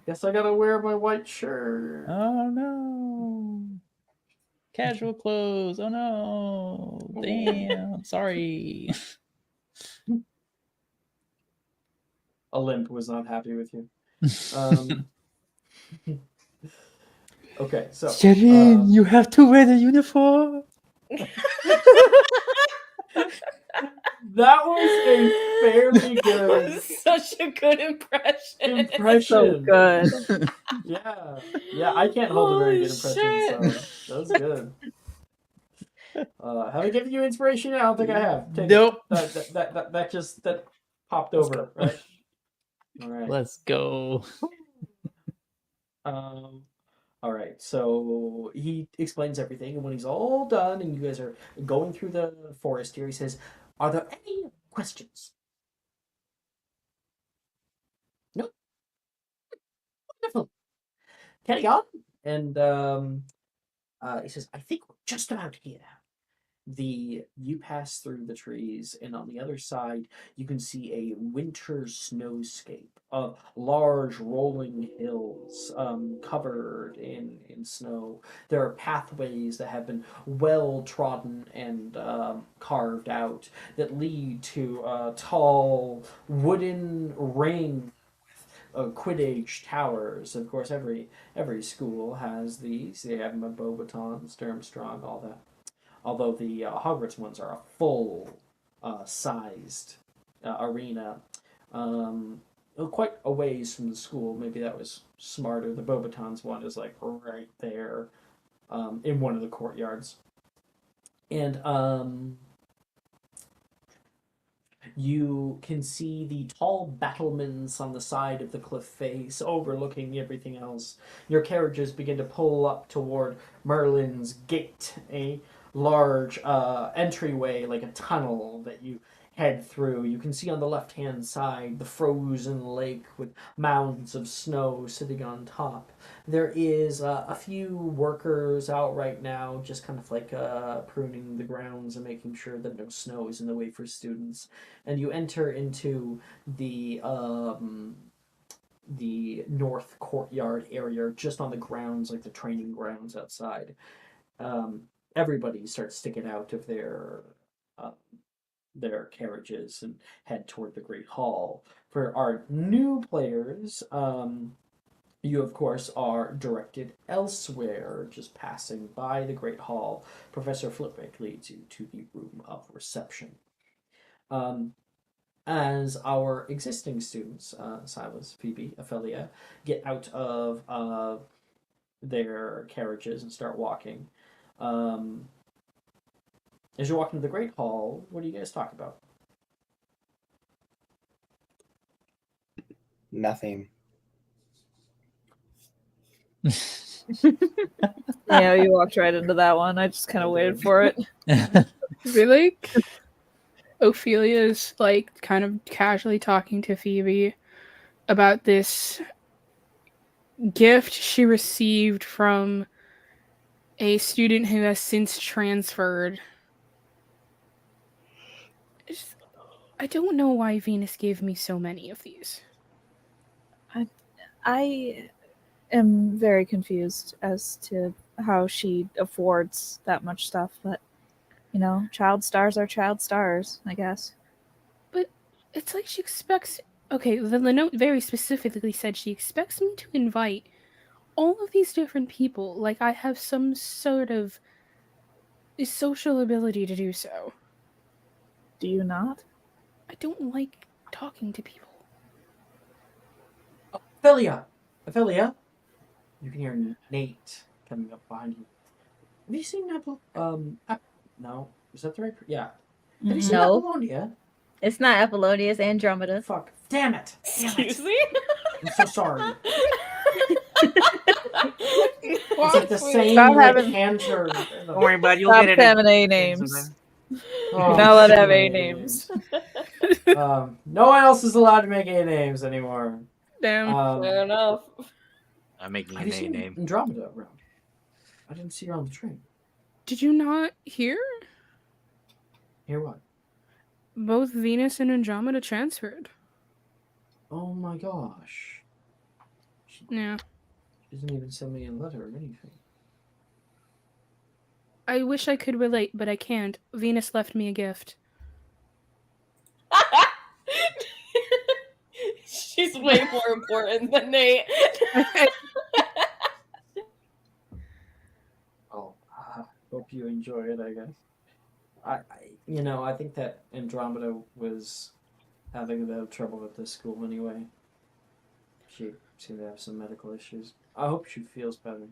Guess I gotta wear my white shirt. Oh no. Casual clothes. Oh no. Damn. Sorry. Olymp was not happy with you. Okay, so Sharon, you have to wear the uniform. That was a very good. Such a good impression. So good. Yeah, I can't hold a very good impression, so that was good. Have I given you inspiration? I don't think I have. Nope. That just popped over, right? All right. Let's go. All right, so he explains everything, and when he's all done, and you guys are going through the forest here, he says, "Are there any questions?" Nope. Wonderful. Carry on. And he says, "I think we're just about here." You pass through the trees, and on the other side you can see a winter snowscape of large rolling hills covered in snow. There are pathways that have been well trodden and carved out that lead to a tall wooden ring with Quidditch towers. Of course, every school has these. They have them at Beauxbatons, Durmstrang, all that. Although the Hogwarts ones are a full sized arena, quite a ways from the school. Maybe that was smarter. The Beauxbatons one is like right there in one of the courtyards. And you can see the tall battlements on the side of the cliff face overlooking everything else. Your carriages begin to pull up toward Merlin's Gate, a large entryway, like a tunnel that you head through. You can see on the left-hand side the frozen lake with mounds of snow sitting on top. There is a few workers out right now, just kind of like pruning the grounds and making sure that no snow is in the way for students. And you enter into the north courtyard area, just on the grounds, like the training grounds outside. everybody starts sticking out of their carriages and head toward the Great Hall. For our new players, you, of course, are directed elsewhere, just passing by the Great Hall. Professor Flitwick leads you to the room of reception. As our existing students, Silas, Phoebe, Ophelia, get out of their carriages and start walking, as you're walking to the Great Hall, what do you guys talk about? Nothing. Yeah, you walked right into that one. I just kind of waited for it. Really? Ophelia is like kind of casually talking to Phoebe about this gift she received from a student who has since transferred. I don't know why Venus gave me so many of these. I am very confused as to how she affords that much stuff, but you know, child stars are child stars, I guess. But it's like she expects. Okay, the note very specifically said she expects me to invite all of these different people, like I have some sort of social ability to do so. Do you not? I don't like talking to people. Ophelia! Ophelia! You can hear Nate coming up behind you. Have you seen no? Is that the right? Yeah. Have you seen No. Apollonia? It's not Apollonia, it's Andromeda. Fuck. Damn it! Excuse me? I'm so sorry. It's It's like the same Stop like having- hand turn. Don't worry, bud. You'll Stop get it. having A names. Oh, Not allowed to have A shit. names. No one else is allowed to make A names anymore. Damn. Fair enough. I'm making Have an you A seen name. Andromeda around? I didn't see her on the train. Did you not hear? Hear what? Both Venus and Andromeda transferred. Oh my gosh. Yeah. She doesn't even send me a letter or anything. I wish I could relate, but I can't. Venus left me a gift. She's way more important than Nate. Oh, hope you enjoy it, I guess. I think that Andromeda was having a bit of trouble at this school anyway. She seemed to have some medical issues. I hope she feels better.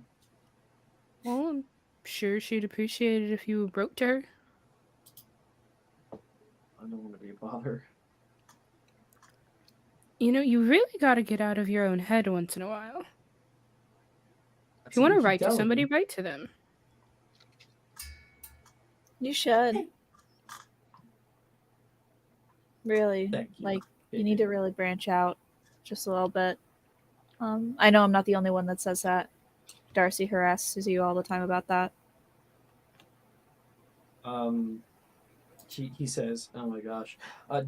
Well, I'm sure she'd appreciate it if you wrote to her. I don't want to be a bother. You know, you really gotta get out of your own head once in a while. If you want to write to somebody, write to them. You should. Really. Thank you. Like, you need to really branch out just a little bit. I know I'm not the only one that says that. Darcy harasses you all the time about that. He says, "Oh my gosh,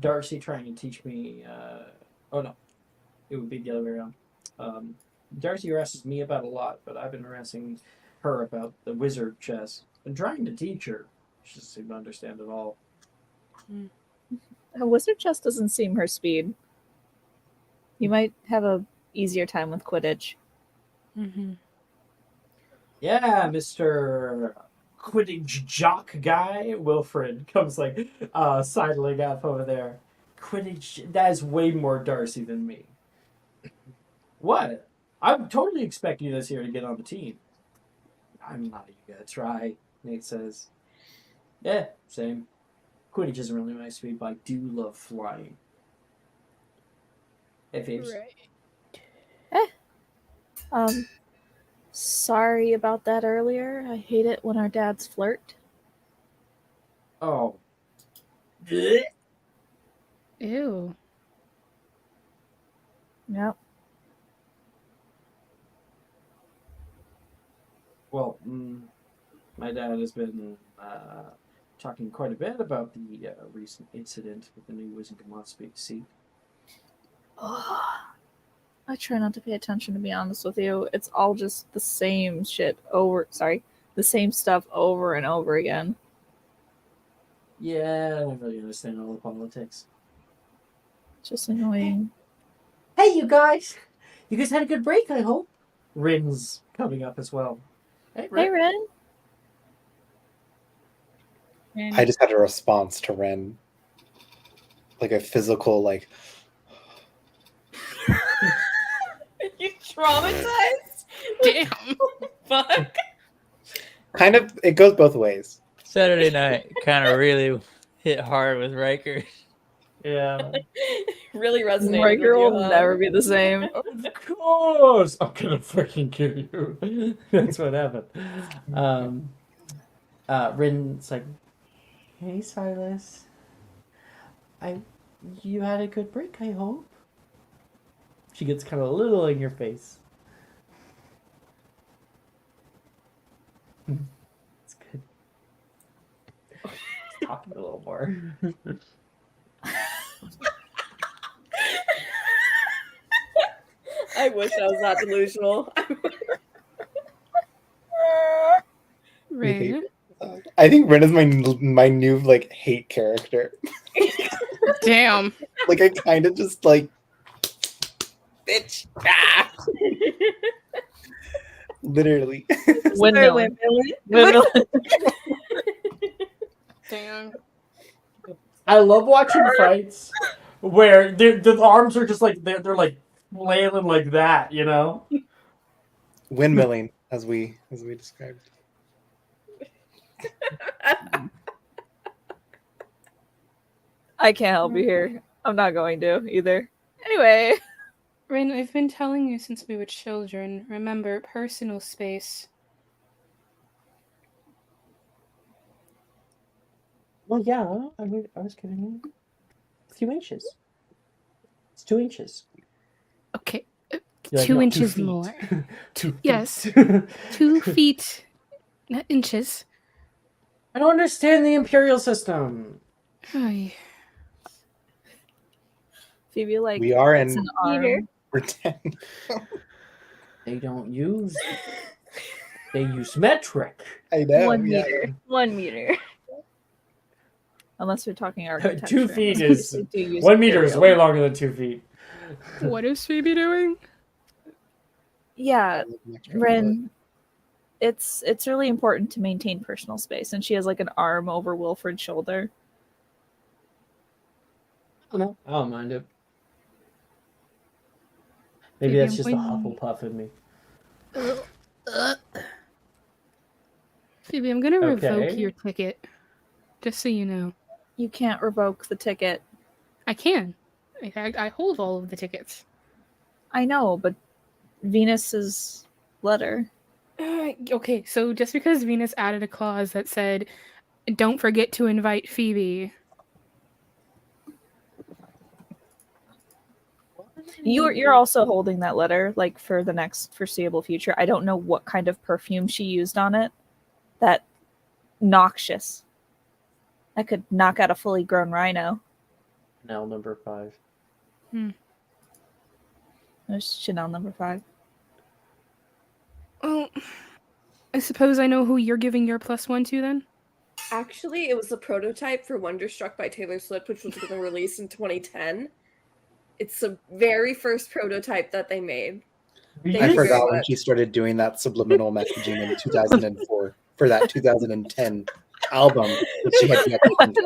Darcy trying to teach me." Oh no, it would be the other way around. Darcy harasses me about a lot, but I've been harassing her about the wizard chess. Been trying to teach her. She doesn't seem to understand at all. A wizard chess doesn't seem her speed. You might have a easier time with Quidditch. Mm-hmm. Yeah, Mr. Quidditch jock guy, Wilfred, comes like sidling up over there. Quidditch, that is way more Darcy than me. What? I'm totally expecting you this year to get on the team. I'm not even gonna try, Nate says. Yeah, same. Quidditch isn't really my speed, but I do love flying. Hey, Phoebes. Right. Sorry about that earlier. I hate it when our dads flirt. Oh. Ew. Yep. Well, my dad has been talking quite a bit about the recent incident with the new Wizengamot seat. I try not to pay attention, to be honest with you. It's all just the same shit over. Sorry. the same stuff over and over again. Yeah, I don't really understand all the politics. Just annoying. Hey, you guys! You guys had a good break, I hope. Rin's coming up as well. Hey, Rin. Hey, Ren. I just had a response to Ren. Like a physical, like... You traumatized? Damn. Fuck. Kind of, it goes both ways. Saturday night kind of really hit hard with Riker. Yeah. Really resonated Riker with you, will huh? never be the same. Of course! I'm gonna freaking kill you. That's what happened. Rin's like, hey, Silas. You had a good break, I hope. She gets kind of a little in your face. It's good. Just talking a little more. I wish I was that delusional. Rin. I think Ren is my new like hate character. Damn. Like I kind of just like, bitch. Ah! Literally. Windmill. Damn. I love watching fights where the arms are just like they're like flailing like that, you know. Windmilling, as we described. I can't help you here. I'm not going to either. Anyway. Rin, I've been telling you since we were children. Remember, personal space. Well, yeah, I was kidding you. A few inches. It's 2 inches. Okay, You're like, 2 "No, 2 inches feet." more. 2 feet. Yes. 2 feet, not inches. I don't understand the imperial system. Ay. Phoebe, like, We are it's in an arm. pretend. They don't use. They use metric. I know. 1 yeah. meter. 1 meter. Unless we're talking architecture. 2 feet unless is they do use 1 meter is imperial. way longer than 2 feet. What is Phoebe doing? Yeah, Ren, it's really important to maintain personal space, and she has like an arm over Wilfred's shoulder. I don't know. I don't mind it. Maybe Phoebe, that's I'm just a going- Hufflepuff in me. Phoebe, I'm gonna revoke Okay. your ticket. Just so you know. You can't revoke the ticket. I can. I hold all of the tickets. I know, but Venus's letter. Okay, so just because Venus added a clause that said, "Don't forget to invite Phoebe." You're also holding that letter, like, for the next foreseeable future. I don't know what kind of perfume she used on it. That noxious. That could knock out a fully grown rhino. Now number 5. There's Chanel number 5. Well, I suppose I know who you're giving your +1 to then? Actually, it was the prototype for Wonderstruck by Taylor Swift, which was going to release in 2010. It's the very first prototype that they made. I forgot when she started doing that subliminal messaging in 2004 for that 2010 album that she had yet to come out.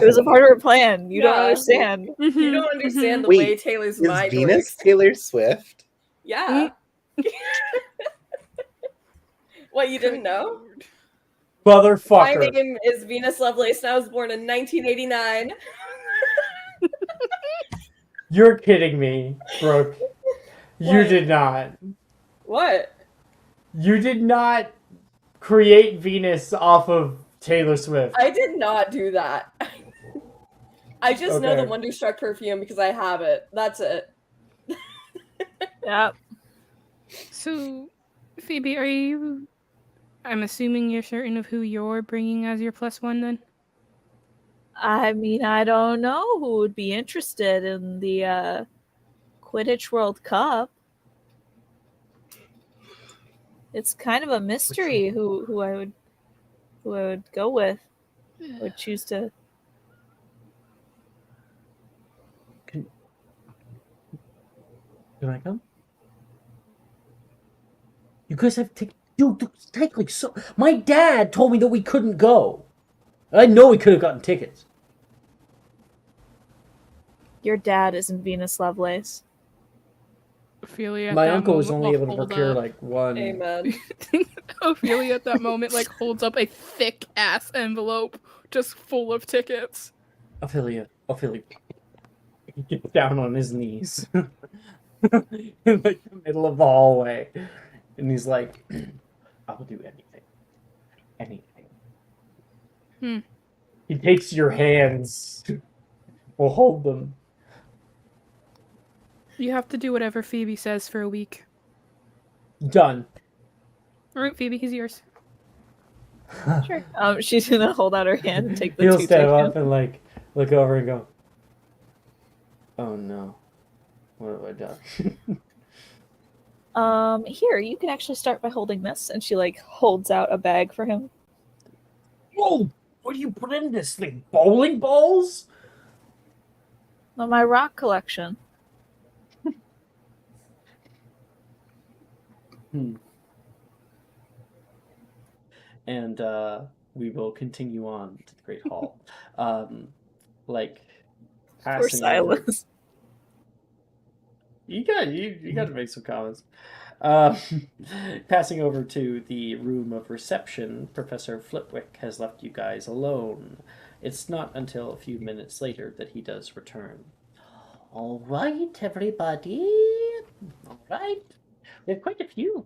It was a part of her plan. You don't understand. You don't understand the Wait, way Taylor's is mind Venus works. Taylor Swift? Yeah. What, you didn't know? My Motherfucker. name is Venus Lovelace, and I was born in 1989. You're kidding me, Brooke. You What? did not. What? You did not create Venus off of Taylor Swift. I did not do that. I just know the Okay. Wonderstruck perfume because I have it. That's it. Yep. So, Phoebe, are you... I'm assuming you're certain of who you're bringing as your +1 then? I mean, I don't know who would be interested in the Quidditch World Cup. It's kind of a mystery who I would go with. Would choose to. Can I come? You guys have to take like so. My dad told me that we couldn't go. I know we could have gotten tickets. Your dad isn't Venus Lovelace. Ophelia at My that uncle was moment only will able to hold procure up- like one. Amen. Ophelia at that moment like holds up a thick ass envelope just full of tickets. Ophelia. He gets down on his knees in like the middle of the hallway, and he's like, "I will do anything." He takes your hands. We'll hold them. You have to do whatever Phoebe says for a week. Done. All right, Phoebe, he's yours. Sure. She's gonna hold out her hand and take the He'll two stand tickets. up and like look over and go, "Oh no, what have I done?" Here, you can actually start by holding this, and she like holds out a bag for him. Whoa! What do you put in this thing? Bowling balls? My rock collection. And we will continue on to the Great Hall. Like Poor passing over. Silas. You got to make some comments. Passing over to the room of reception, Professor Flitwick has left you guys alone. It's not until a few minutes later that he does return. All right, everybody. All right. We have quite a few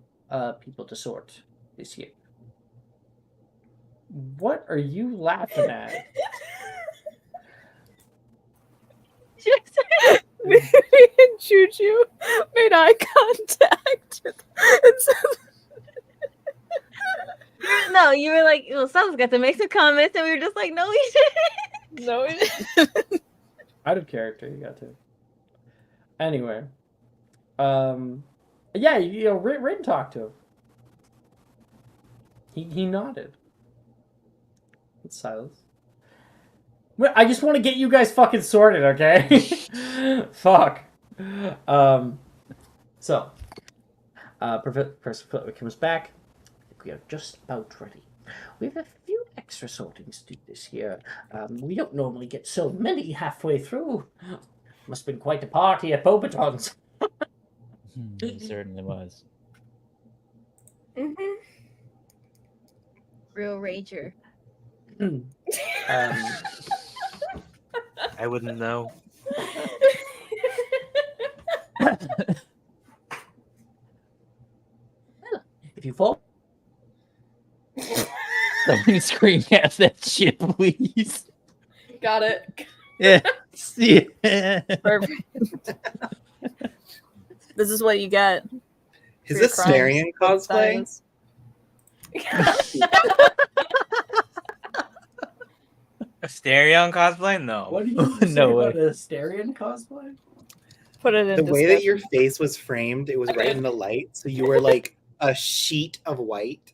people to sort this year. What are you laughing at? Me and Juju made eye contact. And No, you were like, well, someone's got to make some comments, and we were just like, no, we didn't. No, we didn't. Out of character, you got to. Anyway, yeah, Rin talked to him. He nodded. It's Silas. I just want to get you guys fucking sorted, okay? Fuck. So, Professor Flitwick comes back. I think we are just about ready. We have a few extra sortings to do this year. We don't normally get so many halfway through. Must have been quite a party at Bobaton's. It certainly was. Mm-hmm. Real rager. I wouldn't know. If you fall, Somebody scream at that shit, please. Got it. Yeah. Perfect. This is what you get. Is for your this crimes, Mysterium cosplay? Silas. Asterion cosplay? No. what did you say No way. about a Asterion cosplay? Put it in The way that your discussion. face was framed, it was right in the light, so you were like a sheet of white.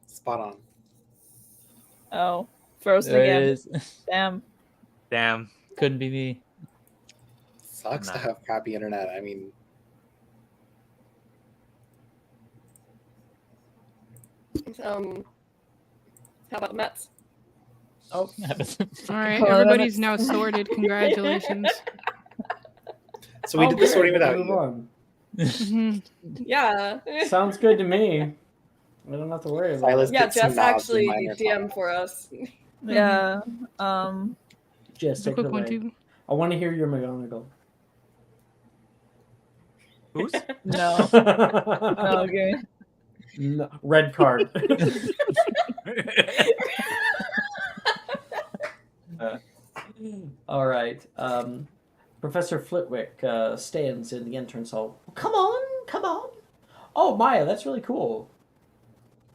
Spot on. Oh, frozen There it again. is. Damn. Damn. Couldn't be me. Sucks to Nah. have crappy internet. I mean, How about the Mets? Oh, All right, Oh, everybody's that's- now sorted. Congratulations. so we did the good. sorting without Move you. on. Mhm. Yeah. Sounds good to me. I don't have to worry about Silas it. Yeah, did some Jess nods in actually minor DM talk. for us. Yeah. Just It's a take it quick one away. too. I want to hear your McGonagall. Who's? No. Okay. No, red card. All right. Professor Flitwick stands in the entrance hall. Come on, come on. Oh, Maya, that's really cool.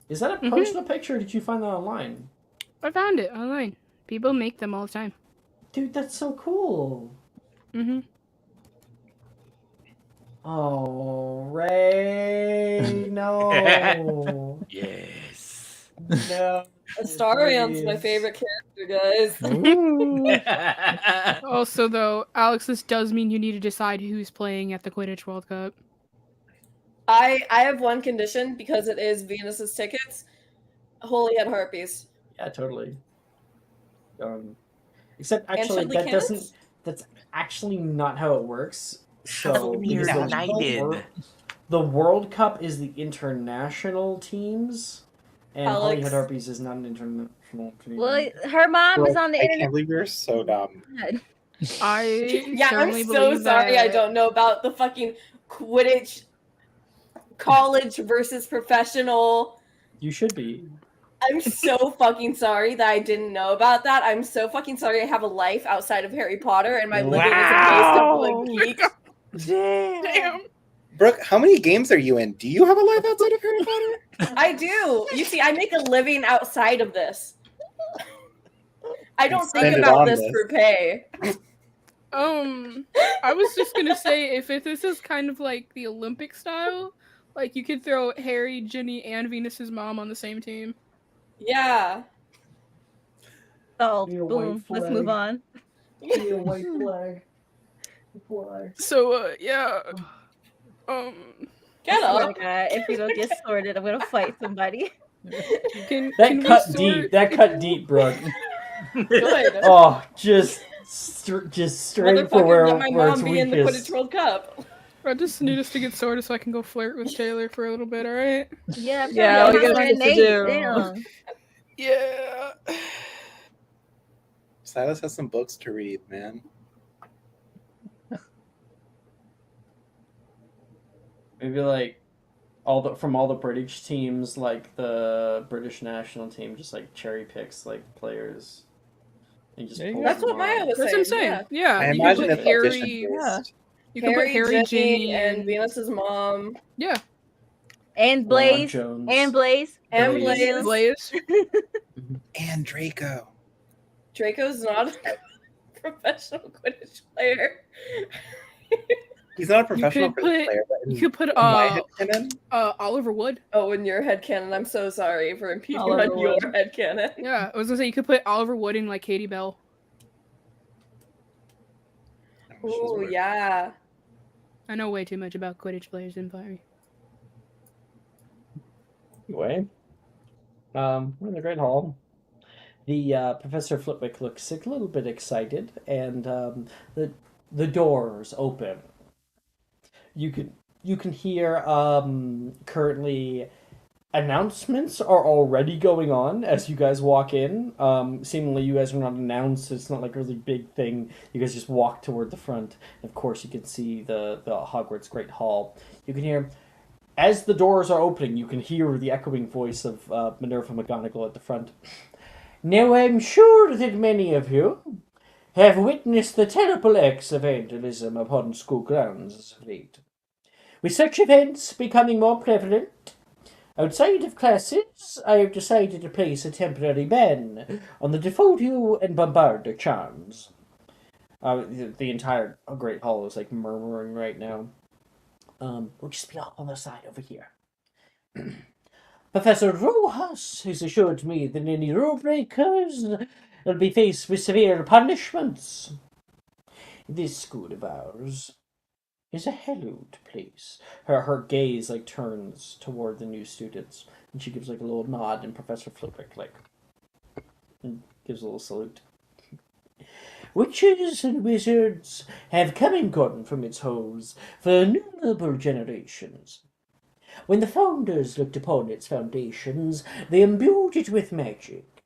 Is that a Mhm. personal picture or did you find that online? I found it online. People make them all the time. Dude, that's so cool. Mm-hmm. Oh, Ray, no. Yes. No. Astarion's my please. favorite character, guys. Ooh. Also, though, Alex, this does mean you need to decide who's playing at the Quidditch World Cup. I have one condition because it is Venus's tickets. Holy Head Harpies. Yeah, totally. Except And actually, Chudley that Cannons? doesn't. That's actually not how it works. So Summer because United. the World Cup is the international teams, and Alex. Holyhead Harpies is not an international team. Well, her mom is Bro, on the I internet. can't believe you're so dumb. I Yeah, I'm firmly so believe sorry I that don't know about the fucking Quidditch college versus professional. You should be. I'm so fucking sorry that I didn't know about that. I'm so fucking sorry I have a life outside of Harry Potter and my living is a waste of Oh good my geek. God. Damn. Damn. Brooke, how many games are you in? Do you have a life outside of Harry Potter? I do. You see, I make a living outside of this. I don't think Spend it about on this this. for pay. I was just gonna say, if this is kind of like the Olympic style, like you could throw Harry, Ginny, and Venus's mom on the same team. Yeah. Oh, Need a boom. white Let's move flag. on. Need a white flag. Flag. So, yeah. Get I swear up. to God, if we don't get sorted, I'm gonna fight somebody. Can That we cut sort- deep. That cut deep, Brooke. Good. Oh, just straight for Motherfucker, let my where it's mom be in the weakest. Quidditch World Cup. I just need us to get sorted so I can go flirt with Taylor for a little bit, alright? Yeah, Yeah, we we got got shit to Nate. do. Damn. Yeah. Silas has some books to read, man. Maybe like from all the British teams, like the British national team, just like cherry picks like players. And just There you pulls go. That's them what Maya on. was That's saying. insane. Yeah. I Yeah. You can imagine put it's Harry. audition Yeah. based. You can put Harry, Ginny, and Venus's mom. Yeah. And Lamont Blaze. Jones. And Blaze. And Blaze. Blaze. Blaze. And Draco. Draco's not a professional Quidditch player. He's not a professional could Quidditch put- player, but You could put in my headcanon, Oliver Wood. Oh, in your headcanon, I'm so sorry for impeding Oliver on your Wood. headcanon. Yeah, I was gonna say you could put Oliver Wood in like Katie Bell. she's Ooh, weird. yeah. I know way too much about Quidditch players in Fiery. Anyway, we're in the Great Hall. The Professor Flitwick looks a little bit excited, and the doors open. You can hear currently announcements are already going on as you guys walk in. Seemingly you guys are not announced. It's not like a really big thing. You guys just walk toward the front. Of course, you can see the Hogwarts Great Hall. You can hear, as the doors are opening, you can hear the echoing voice of Minerva McGonagall at the front. Now I'm sure that many of you have witnessed the terrible acts of vandalism upon school grounds as of late. With such events becoming more prevalent, outside of classes, I have decided to place a temporary ban on the Defodio and Bombarda charms. The entire Great Hall is like murmuring right now. We'll just be off on the side over here. Professor Rojas has assured me that any rule breakers will be faced with severe punishments. This school of ours is a hallowed place. Her gaze like turns toward the new students, and she gives like a little nod, and Professor Flitwick and gives a little salute. Witches and wizards have come and gone from its halls for innumerable generations. When the founders looked upon its foundations, they imbued it with magic,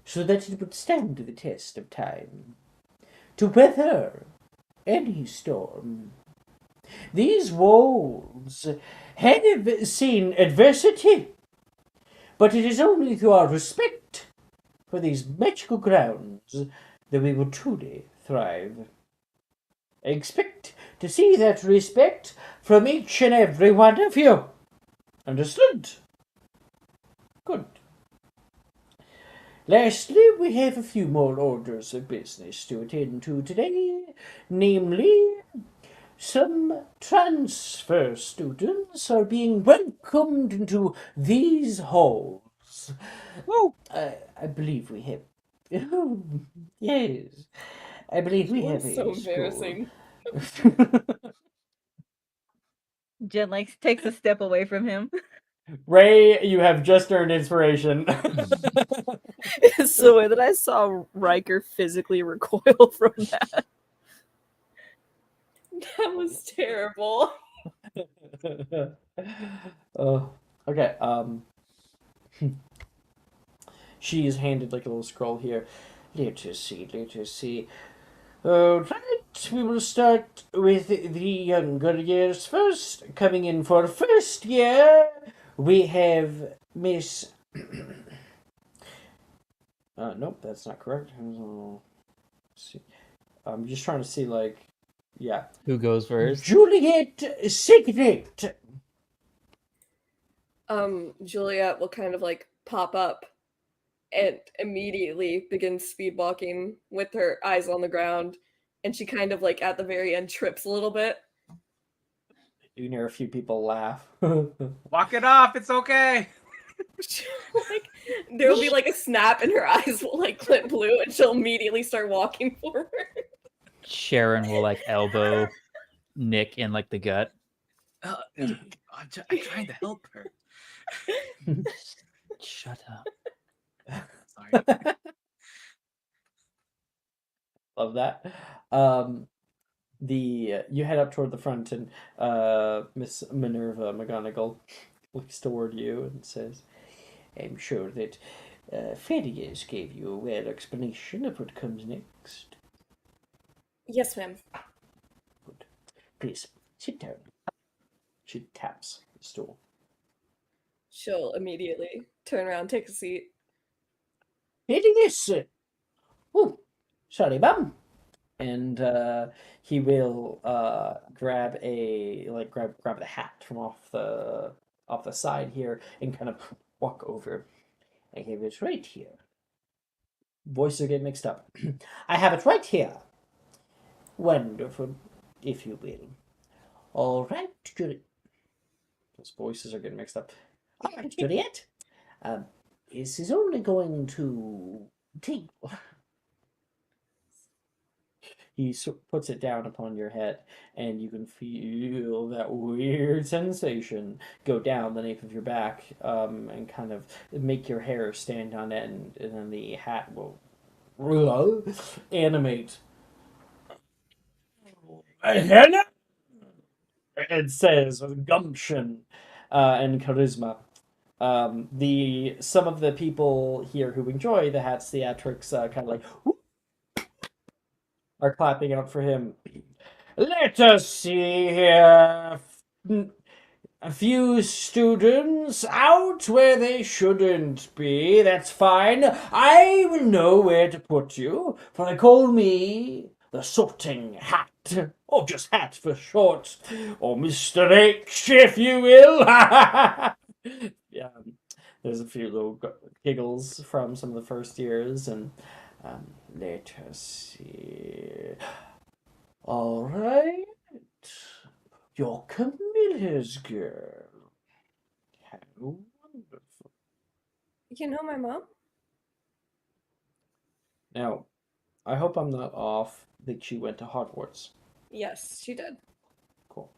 so that it would stand the test of time, to weather any storm. These walls have seen adversity, but it is only through our respect for these magical grounds that we will truly thrive. I expect to see that respect from each and every one of you. Understood? Good. Lastly, we have a few more orders of business to attend to today, namely, some transfer students are being welcomed into these halls. Woo! I believe we have. Yes, I believe we have so a school. embarrassing. Jen like takes a step away from him. Ray, you have just earned inspiration. It's the way that I saw Riker physically recoil from that. That was terrible. Okay. She is handed like a little scroll here. Let us see. Let us see. Right, we will start with the younger years first. Coming in for first year, we have Miss. Nope, that's not correct. Let's see. I'm just trying to see, like, yeah. Who goes first? Juliet Signet. Juliet will kind of like pop up and immediately begin speed walking with her eyes on the ground, and she kind of like at the very end trips a little bit. You hear a few people laugh. Walk it off. It's okay. Like there'll be like a snap and her eyes will like glint blue and she'll immediately start walking forward. Sharon will like elbow Nick in like the gut. I'm trying to help her. Shut up. Sorry. Love that. You head up toward the front, and Miss Minerva McGonagall looks toward you and says, "I'm sure that Phineas gave you a well explanation of what comes next. Yes, ma'am. Good. Please sit down." She taps the stool. She'll immediately turn around, take a seat. Phineas! Oh, sorry, ma'am. And he will grab grab the hat from off the side here and kind of walk over. I have it right here. Voices get mixed up. I have it right here. Wonderful, if you will. All right, Juliet. Those voices are getting mixed up. All right, Juliet. This is only going to take. He puts it down upon your head, and you can feel that weird sensation go down the nape of your back, and kind of make your hair stand on end, and then the hat will animate. It says with gumption and charisma. Some of the people here who enjoy the hat's theatrics kind of like are clapping out for him. Let us see here. A few students out where they shouldn't be. That's fine. I will know where to put you, for they call me the Sorting Hat. Or just Hat for short. Or Mr. H, if you will. Yeah, there's a few little giggles from some of the first years, and let us see. All right. You're Camilla's girl. How wonderful. You know my mom? Now, I hope I'm not off that she went to Hogwarts. Yes, she did. Cool.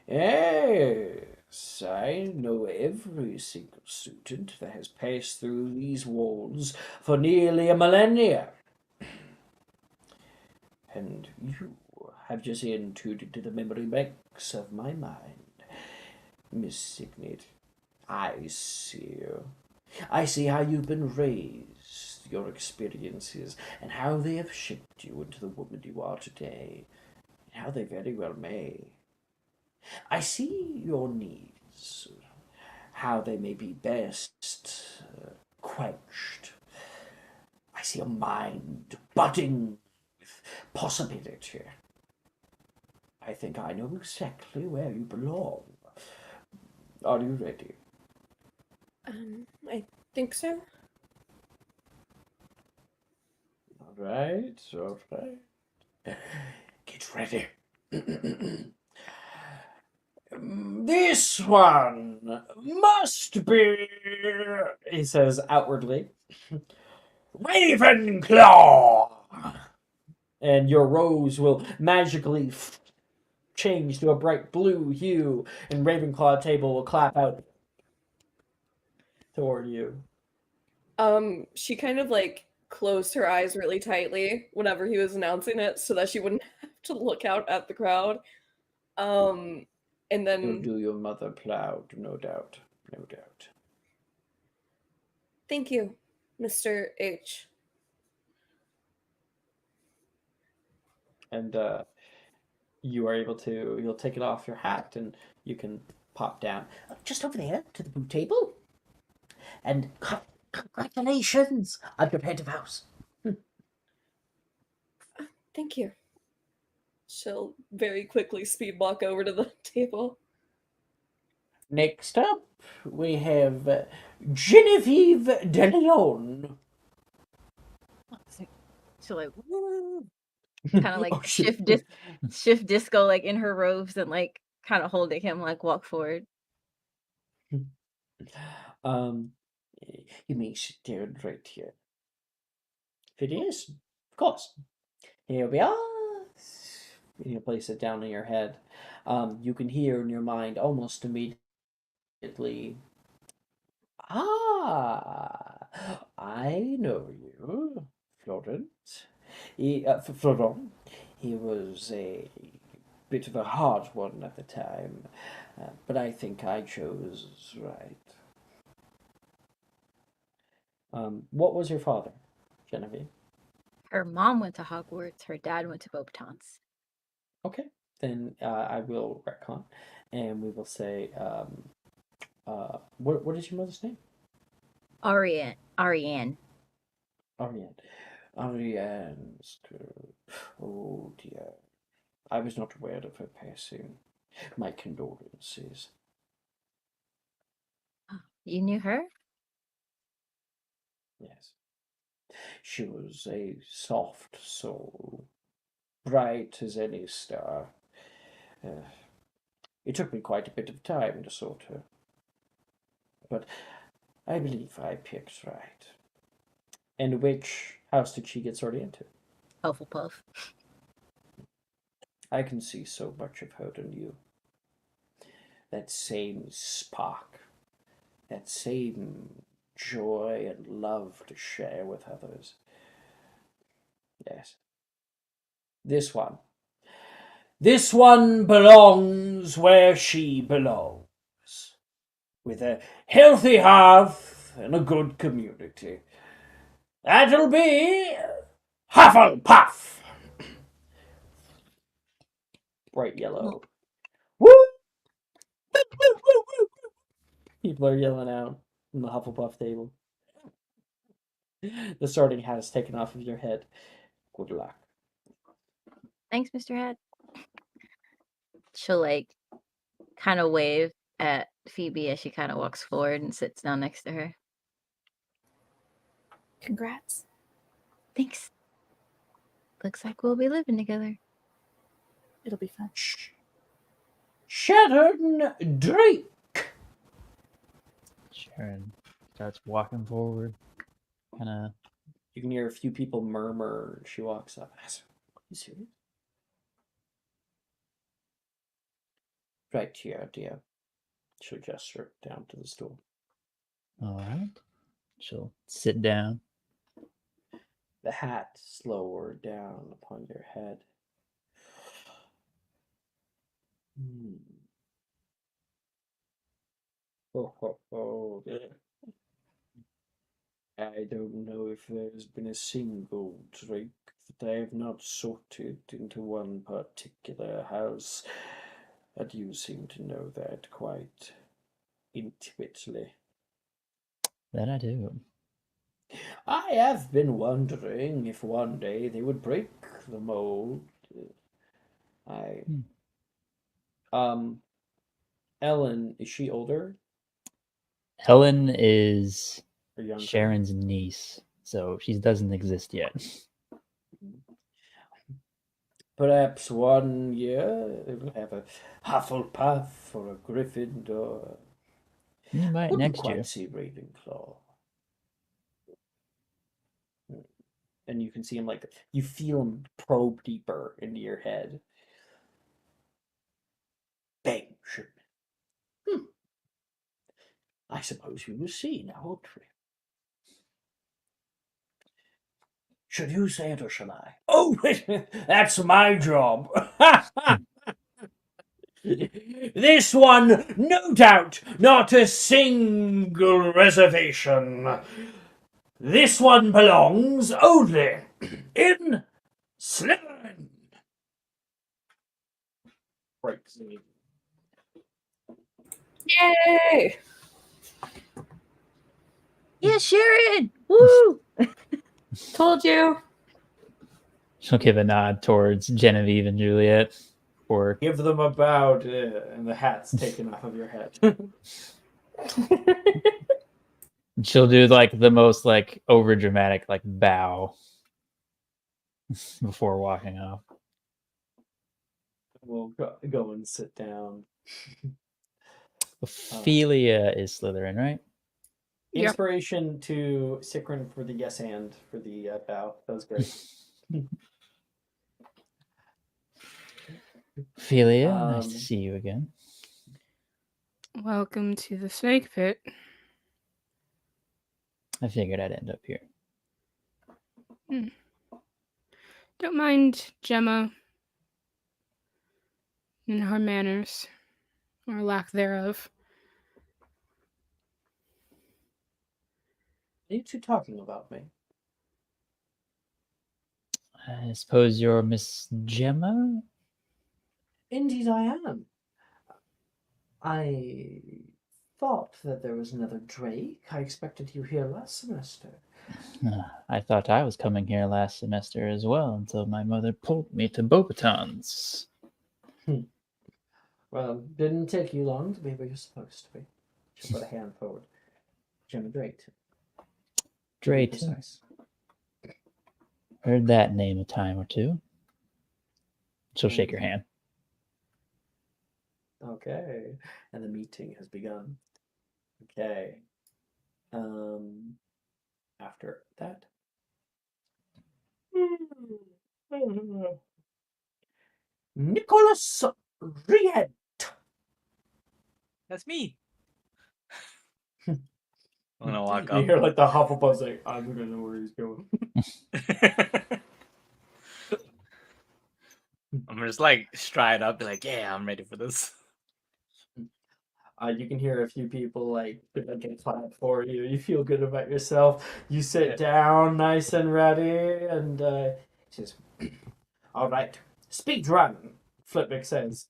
Yes, I know every single student that has passed through these walls for nearly a millennia. And you have just entered into the memory banks of my mind. Miss Signet, I see you. I see how you've been raised, your experiences, and how they have shaped you into the woman you are today, and how they very well may. I see your needs, how they may be best quenched. I see a mind budding with possibility. I think I know exactly where you belong. Are you ready? I think so. All right. Get ready. This one must be, he says outwardly, Ravenclaw! And your rose will magically change to a bright blue hue, and Ravenclaw table will clap out toward you. She kind of like closed her eyes really tightly whenever he was announcing it so that she wouldn't have to look out at the crowd. And You'll then do your mother proud, no doubt. No doubt. thank you, Mr. H. And you are able to, you'll take it off your hat and you can pop down just over there to the blue table. And congratulations on your head of house. Thank you. She'll very quickly speed walk over to the table. Next up, we have Genevieve Deleon. So like, woo, kind of like Oh, shit. shift disco like in her robes and like kind of holding him like walk forward. You may sit down right here. If it is, of course. Here we are. You place it down on your head. You can hear in your mind almost immediately. Ah, I know you, Florent. Florent. He was a bit of a hard one at the time, but I think I chose right. What was your father, Genevieve? Her mom went to Hogwarts. Her dad went to Beauxbatons. Okay, then I will retcon, and we will say, what is your mother's name? Ariane. Ariane. Ariane's girl. Oh dear. I was not aware of her passing. My condolences. You knew her? Yes. She was a soft soul, bright as any star. It took me quite a bit of time to sort her. But I believe I picked right. And which house did she get sorted into? Hufflepuff. I can see so much of her in you. That same spark, that same joy and love to share with others. Yes. This one. This one belongs where she belongs. With a healthy hearth and a good community. That'll be Hufflepuff! Bright yellow. Woo! People are yelling out from the Hufflepuff table. The sorting hat is taken off of your head. Good luck. Thanks, Mr. Hat. She'll like kind of wave at Phoebe as she kind of walks forward and sits down next to her. Congrats. Thanks. Looks like we'll be living together. It'll be fun. Sharon Drake. Sharon starts walking forward. Kind of. You can hear a few people murmur. She walks up. Are you serious? Right here, dear. She'll gesture down to the stool. All right. She'll sit down. The hat lower down upon your head. Oh, yeah. I don't know if there's been a single Drake that I have not sorted into one particular house, and you seem to know that quite intimately. That I do. I have been wondering if one day they would break the mold. Ellen, is she older? Ellen is Or younger? Sharon's niece, so she doesn't exist yet. Perhaps one year it'll have a Hufflepuff or a Gryffindor. You might Couldn't next quite year. see Ravenclaw. And you can see him you feel him probe deeper into your head. Benjamin. I suppose we will see now, won't we? Should you say it or shall I? Oh, that's my job. This one, no doubt, not a single reservation. This one belongs only in Slytherin. Breaks me. Yay! Yeah, Sharon! Woo! Told you. She'll give a nod towards Genevieve and Juliet. Or Give them a bow, and the hat's taken off of your head. she'll do the most over dramatic bow before walking off. We'll go and sit down. Ophelia is Slytherin, right? Inspiration to Sikrin for the yes and for the bow. That was great. Ophelia, nice to see you again. Welcome to the snake pit. I figured I'd end up here. Don't mind Gemma and her manners, or lack thereof. Are you two talking about me? I suppose you're Miss Gemma? Indeed I am. I thought that there was another Drake. I expected you here last semester. I thought I was coming here last semester as well until my mother pulled me to Beauxbatons. Well, didn't take you long to be where you're supposed to be. She put a hand forward. Gemma Drayton. Drayton. Heard that name a time or two. She'll shake your hand. Okay. And the meeting has begun. Okay. After that. Nicholas Riet. That's me. I'm gonna walk You up. hear the Hufflepuff's I don't know where he's going. I'm just stride up, be yeah, I'm ready for this. You can hear a few people get clapped for you. You feel good about yourself. You sit down nice and ready, and he says, "All right, speed run." Flippick says,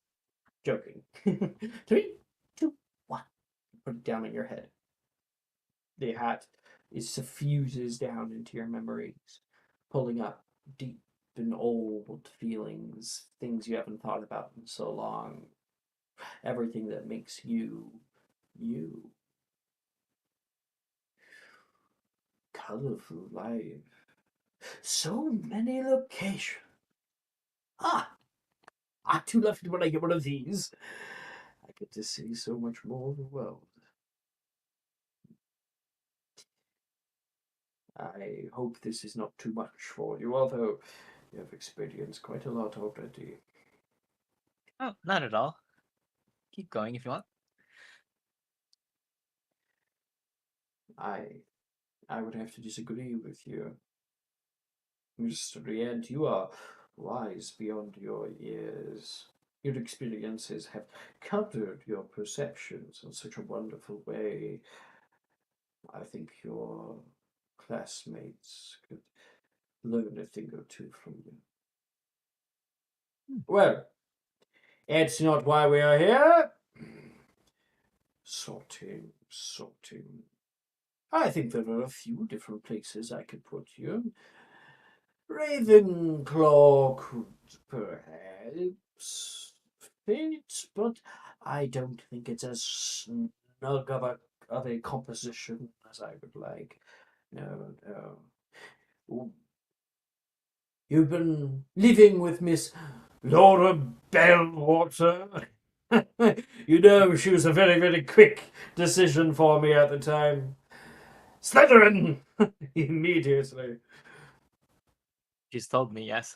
joking. 3, 2, 1. Put it down on your head. The hat suffuses down into your memories, pulling up deep and old feelings, things you haven't thought about in so long. Everything that makes you, you. Colorful life. So many locations. I'm too lucky when I get one of these. I get to see so much more of the world. I hope this is not too much for you, although you have experienced quite a lot already. Oh, not at all. Keep going if you want. I would have to disagree with you. Mr. Ried, you are wise beyond your years. Your experiences have colored your perceptions in such a wonderful way. I think your classmates could learn a thing or two from you. Well, it's not why we are here. Sorting. I think there are a few different places I could put you. Ravenclaw could perhaps fit, but I don't think it's as snug of a composition as I would like. No. You've been living with Miss Laura Bellwater. You know, she was a very, very quick decision for me at the time. Slytherin! Immediately. She's told me, yes.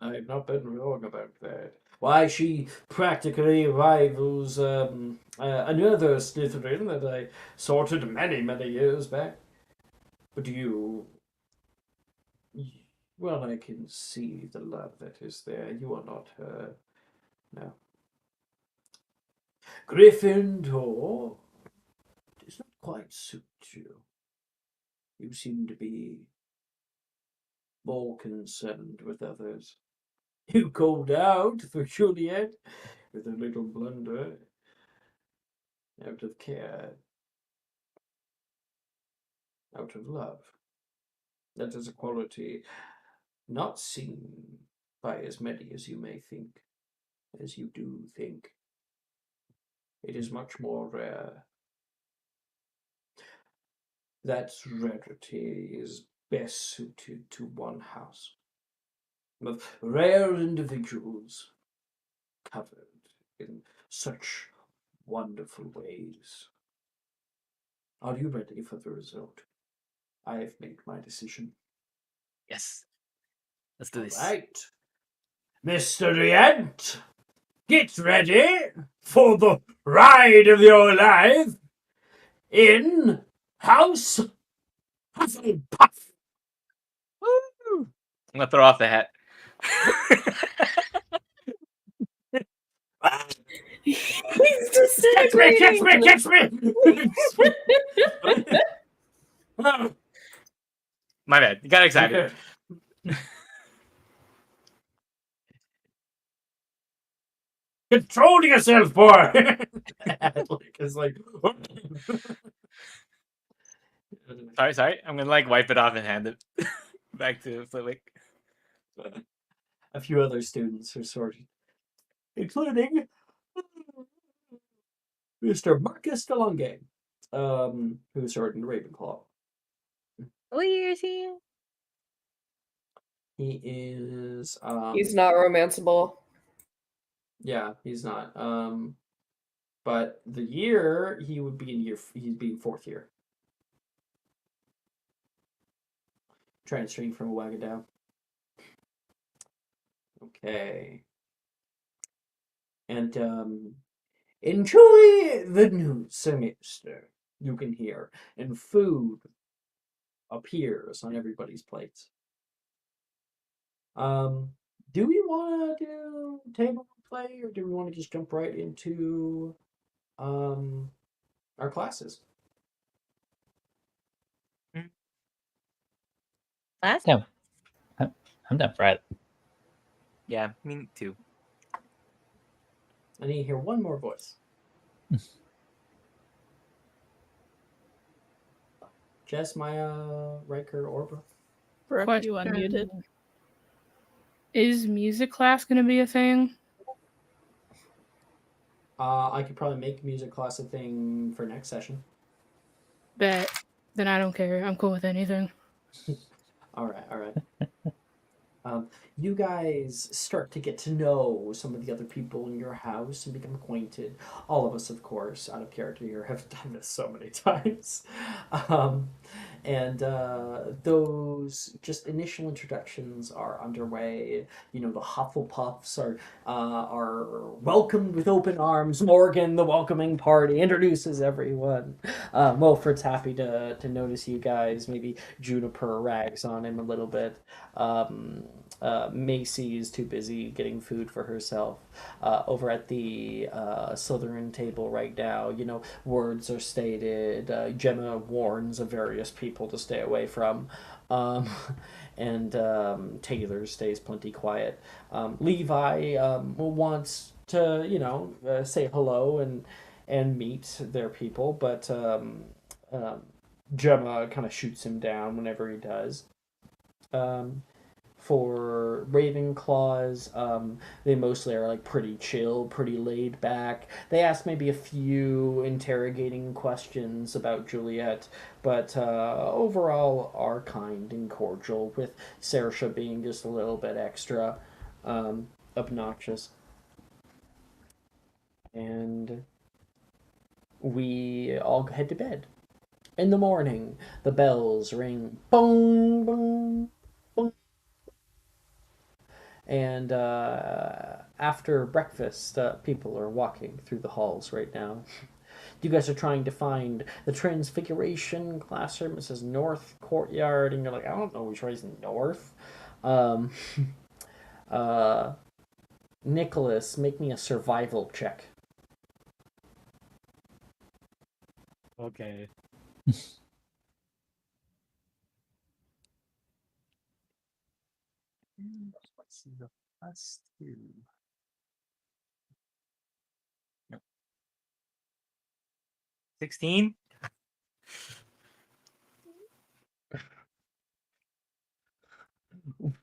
I've not been wrong about that. Why, she practically rivals another Slytherin that I sorted many, many years back. But you... Well, I can see the love that is there. You are not her. No. Gryffindor does not quite suit you. You seem to be more concerned with others. You called out for Juliet with a little blunder out of care, out of love. That is a quality not seen by as many as you may think, as you do think. It is much more rare. That rarity is best suited to one house, of rare individuals covered in such wonderful ways. Are you ready for the result? I have made my decision. Yes. Let's do this. Right. Mr. Riant, get ready for the ride of your life in House Hufflepuff. Woo! I'm gonna throw off the hat. He's Catch me! Catch disintegrating. me! Catch me! My bad. You got excited. Okay. Control yourself, boy! It's like... Sorry. I'm gonna like wipe it off and hand it back to Flitwick. A few other students are sorted, including Mr. Marcus DeLonge, who's sorting the Ravenclaw. What year is he in? He is He's not romanceable. yeah, he's not. But the year he'd be in fourth year. Transferring from a wagon down. Okay. And enjoy the new semester, you can hear, and food appears on everybody's plates. Do we want to do table play, or do we want to just jump right into our classes? Last Yeah, I'm down for it. Yeah, me too. I need to hear one more voice. Jess, Maya, Riker, or Brooke? Brooke, you Question. unmuted. Is music class going to be a thing? I could probably make music class a thing for next session. Bet. Then I don't care. I'm cool with anything. All right. You guys start to get to know some of the other people in your house and become acquainted. All of us, of course, out of character here, have done this so many times. And those just initial introductions are underway. You know, the Hufflepuffs are welcomed with open arms. Morgan, the welcoming party, introduces everyone. Wilfred's happy to notice you guys. Maybe Juniper rags on him a little bit. Macy is too busy getting food for herself. Over at the Slytherin table right now, you know, words are stated. Gemma warns of various people to stay away from. And Taylor stays plenty quiet. Levi wants to, you know, say hello and meet their people, but Gemma kind of shoots him down whenever he does. For are Ravenclaws. They mostly are like pretty chill, pretty laid back. They ask maybe a few interrogating questions about Juliet, but overall are kind and cordial, with Saoirse being just a little bit extra obnoxious. And we all head to bed. In the morning, the bells ring, boom, boom, boom. And after breakfast, people are walking through the halls right now. You guys are trying to find the Transfiguration classroom. It says North Courtyard, and you're like, I don't know which way is north. Um, Nicholas, make me a survival check. Okay. What's the plus 2? No. 16?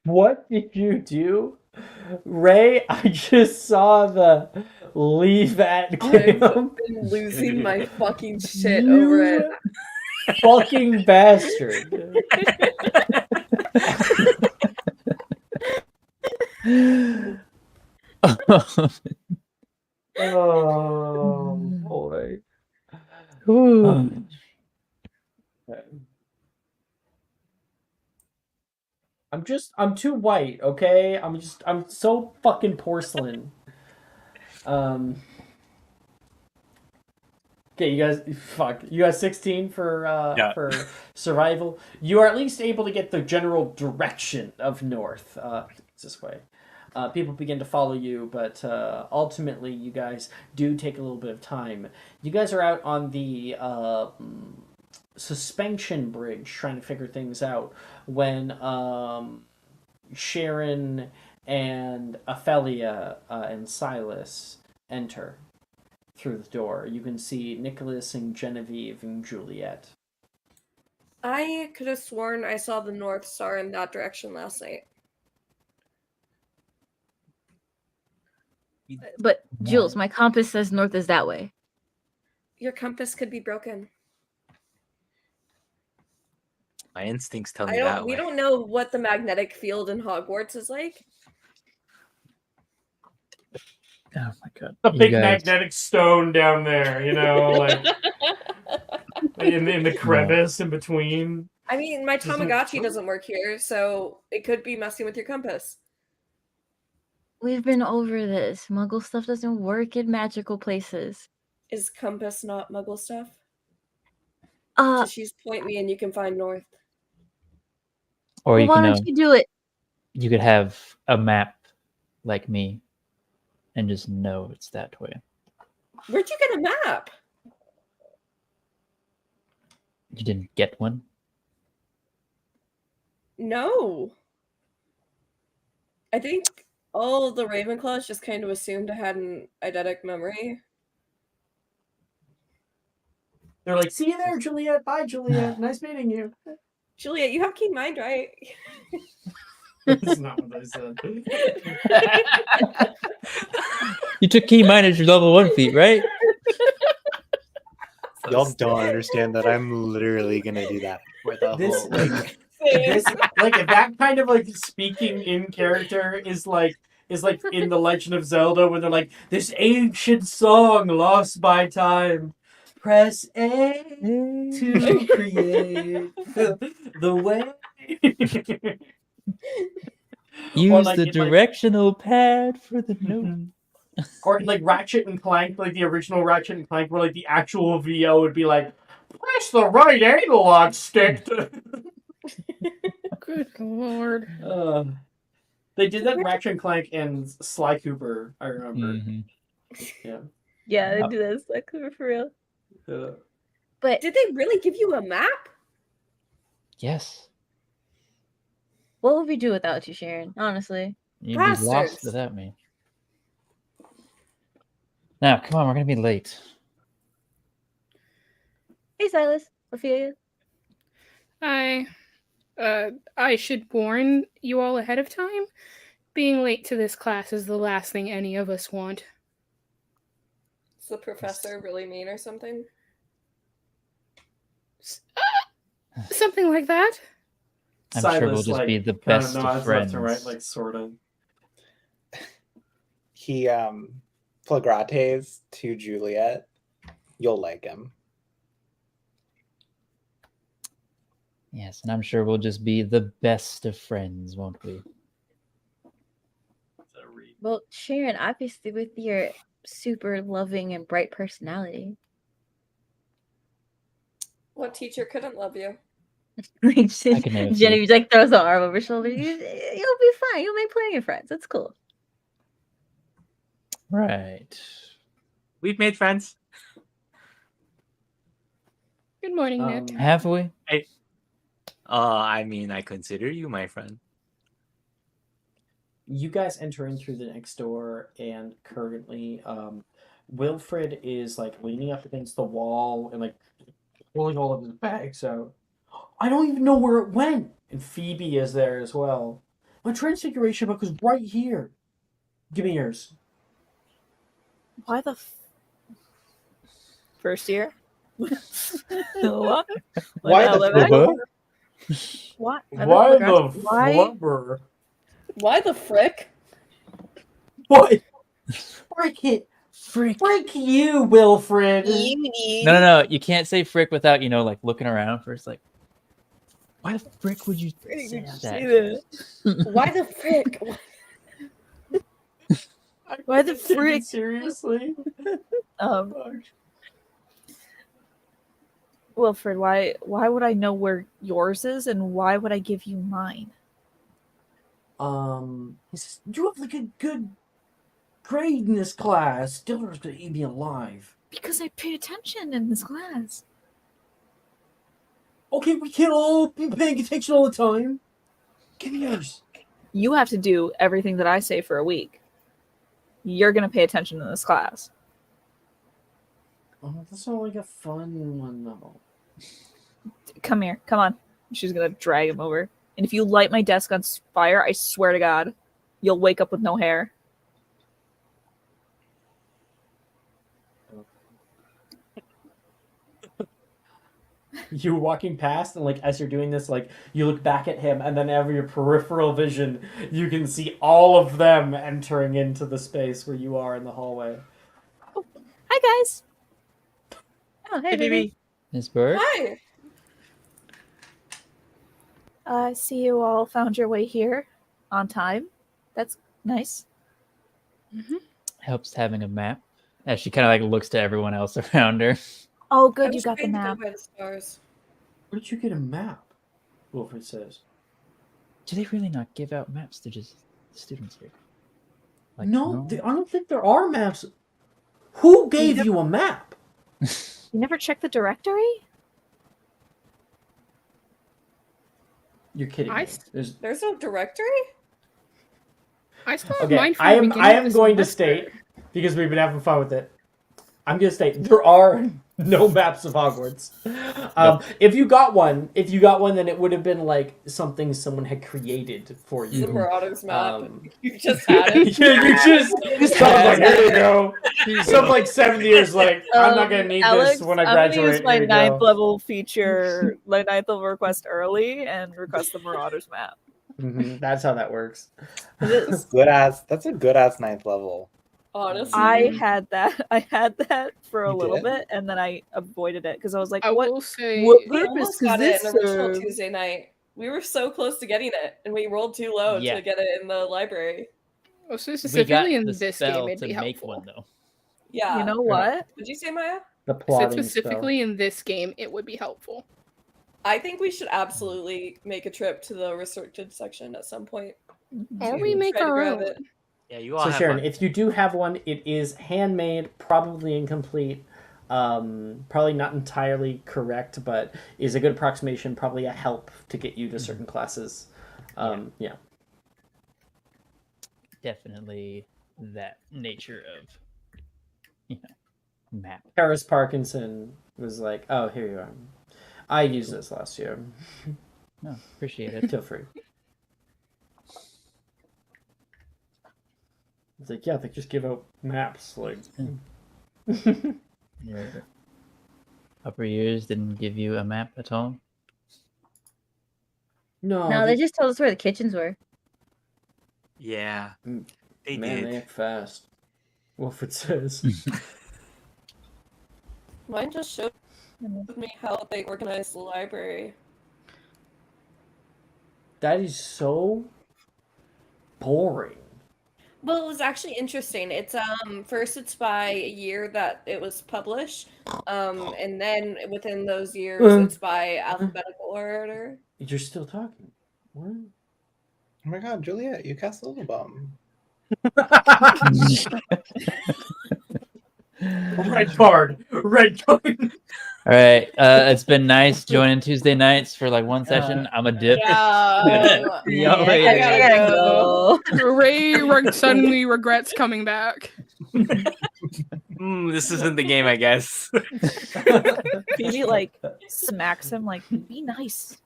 What did you do? Ray, I just saw the leave at I've camp. been losing my fucking shit over it. Fucking bastard. Oh boy. I'm too white, okay? I'm so fucking porcelain. Okay, you guys 16 for survival. You are at least able to get the general direction of north. It's this way. People begin to follow you, but ultimately you guys do take a little bit of time. You guys are out on the suspension bridge trying to figure things out when Sharon and Ophelia and Silas enter through the door. You can see Nicholas and Genevieve and Juliet. I could have sworn I saw the North Star in that direction last night. But Jules, my compass says north is that way. Your compass could be broken. My instincts tell me that way. We don't know what the magnetic field in Hogwarts is like. Oh my god. The big magnetic stone down there, you know, like in the crevice in between. I mean, my Tamagotchi doesn't work here, so it could be messing with your compass. We've been over this. Muggle stuff doesn't work in magical places. Is compass not Muggle stuff? Just use point me and you can find north. Or well, you why can, don't you do it? You could have a map like me and just know it's that way. Where'd you get a map? You didn't get one? No. I think all the Ravenclaws just kind of assumed I had an eidetic memory. They're like, see you there, Juliet. Bye, Juliet. Nice meeting you. Juliet, you have keen mind, right? That's not what I said. You took key mine as your level 1 feat, right? Y'all don't understand that I'm literally gonna do that for the whole if that kind of like speaking in character is like in the Legend of Zelda when they're like, this ancient song lost by time. Press A to create the way. Use the directional pad for the note. Or like Ratchet and Clank, like the original Ratchet and Clank, where like the actual VO would be like, press the right analog stick to... Good lord. They did that in Ratchet and Clank and Sly Cooper, I remember. Mm-hmm. Yeah. Yeah, they do that Sly Cooper for real. But did they really give you a map? Yes. What would we do without you, Sharon? Honestly. You'd be lost without me. Now, come on, we're gonna be late. Hey, Silas. Ophelia. I should warn you all ahead of time. Being late to this class is the last thing any of us want. Is the professor really mean or something? Something like that. I'm Silas, sure we'll just like, be the kind best of of nods friends. left and right, like, sort of. He flagrates to Juliet. You'll like him. Yes, and I'm sure we'll just be the best of friends, won't we? Well, Sharon, obviously with your super loving and bright personality. What teacher couldn't love you? I can name a few. Genevieve like throws her arm over her shoulder. You'll be fine. You'll make plenty of friends. That's cool. Right. We've made friends. Good morning, Nick. Have we? I mean, I consider you my friend. You guys enter in through the next door, and currently, Wilfred is like leaning up against the wall and like pulling all of his bags out. I don't even know where it went. And Phoebe is there as well. My transfiguration book was right here. Give me yours. Why the first year? What? Why the book? What? Why the Why? flubber? Why the frick? What? Frick it. Frick you, Wilfred. No. You can't say frick without, like, looking around first. Like, why the frick would you say that? Why the frick? Why the frick? Seriously? Wilfred, why would I know where yours is, and why would I give you mine? He says, you have like a good grade in this class. Still not gonna eat me alive. Because I paid attention in this class. Okay, we can't all be paying attention all the time. Give me yours. You have to do everything that I say for a week. You're gonna pay attention in this class. Oh, that's not like a fun one though. Come here, come on. She's gonna drag him over. And if you light my desk on fire, I swear to God, you'll wake up with no hair. You're walking past, and like as you're doing this, like you look back at him, and then over your peripheral vision, you can see all of them entering into the space where you are in the hallway. Oh, hi guys. Oh, hey baby. Miss Bird? Hi. I see you all found your way here on time. That's nice. Helps having a map. As she kind of like looks to everyone else around her. Oh, I good, you was got the trying to go map. by the stars. Where did you get a map? Wilfred says. Do they really not give out maps to just students here? Like, No, I don't think there are maps. Who gave you a map? You never checked the directory? You're kidding me. There's no directory? I still have Okay, mine from I the am beginning of the going to semester. state, because we've been having fun with it, I'm going to state there are no maps of Hogwarts. If you got one, then it would have been like something someone had created for you. The Marauders map. You just had it. Yeah, you just someone's like, here you go. Some like 7 years like, I'm not gonna need Alex, this when I I'm graduate. gonna use my Here you ninth go. level feature, my ninth level request early, and request the Marauders map. That's how that works. That's a good ass ninth level. Honestly, I had that for a You little did? bit, and then I avoided it because I was like, I "What? will say What we purpose almost does got it this in original serve?" Tuesday night. We were so close to getting it, and we rolled too low Yeah. to get it in the library. Oh, so We got specifically in the this spell game, it'd to be make helpful. one though. Yeah. You know what? Did you say, Maya? The So plotting specifically in this game, it would be helpful. I think we should absolutely make a trip to the restricted section at some point. Or to we make try to our grab own. it. Yeah, you all So have Sharon, fun. if you do have one, it is handmade, probably incomplete, probably not entirely correct, but is a good approximation, probably a help to get you to certain classes. Yeah. Definitely that nature of, map. Paris Parkinson was like, "Oh, here you are. I used this last year. No, appreciate it. Feel free." It's like, yeah, they just give out maps. Like, Your upper years didn't give you a map at all? No, they just told us where the kitchens were. Yeah, they man, did. they act fast. Wilfred says. Mine just showed me how they organized the library. That is so boring. Well, it was actually interesting. It's first it's by year that it was published, and then within those years it's by alphabetical order. You're still talking. What? Oh my god, Juliet, you cast a little bomb. Red card. Red card. All right, it's been nice joining Tuesday nights for like one session. I'm a dip. Yeah, See y'all I later. gotta go. Ray suddenly regrets coming back. This isn't the game, I guess. Phoebe like smacks him like, be nice.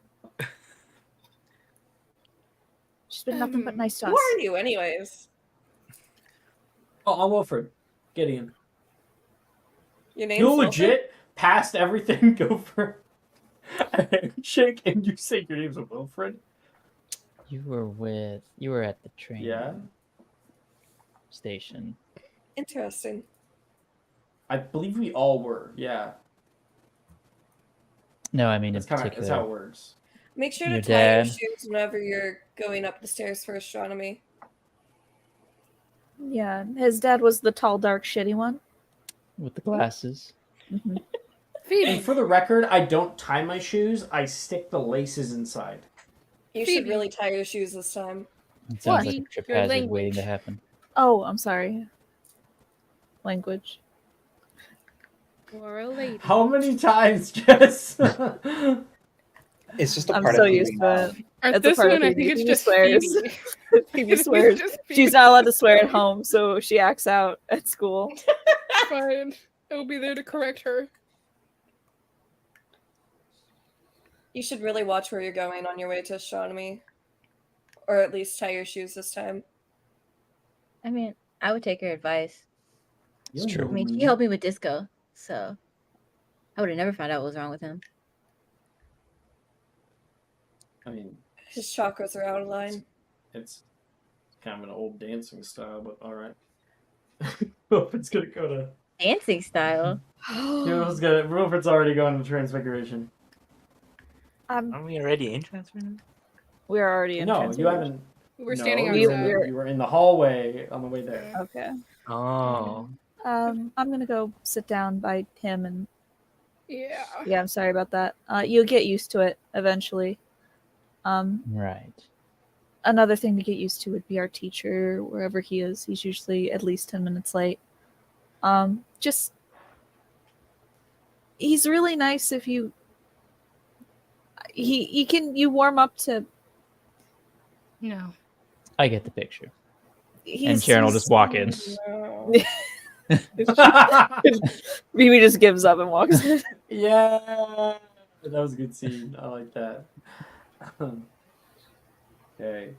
She's been nothing but nice to Who us. are you, anyways? Oh, I'm Wilfred. Gideon. Your name's You Wilfred? legit passed everything, go for a handshake, and you say your name's Wilfred? You were at the train station. Interesting. I believe we all were, yeah. No, I mean That's in kind of particular. that's how it works. Make sure to Your tie your dad. shoes whenever you're going up the stairs for astronomy. Yeah, his dad was the tall, dark, shitty one. With the glasses. Mm-hmm. And for the record, I don't tie my shoes. I stick the laces inside. You should really tie your shoes this time. It sounds like a trip Your hazard waiting language. to happen. Oh, I'm sorry. Language. Or a lady. How many times, Jess? It's just a I'm part so of used to it. At It's a this part of one, I Phoebe. think it's Phoebe just swears. Phoebe. Phoebe It's swears. just She's Phoebe. not allowed to swear at home, so she acts out at school. Fine. I'll be there to correct her. You should really watch where you're going on your way to astronomy. Or at least tie your shoes this time. I mean, I would take her advice. It's I true. mean, she helped me with disco, so I would have never found out what was wrong with him. I mean, His chakras are out of line. it's kind of an old dancing style, but all right. Wilfred's gonna go to. Dancing style. Wilfred's already going to Transfiguration. Aren't we already in transfer now? We're already in No, you Transfiguration. haven't. We're No, standing you outside. were, you were in the hallway on the way there. Okay. Oh. I'm gonna go sit down by him and Yeah. yeah, I'm sorry about that. You'll get used to it eventually. Right. Another thing to get used to would be our teacher, wherever he is. He's usually at least 10 minutes late. Just he's really nice if you you warm up to No. I get the picture. he's, And Sharon will he's- just walk in. No. Phoebe just gives up and walks in. Yeah, that was a good scene. I like that. Okay.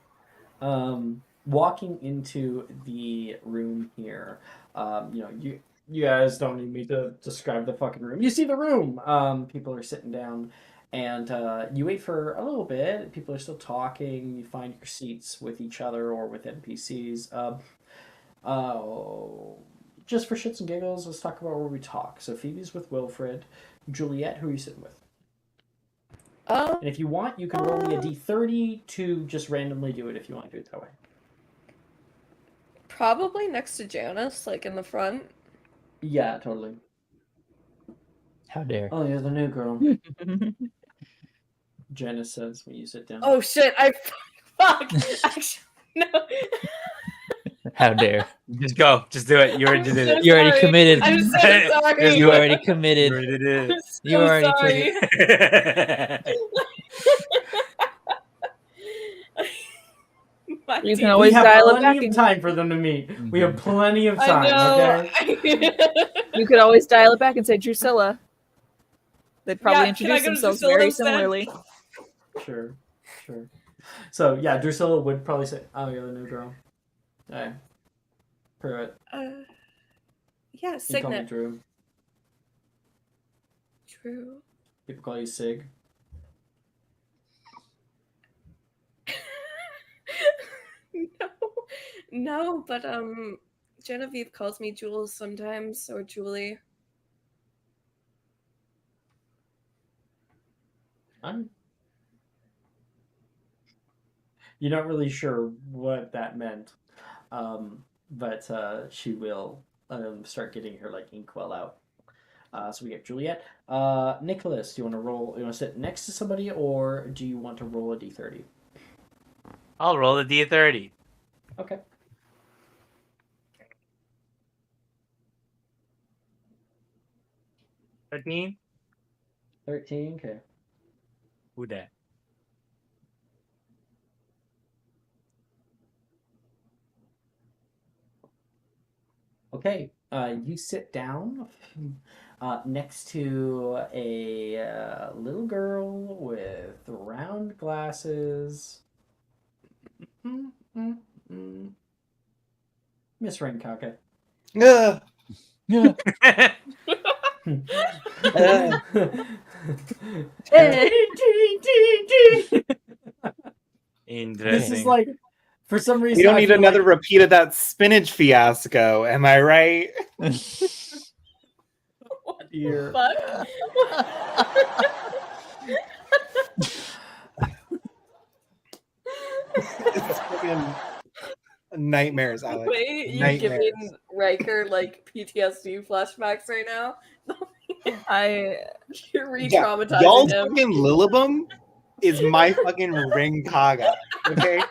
Walking into the room here, you guys don't need me to describe the fucking room. You see the room. People are sitting down, and you wait for a little bit. People are still talking. You find your seats with each other or with NPCs. Just for shits and giggles, let's talk about where we talk. So Phoebe's with Wilfred. Juliet, who are you sitting with? And if you want, you can roll me a d30 to just randomly do it if you want to do it that way. Probably next to Janice, like in the front. Yeah, totally. How dare. Oh, you're the new girl. Janice says when you sit down. Oh shit! Fuck. Actually, no. How dare. Just go. Just do it. You already did it. You already committed. I'm so sorry. You already committed. You already did it. You So already sorry. took it. My You can dear- always we have dial it plenty back of and time for them to meet. We have plenty of I time, know. okay? you could always dial it back and say Drusilla. They'd probably Yeah, can I introduce go to themselves Drusilla very instead? similarly. Sure. So, yeah, Drusilla would probably say, oh, you're the new girl. Okay. Pruitt. Yeah, You call me Signet. Drew. True. People call you Sig. No, but Genevieve calls me Jules sometimes, or Julie. You're not really sure what that meant, but she will start getting her like inkwell out. So we get Juliet. Nicholas, do you want to roll? You want to sit next to somebody, or do you want to roll a d30? I'll roll a d30. Okay. $13. 13. Okay. Who that? Okay. You sit down next to a little girl with round glasses. Miss Renkaka. Yeah. Yeah. This is Interesting. like, for some reason, We don't I need feel another like, repeat of that spinach fiasco. Am I right? dear. Fuck. It's fucking nightmares, Alex. Wait, you're Nightmares. giving Riker like PTSD flashbacks right now. You're re-traumatizing Y'all's him. fucking Lilibum is my fucking ring kaga. Okay.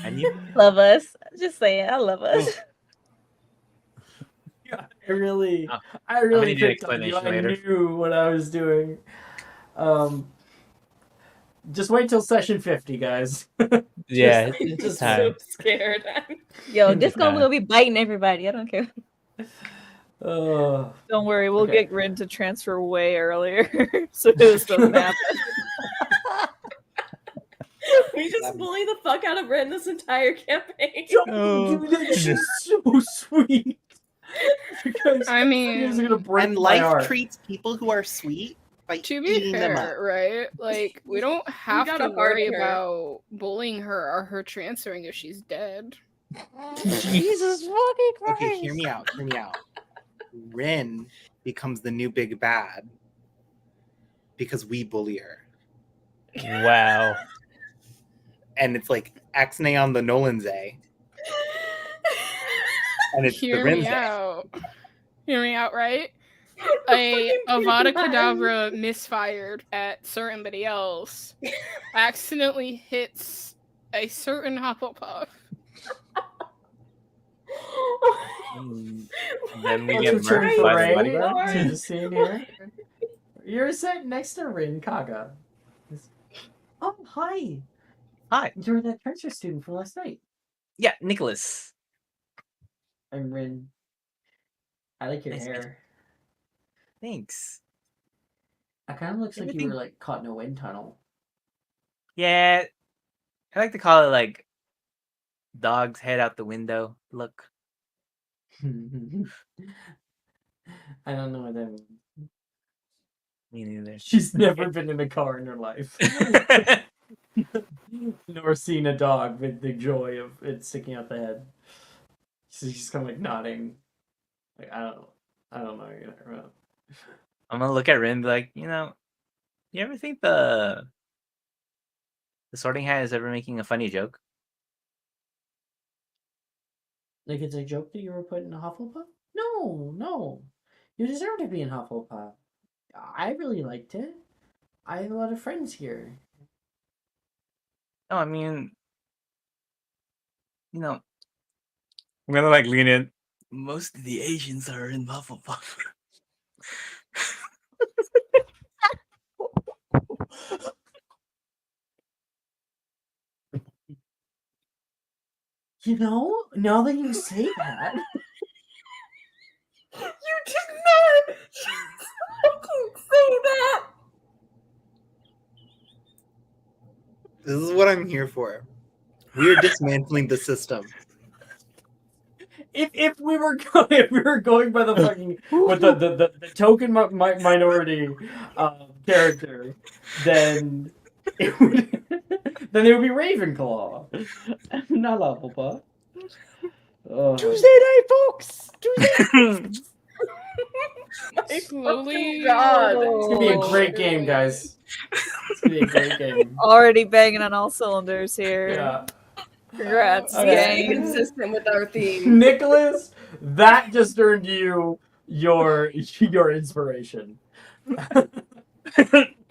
And you Love us. Just saying, I love us. Yeah, I really I'm gonna need an picked on you. explanation I later. knew what I was doing. Just wait till session 50, guys. Yeah, I'm it's just time. so scared. Yo, this time. gonna be biting everybody. I don't care. Don't worry, we'll Okay. get Rin to transfer way earlier, so this doesn't happen. We just bully the fuck out of Ren this entire campaign. Don't do that. She's so sweet. Because I mean, you guys are gonna break And my life heart. treats people who are sweet by to be eating them up. fair, right? Like, we don't have gotta to worry harden her. about bullying her or her transferring if she's dead. Jesus fucking Christ. Okay, hear me out. Hear me out. Rin becomes the new big bad because we bully her. Wow. And it's like Axne on the Nolan's A. And it's the Hear me Rin's A. out. Hear me out, right? A Avada Kedavra misfired at somebody else accidentally hits a certain Hufflepuff. Then we Let's get return murdered for by the Ray bodyguard. to the scene here. You're sitting next to Rin Kaga. Oh, hi. Hi. You're that transfer student from last night. Yeah, Nicholas. I'm Rin. I like your Nice hair. Thanks. It kind of looks like you were like caught in a wind tunnel. Yeah, I like to call it like dog's head out the window. Look. I don't know what that means. Me neither. She's never been in a car in her life. Nor seen a dog with the joy of it sticking out the head. So she's kind of like nodding. Like, I don't know what you're talking about. I'm gonna look at Rin and be like, you ever think the Sorting Hat is ever making a funny joke? Like it's a joke that you were put in a Hufflepuff? No. You deserve to be in Hufflepuff. I really liked it. I have a lot of friends here. No, I mean, I'm gonna like lean in. Most of the Asians are in Hufflepuff. Now that you say that. You did not fucking say that. This is what I'm here for. We're dismantling the system. If we were going by the fucking with the token minority character, then it would be Ravenclaw, not Hufflepuff. Tuesday night, folks. Tuesday. Slowly. God. It's gonna be a great game, guys. It's gonna be a great game. Already banging on all cylinders here. Yeah. Congrats, Stay gang. consistent with our theme. Nicholas, that just earned you your inspiration.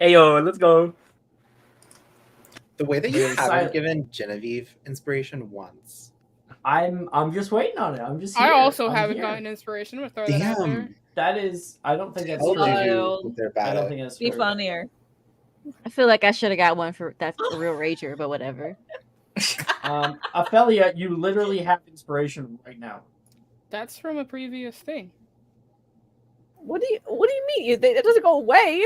Ayo, let's go. The way that you Yes, haven't given Genevieve inspiration once. I'm just waiting on it. I'm just here. I also I'm haven't here. gotten inspiration. We'll throw that out there. Damn. That is, I don't think that's Told true. you they're I bad. don't think that's Be true. funnier. I feel like I should have got one for that's a real rager, but whatever. Ophelia, you literally have inspiration right now. That's from a previous thing. What do you mean? It doesn't go away.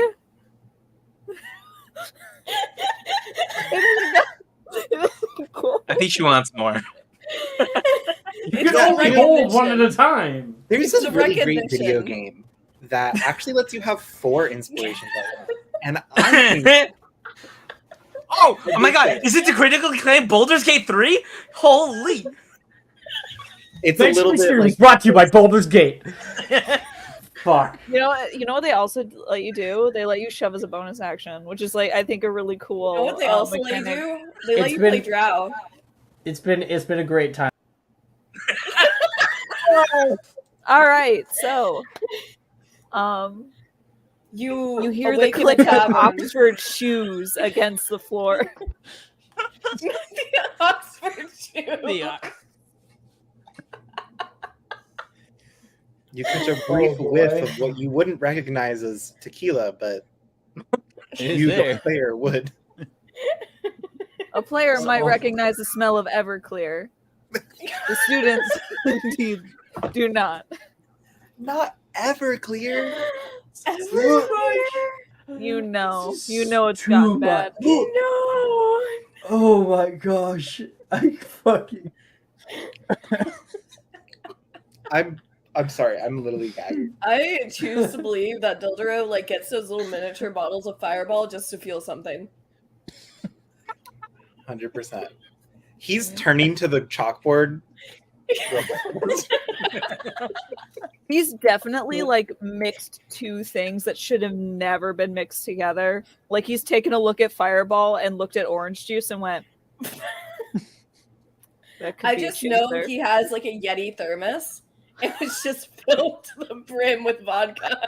It doesn't go I think she wants more. You can only hold one at a time. There's It's a a really great recognition. video game that actually lets you have 4 inspirations at once. And I think oh my god, is it the critically acclaimed Baldur's Gate 3? Holy! it's a little bit like brought to you by Baldur's Gate. Fuck. You know what they also let you do? They let you shove as a bonus action, which is like I think a really cool. You know what they also let you mechanic. do? They let It's you been- play Drow. It's been a great time. All right, so You hear the awaken click a of tavern. Oxford shoes against the floor. The Oxford shoe. you catch a brief boy. whiff of what you wouldn't recognize as tequila, but It is you, the there. player, would. A player might So- recognize the smell of Everclear. The students indeed do not. Not Everclear. You know This is it's too gotten much. bad. Oh my gosh. I fucking I'm sorry, I'm literally gagging. I choose to believe that Dildero like gets those little miniature bottles of Fireball just to feel something. 100%. He's turning to the chalkboard. He's definitely like mixed two things that should have never been mixed together. Like he's taken a look at Fireball and looked at orange juice and went. That could I be a just know chooser. he has like a Yeti thermos. And it's just filled to the brim with vodka.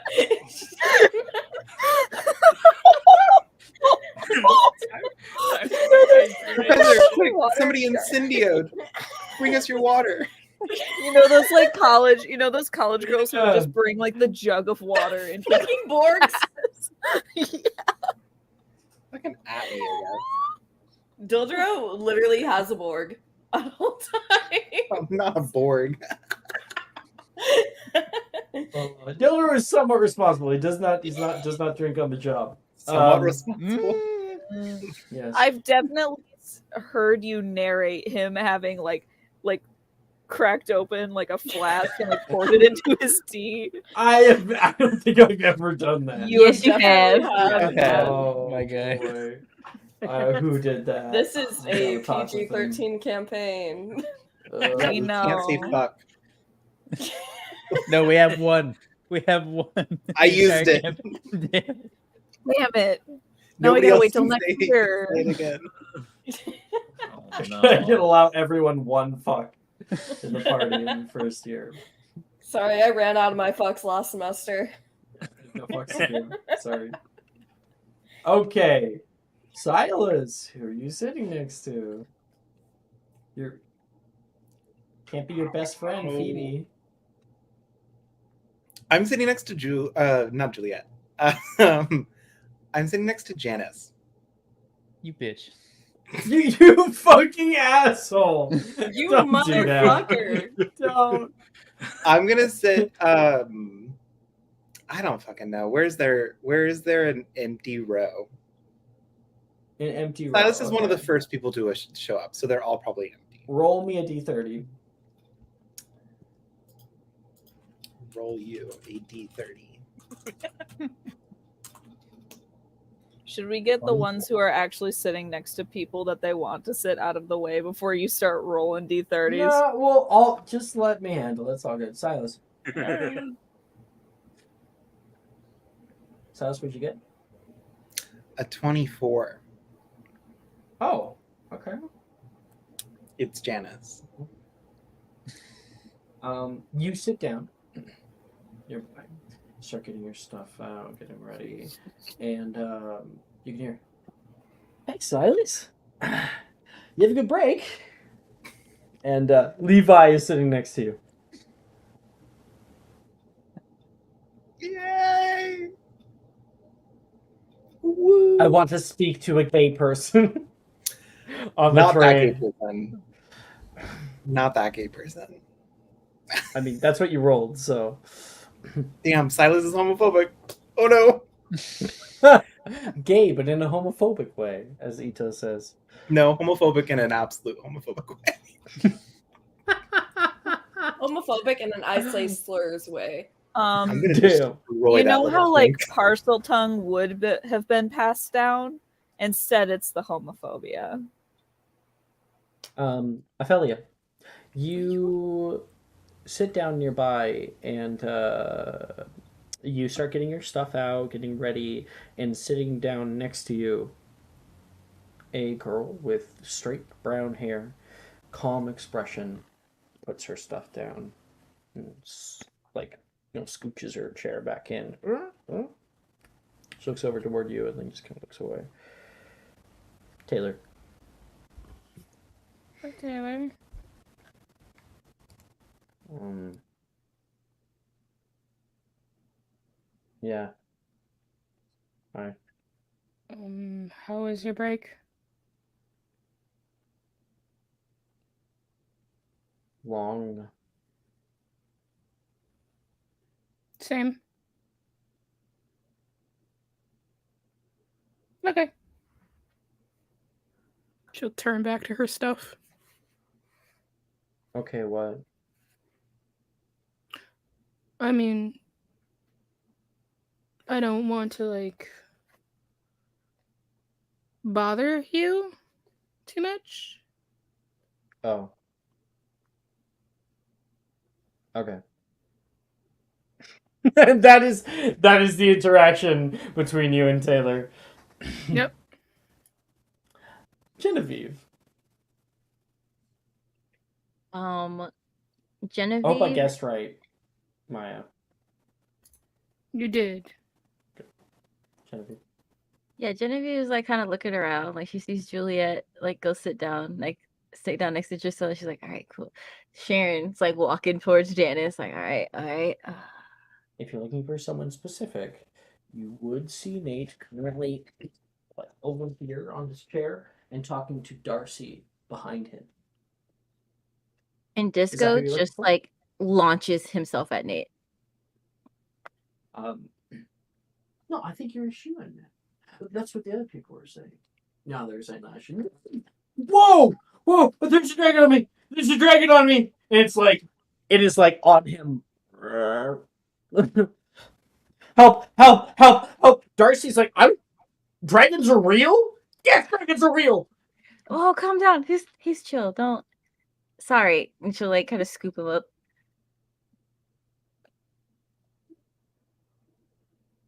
Professor, quick, somebody incendioed. Bring us your water. You know those like college, those college girls who would just bring like the jug of water into Fucking Borgs. Fucking at me, I Dildero literally has a Borg at all time. guess. I'm not a Borg. Diller is somewhat responsible. He does not drink on the job. Somewhat responsible. Yes. I've definitely heard you narrate him having like cracked open like a flask and like poured it into his tea. I don't think I've ever done that. Yes, you have. Oh my God. boy. Who did that? This is a gotta talk with him. PG-13 campaign. We You know. can't say fuck. No, we have one. We have one. I used it. Damn it. Now we Nobody gotta else wait till can next say- year. say it again. I can allow everyone one fuck in the party in the first year. Sorry, I ran out of my fucks last semester. No fucks to give. Sorry. Okay. Silas, who are you sitting next to? You're can't be your best friend, Oh. Phoebe. I'm sitting next to not Juliet. I'm sitting next to Janice. You bitch. You fucking asshole! You Don't do that. motherfucker. Don't. I'm gonna sit. I don't fucking know. Where is there an empty row? An empty row. Silas is one of the okay. first people to show up, so they're all probably empty. Roll me a d30. Roll you a d30. Should we get the ones who are actually sitting next to people that they want to sit out of the way before you start rolling D30s? No, well, I'll just let me handle it. It's all good. Silas. Silas, what'd you get? A 24. Oh, okay. It's Janice. You sit down. You're start getting your stuff out, getting ready, and you can hear. Hey, Silas. You have a good break. And Levi is sitting next to you. Yay! Woo. I want to speak to a gay person on the Not that gay train. person. Not that gay person. I mean, that's what you rolled, so. Damn, Silas is homophobic. Oh no. Gay, but in a homophobic way, as Ito says. No, homophobic in an absolute homophobic way. Homophobic in an I say slurs way. I'm gonna just destroy you that know little how like twink. parcel tongue would have been passed down? Instead, it's the homophobia. Ophelia, you sit down nearby and you start getting your stuff out, getting ready, and sitting down next to you, a girl with straight brown hair, calm expression, puts her stuff down, and scooches her chair back in. She looks over toward you and then just kind of looks away. Taylor. Hi, Taylor. Yeah. Hi. How was your break? Long. Same. Okay. She'll turn back to her stuff. Okay, what? I mean, I don't want to, bother you too much. Oh. Okay. that is the interaction between you and Taylor. Yep. Genevieve. Genevieve. I hope I guessed right, Maya. You did. Genevieve. Yeah, Genevieve is like kind of looking around, like she sees Juliet go sit down next to Drusilla. She's like, all right, cool. Sharon's like walking towards Janice, like, all right. If you're looking for someone specific, you would see Nate currently over here on his chair and talking to Darcy behind him. And Disco just launches himself at Nate. No, I think you're a shoo-in. That's what the other people were saying. No, they're saying that I should. Whoa! There's a dragon on me! There's a dragon on me! And it is on him. Help! Darcy's like, dragons are real? Yes, dragons are real! Oh, calm down. He's chill. Don't. Sorry. And she'll kind of scoop him up.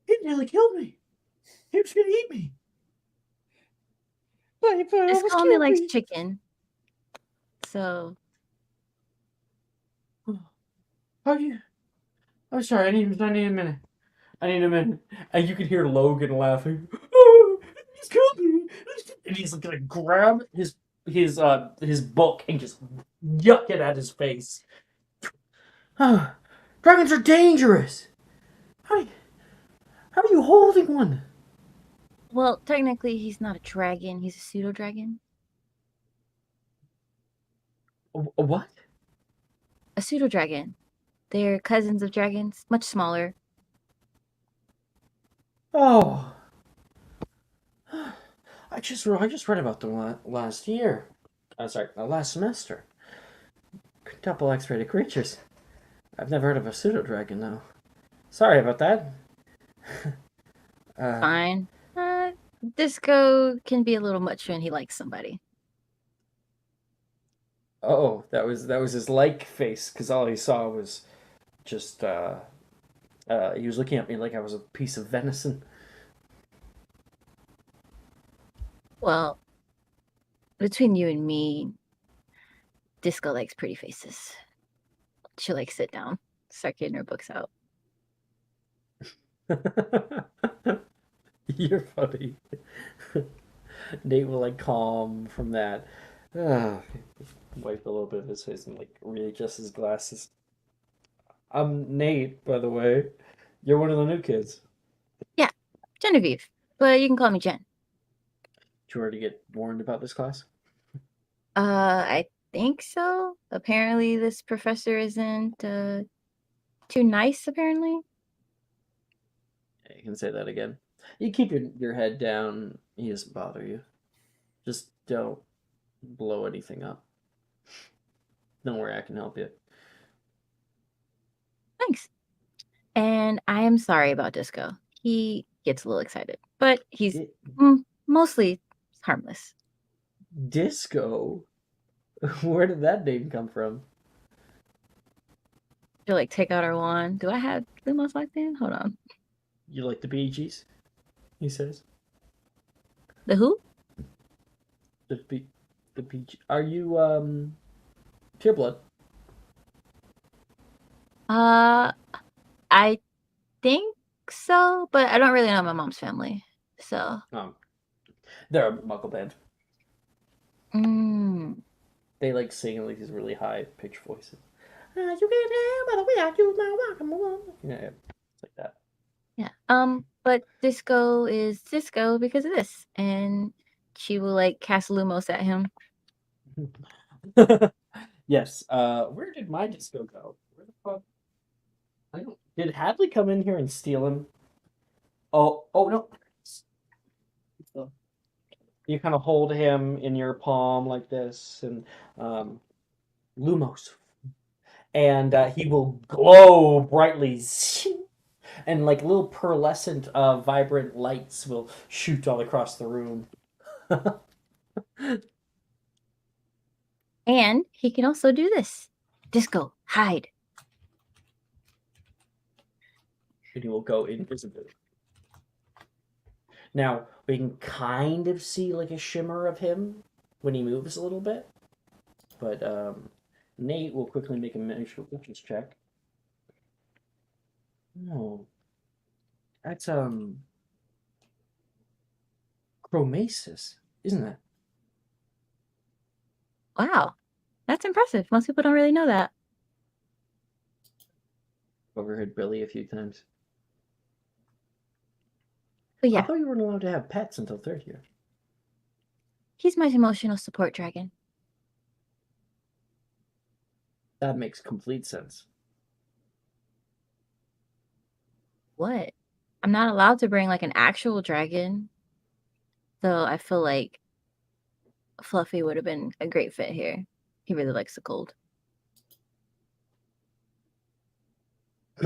He nearly killed me. He was gonna eat me. This only likes chicken. So. How you? I'm sorry. I need a minute. And you can hear Logan laughing. Oh, he's killed me. And he's gonna grab his book and just yuck it at his face. Dragons are dangerous. How are you holding one? Well, technically, he's not a dragon. He's a pseudo-dragon. A what? A pseudo-dragon. They're cousins of dragons, much smaller. Oh. I just read about them last year. Sorry, last semester. Quintuple X-rated creatures. I've never heard of a pseudo dragon though. Sorry about that. Fine. Disco can be a little much when he likes somebody. Oh, that was his like face, because all he saw was just he was looking at me like I was a piece of venison. Well, between you and me, Disco likes pretty faces. She'll like sit down, start getting her books out. You're funny. Nate will like calm from that. Wipe a little bit of his face and like readjust his glasses. I'm Nate, by the way. You're one of the new kids. Yeah, Genevieve, but you can call me Jen. Did you already get warned about this class? I think so. Apparently, this professor isn't too nice. Apparently, Yeah, you can say that again. You keep your head down. He doesn't bother you. Just don't blow anything up. Don't worry, I can help you. thanks. And I am sorry about Disco. He gets a little excited, but he's mostly harmless. Disco? Where did that name come from? She'll like take out her wand. Do I have Lumos locked in? Hold on. You like the Bee Gees? He says. The who? The Bee Gees. Are you pureblood? I think so, but I don't really know my mom's family, so. They're a Muggle band. Mm. They like sing like these really high pitched voices. You can tell by the way I use my walk. Yeah, it's like that. Yeah. But Disco is Disco because of this, and she will like cast Lumos at him. Yes. Where did my Disco go? Where the fuck? I don't. Did Hadley come in here and steal him? Oh no. You kind of hold him in your palm like this, and Lumos, and he will glow brightly, and like little pearlescent, vibrant lights will shoot all across the room. And he can also do this. Disco, hide. And he will go invisible. Now, we can kind of see like a shimmer of him when he moves a little bit. But Nate will quickly make a measurations check. No. That's chromasis, isn't it? Wow. That's impressive. Most people don't really know that. Overheard Billy a few times. But yeah. I thought you weren't allowed to have pets until third year. He's my emotional support dragon. That makes complete sense. What? I'm not allowed to bring like an actual dragon. Though I feel like Fluffy would have been a great fit here. He really likes the cold.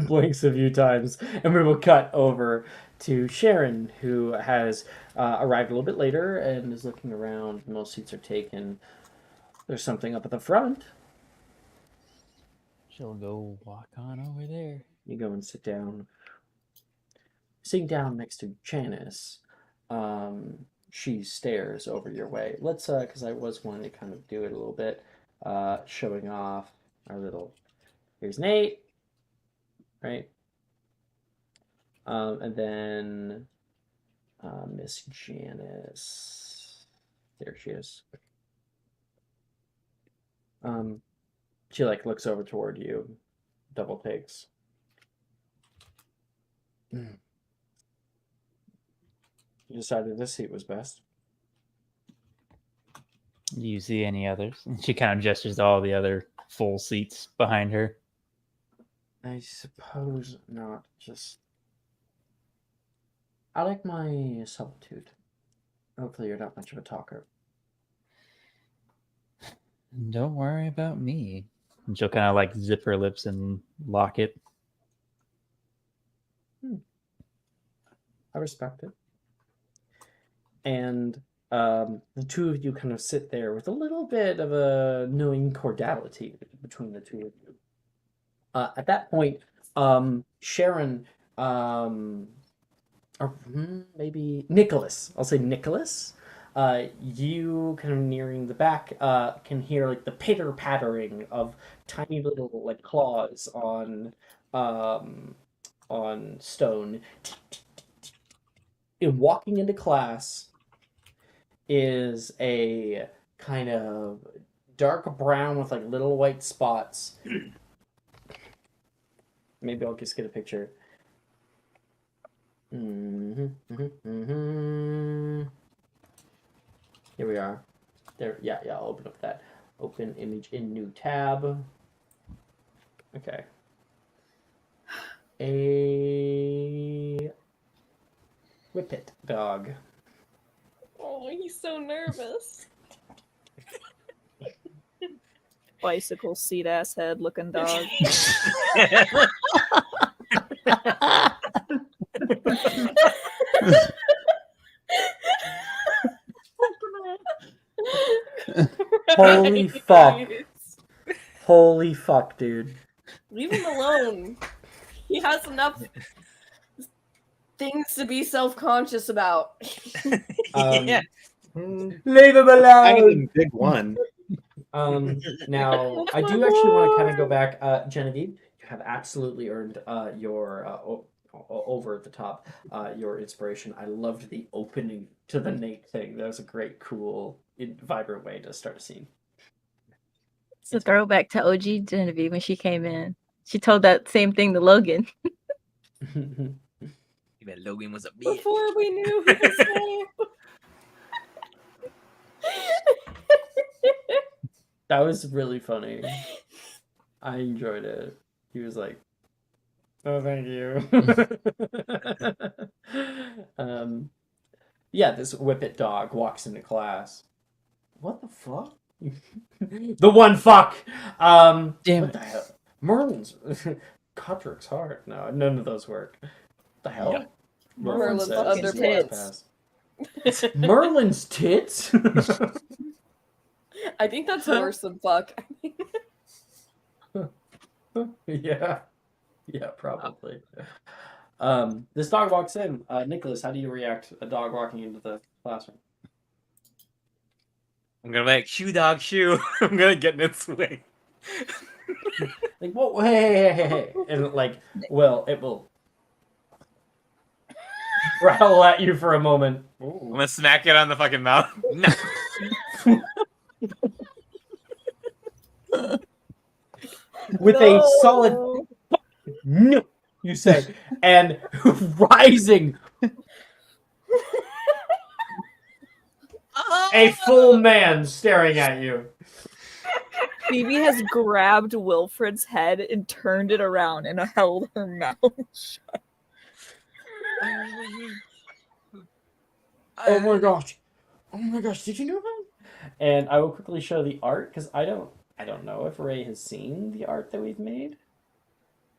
Blinks a few times, and we will cut over to Sharon, who has arrived a little bit later and is looking around. Most seats are taken. There's something up at the front. She'll go walk on over there. You go and sit down. Sitting down next to Janice, she stares over your way. Let's, because I was wanting to kind of do it a little bit, showing off our little. Here's Nate. Right? And then Miss Janice. There she is. She like looks over toward you, double takes. You decided this seat was best. Do you see any others? And she kind of gestures to all the other full seats behind her. I suppose not. Just I like my solitude. Hopefully you're not much of a talker. Don't worry about me. And she'll kind of like zip her lips and lock it. I respect it. And the two of you kind of sit there with a little bit of a knowing cordiality between the two of you. At that point, Sharon, or maybe Nicholas, I'll say Nicholas, you kind of nearing the back can hear like the pitter-pattering of tiny little like claws on stone. And walking into class is a kind of dark brown with like little white spots. Maybe I'll just get a picture. Here we are. There, yeah, I'll open up that. Open image in new tab. Okay. A whippet dog. Oh, he's so nervous. Bicycle seat ass head looking dog. Holy fuck. Holy fuck, dude. Leave him alone. He has enough things to be self-conscious about. Yeah. Leave him Not even alone. big one. Now, I do actually want to kind of go back. Genevieve, you have absolutely earned your over at the top your inspiration. I loved the opening to the Nate thing. That was a great, cool, vibrant way to start a scene. It's a throwback to OG Genevieve when she came in. She told that same thing to Logan. Logan was a bitch. Before we knew his name. That was really funny. I enjoyed it. He was like, "Oh, thank you." Yeah, this whippet dog walks into class. What the fuck? The one fuck. Damn what it. the hell? Merlin's Codrick's heart. No, none of those work. What the hell? Yeah. Merlin's says under he walks tits. past. Merlin's tits? I think that's worse than fuck. Yeah, probably. This dog walks in. Nicholas, how do you react to a dog walking into the classroom? I'm gonna be like, shoo dog, shoo. I'm gonna get in its way. Like, whoa, hey. And like, well, it will rattle at you for a moment. I'm gonna smack it on the fucking mouth. No. With a solid no, you say, and rising a full man staring at you. Phoebe has grabbed Wilfred's head and turned it around and held her mouth shut. Oh my gosh, did you know that? And I will quickly show the art because I don't know if Ray has seen the art that we've made.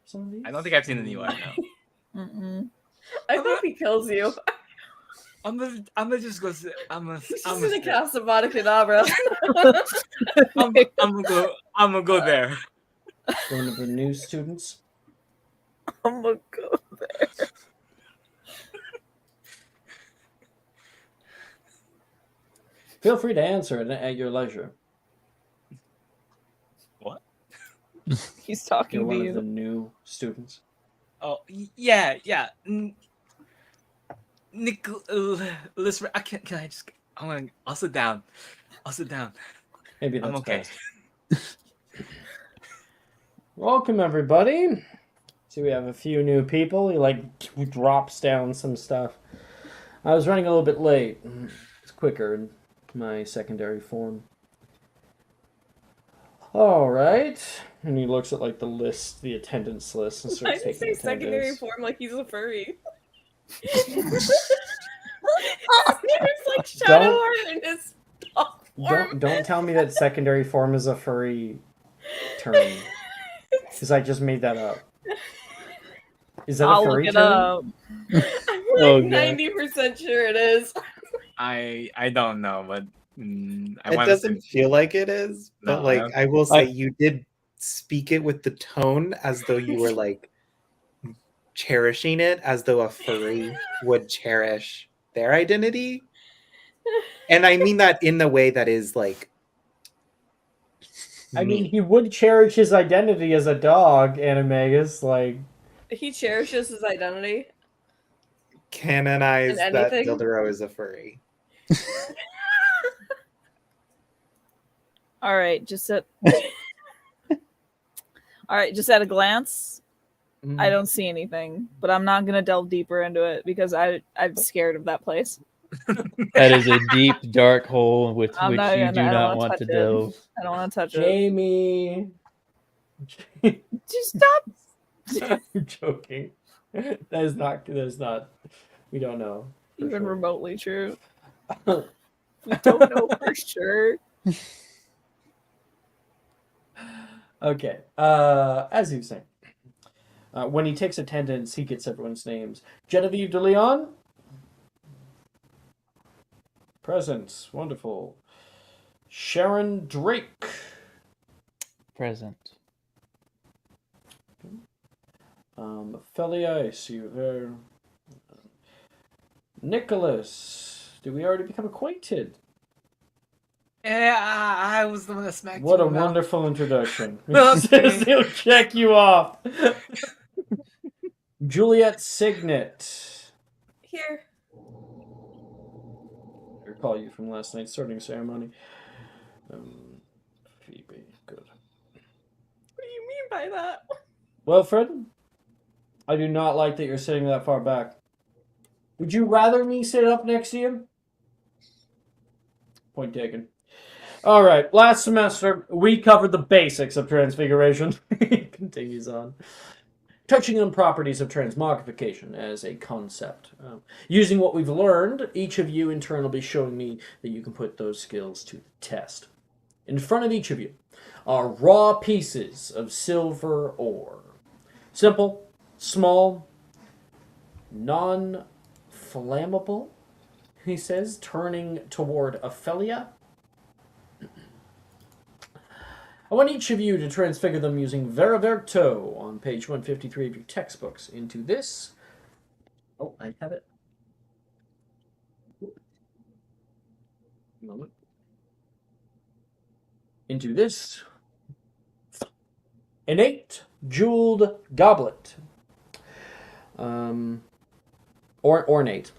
Some of these. I don't think I've seen the new art now. I hope he kills you. I'm gonna just go. I'm gonna cast a Vada Kedavra. I'm gonna go there. One of the new students. I'm gonna go there. Feel free to answer it at your leisure. What? He's talking You're to one you. of the new students. Oh yeah. Nicholas, can I just? I'll sit down. Maybe that's I'm okay. best. Welcome, everybody. See, we have a few new people. He drops down some stuff. I was running a little bit late. It's quicker in my secondary form. All right. And he looks at the list, the attendance list, and Why starts did you taking say secondary attendance. form like he's a furry? There's Shadowheart in his dog form. Don't tell me that secondary form is a furry term. Because I just made that up. Is that I'll a furry look it term? up. I'm Oh, like God. 90% sure it is. I don't know, but I It want to doesn't feel like it is, but No, like I will say, you did speak it with the tone as though you were like cherishing it, as though a furry would cherish their identity. And I mean that in the way that is like. I mean, he would cherish his identity as a dog, Animagus. Like, He cherishes his identity. Canonize In that anything? Dildero is a furry. All right, just at a glance, I don't see anything, but I'm not gonna delve deeper into it because I'm scared of that place. That is a deep, dark hole with I'm which not you gonna- do I don't not wanna want touch to it. delve. I don't want to touch it. Jamie. Just stop. I'm joking. That is not. We don't know. Even remotely true. We don't know for sure. Okay. As you say, when he takes attendance, he gets everyone's names. Genevieve de Leon. Present. Wonderful. Sharon Drake. Present. Felia, I see you there. Nicholas. Did we already become acquainted? Yeah, I was the one that smacked What you a in the mouth. wonderful introduction. Okay. He'll check you off. Juliet Signet. Here. I recall you from last night's sorting ceremony. Phoebe, good. What do you mean by that? Well, Fred, I do not like that you're sitting that far back. Would you rather me sit up next to you? Point taken. All right, last semester we covered the basics of transfiguration. He continues on. Touching on properties of transmogrification as a concept. Using what we've learned, each of you in turn will be showing me that you can put those skills to the test. In front of each of you are raw pieces of silver ore. Simple, small, non-flammable, he says, turning toward Ophelia. I want each of you to transfigure them using Veraverto on page 153 of your textbooks into this. Oh, I have it. Moment. Into this innate jeweled goblet. Ornate.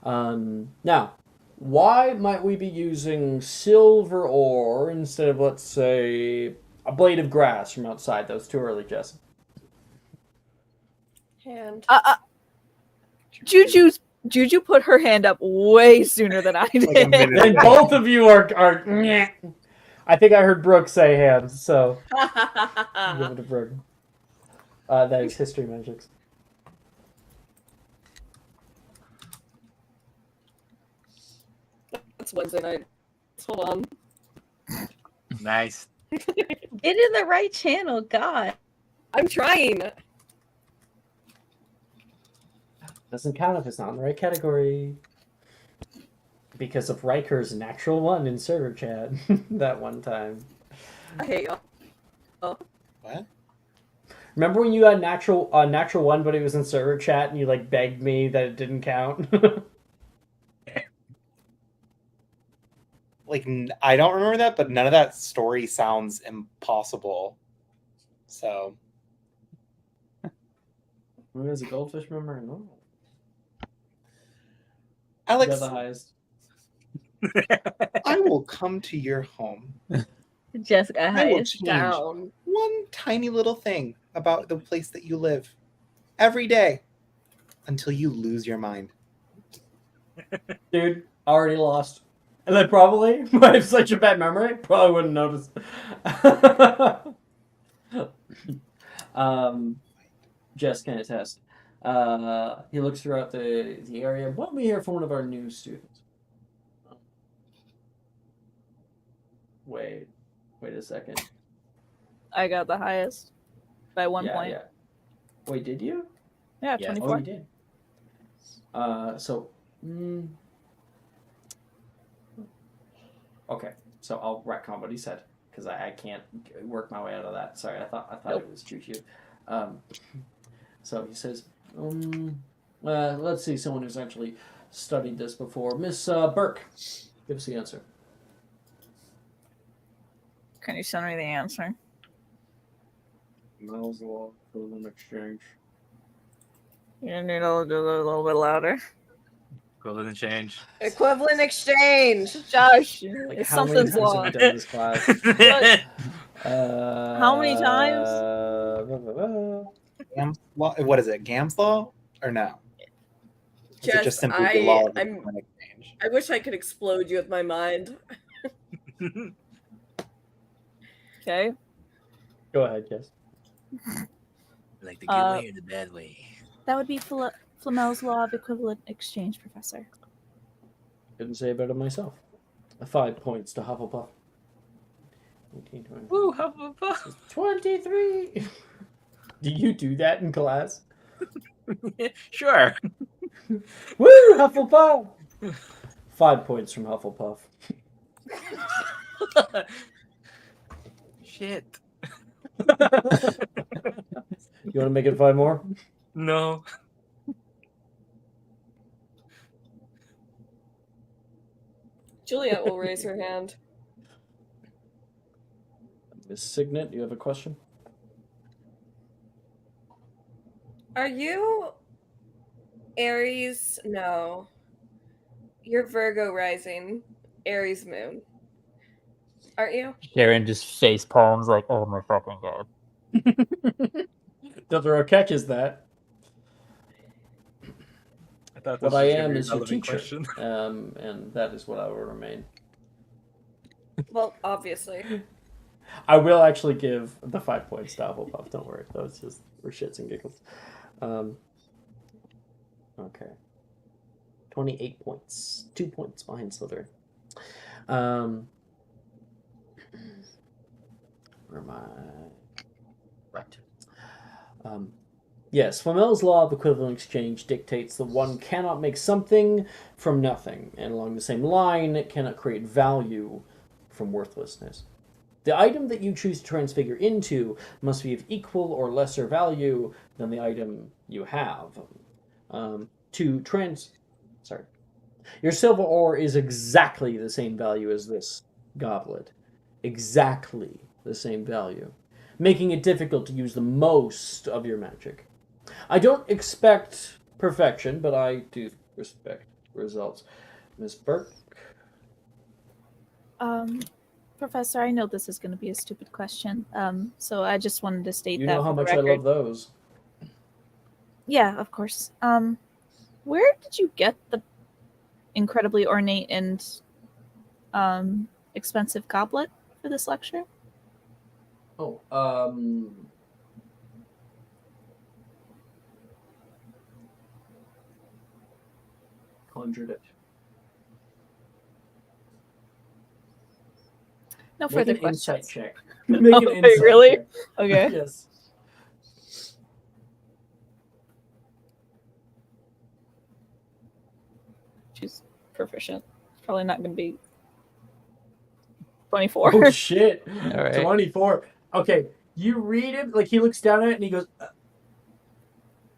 Now, why might we be using silver ore instead of, let's say, a blade of grass from outside? That was too early, Jess. Hand. Juju put her hand up way sooner than I did. And both of you are. I think I heard Brooke say hands, so give it to Brooke. That is history magics. It's Wednesday night. Hold on. Nice. Get in the right channel, God. I'm trying. Doesn't count if it's not in the right category. Because of Riker's natural one in server chat that one time. I hate y'all. Oh. What? Remember when you had natural one, but it was in server chat, and you like begged me that it didn't count? Like, I don't remember that, but none of that story sounds impossible. So. Who has a goldfish memory? No. Alex, You're the highest. I will come to your home. Jessica I will highest. change Down. one tiny little thing about the place that you live every day until you lose your mind. Dude, already lost. And I probably, I have such a bad memory, probably wouldn't notice. Jess can attest. He looks throughout the area. Why don't we hear from one of our new students? Wait a second. I got the highest by 1 Yeah, point. yeah. Wait, did you? Yeah, Yes. 24. Oh, you did. Okay, so I'll retcon what he said because I can't work my way out of that. Sorry, I thought Nope. it was Choo-Choo. So he says, let's see, someone who's actually studied this before. Miss Burke, give us the answer. Can you send me the answer? Mel's Law, Golden Exchange. You need to do it a little bit louder. Golden change. Equivalent exchange. Josh, Like, it's how many something's times have we wrong. done this class? How many times? Gam's law? What is it? Gam's law or no? Is it just simply the law of equivalent exchange? I wish I could explode you with my mind. Okay. Go ahead, yes. Like the good way or the bad way? That would be Flamel's law of equivalent exchange, Professor. Couldn't say it better myself. 5 points to Hufflepuff. 18, 20. Woo, Hufflepuff. 23! Do you do that in class? Sure. Woo, Hufflepuff! 5 points from Hufflepuff. Shit. You want to make it 5 more? No. Juliet will raise her hand. Miss Signet, you have a question? Are you Aries? No. You're Virgo rising, Aries moon. Aren't you? Sharon just face palms like, oh my fucking god. Dr. Okek is that. I thought What this I was gonna am be a is your relevant teacher. question. And that is what I will remain. Well, obviously. I will actually give the 5 points to Hufflepuff. Don't worry. That was just for shits and giggles. Okay. 28 points. 2 points behind Slytherin. Where am I? Right. Yes, Flamel's law of equivalent exchange dictates that one cannot make something from nothing, and along the same line, it cannot create value from worthlessness. The item that you choose to transfigure into must be of equal or lesser value than the item you have. Your silver ore is exactly the same value as this goblet. Exactly the same value, making it difficult to use the most of your magic. I don't expect perfection, but I do respect results. Miss Burke? Professor, I know this is going to be a stupid question, so I just wanted to state You that know how for the much I record. love those. Yeah, of course. Where did you get the incredibly ornate and expensive goblet for this lecture? Oh, conjured it. No Make further an questions. insight check. Make an Wait, insight really? check. Okay. Yes. She's proficient. Probably not going to be 24. Oh shit! All right. 24. Okay, you read it like he looks down at it and he goes,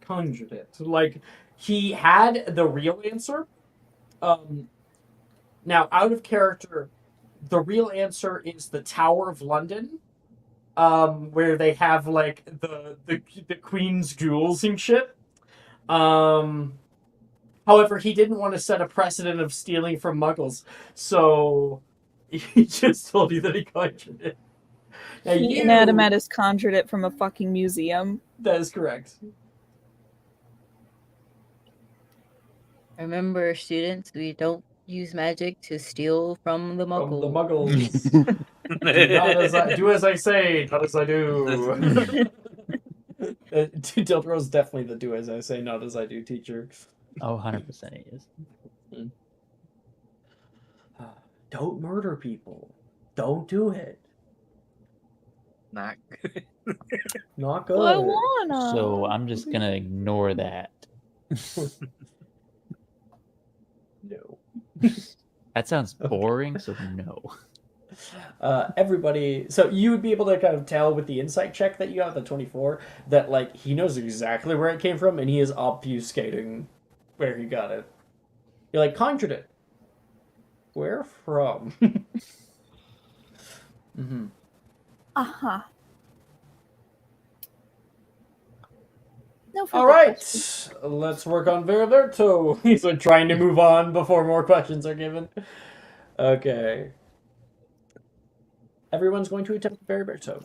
conjured it. Like he had the real answer. Now out of character, the real answer is the Tower of London, where they have like the Queen's jewels and shit. However, he didn't want to set a precedent of stealing from Muggles, so he just told you that he conjured it. Now He and Adamatus conjured it from a fucking museum. That is correct. Remember, students, we don't use magic to steal from the From the muggles. Muggles. Do as I say, not as I do. Delro's definitely the do as I say, not as I do teacher. Oh, 100% he is. Don't murder people. Don't do it. Not good. Not good. Well, I wanna. So I'm just gonna ignore that. No. That sounds boring, so no. Everybody, so you would be able to kind of tell with the insight check that you got, the 24, that like he knows exactly where it came from, and he is obfuscating where he got it. You're like, conjured it. Where from? Mm-hmm. Uh-huh. No All further right, questions. let's work on Veriberto. He's like trying to move on before more questions are given. Okay. Everyone's going to attempt Veriberto.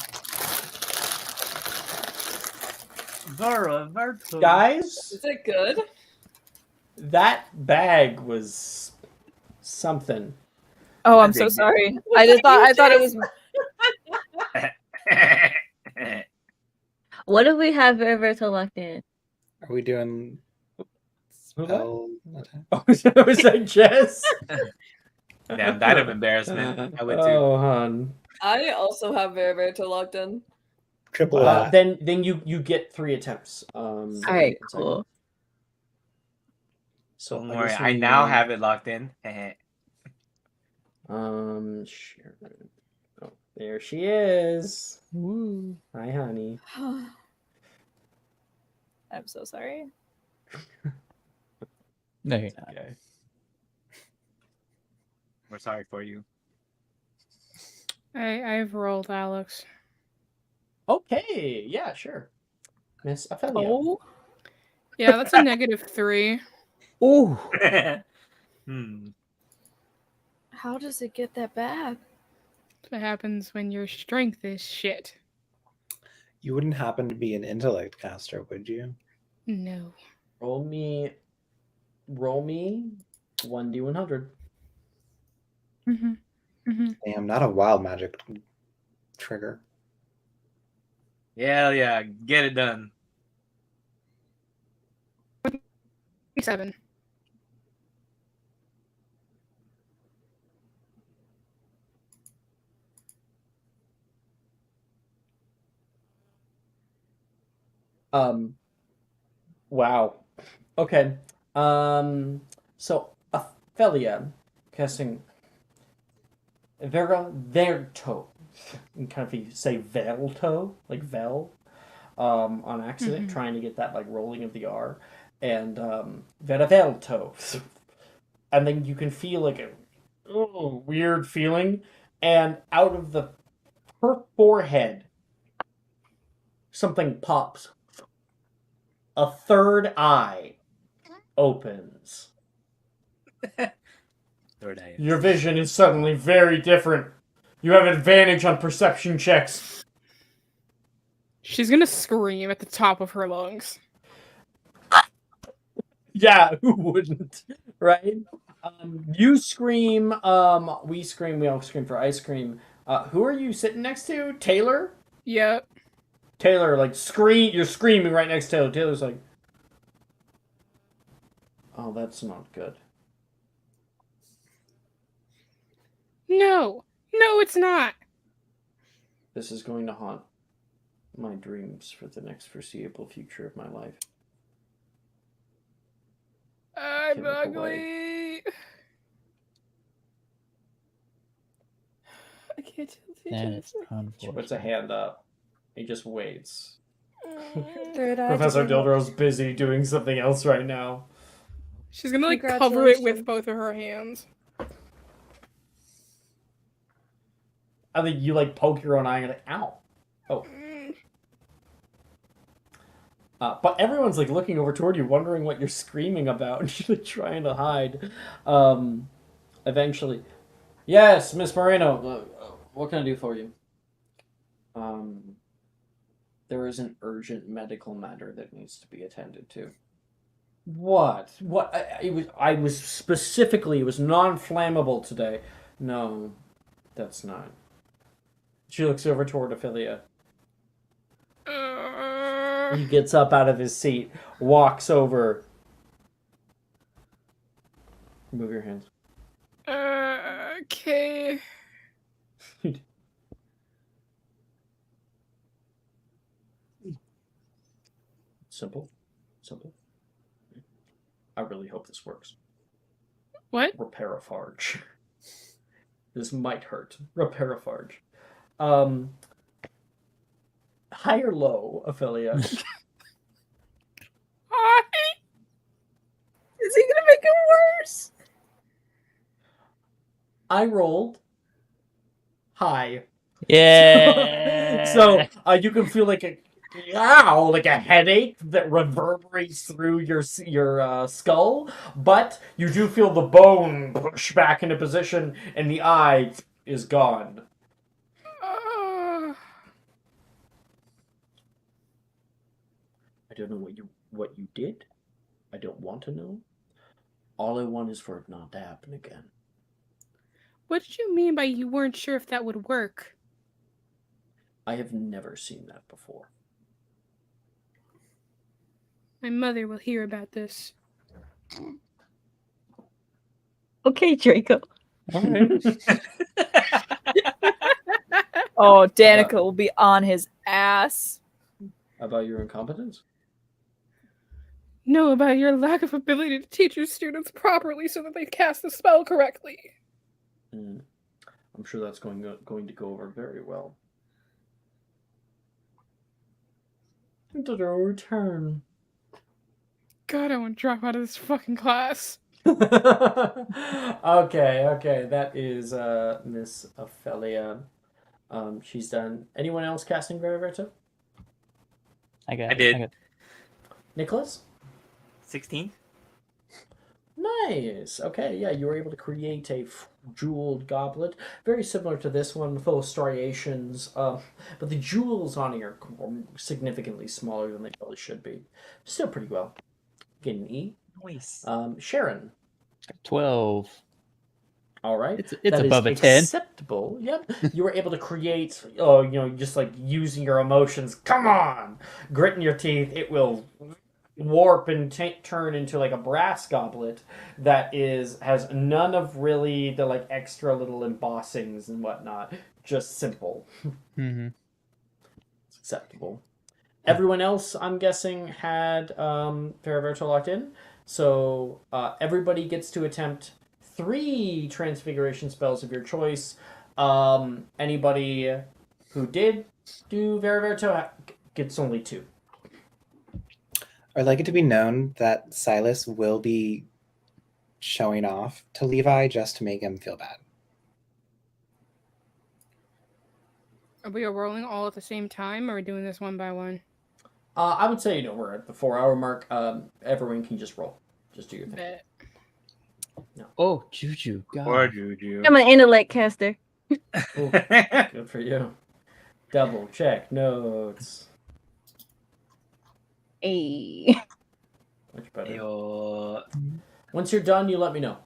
Veriberto. Guys, Is it good? that bag was something. Oh, I'm so sorry. I thought it was. What if we have Roberto locked in? Are we doing spell attack? Oh, was that Jess? Damn, that of embarrassment. I would too. Oh, hon. I also have Veriberto locked in. Triple that. Then you get 3 attempts. All right, cool. So Don't worry, I now have it locked in. Sure. Oh, there she is. Woo. Hi, honey. I'm so sorry. No, you're not. Okay. We're sorry for you. I've rolled, Alex. Okay, yeah, sure. Miss Ophelia. Oh. Yeah, that's a -3. Ooh. How does it get that bad? That's what happens when your strength is shit. You wouldn't happen to be an intellect caster, would you? No. Roll me 1d100. Damn, not a wild magic trigger. Yeah, yeah, get it done. 7. Wow. Okay. So Ophelia casting Verto. And kind of you say Velto, like Vel, on accident, trying to get that like rolling of the R. And Veravelto. And then you can feel like a weird feeling. And out of her forehead, something pops. A third eye opens. Third eye. Your vision is suddenly very different. You have advantage on perception checks. She's gonna scream at the top of her lungs. Yeah, who wouldn't? Right? You scream, we scream, we all scream for ice cream. Who are you sitting next to? Taylor? Yep. Taylor, like, you're screaming right next to Taylor. Taylor's like, oh, that's not good. No, it's not. This is going to haunt my dreams for the next foreseeable future of my life. I'm ugly. I can't tell That's unfortunate. She puts a hand up. He just waits. Third eye. Professor Dildro's busy doing something else right now. She's gonna like cover it with both of her hands. I think you like poke your own eye and you're like, ow. Oh. But everyone's like looking over toward you, wondering what you're screaming about, and you're like trying to hide. Eventually, yes, Miss Moreno. What can I do for you? There is an urgent medical matter that needs to be attended to. What? What? I was specifically. It was non-flammable today. No, that's not. She looks over toward Ophelia. He gets up out of his seat, walks over. Move your hands. Okay. Simple. I really hope this works. What? Reparafarge. This might hurt. Reparafarge. High or low, Ophelia? Is he gonna make it worse? I rolled high. Yeah. So you can feel like a headache that reverberates through your skull, but you do feel the bone push back into position, and the eye is gone. I don't know what you did. I don't want to know. All I want is for it not to happen again. What did you mean by you weren't sure if that would work? I have never seen that before. My mother will hear about this. Okay, Draco. All right. Oh, Danica will be on his ass. About your incompetence? No, about your lack of ability to teach your students properly so that they cast the spell correctly. I'm sure that's going to go over very well. Did a return. God, I want to drop out of this fucking class. Okay. That is Miss Ophelia. She's done. Anyone else casting Veriverto? I did. Nicholas? 16. Nice. Okay, yeah, you were able to create a jeweled goblet, very similar to this one, full of striations. But the jewels on it are significantly smaller than they probably should be. Still pretty well. Get an E. Nice. Sharon. 12. All right. It's above a 10. Acceptable. Yep. You were able to create, just like using your emotions. Come on! Gritting your teeth. It will warp and turn into like a brass goblet that has none of really the like extra little embossings and whatnot. Just simple. Mm-hmm. It's acceptable. Everyone else, I'm guessing, had Paraverto locked in. So everybody gets to attempt 3 transfiguration spells of your choice. Anybody who did do Veriverto gets only 2. I'd like it to be known that Silas will be showing off to Levi just to make him feel bad. Are we rolling all at the same time, or are we doing this one by one? I would say, we're at the 4-hour mark. Everyone can just roll. Just do your thing. Bet. No. Oh, Juju. God. Or Juju. I'm an intellect caster. Ooh, good for you. Double check notes. Hey. Much better. Ayo. Once you're done, you let me know.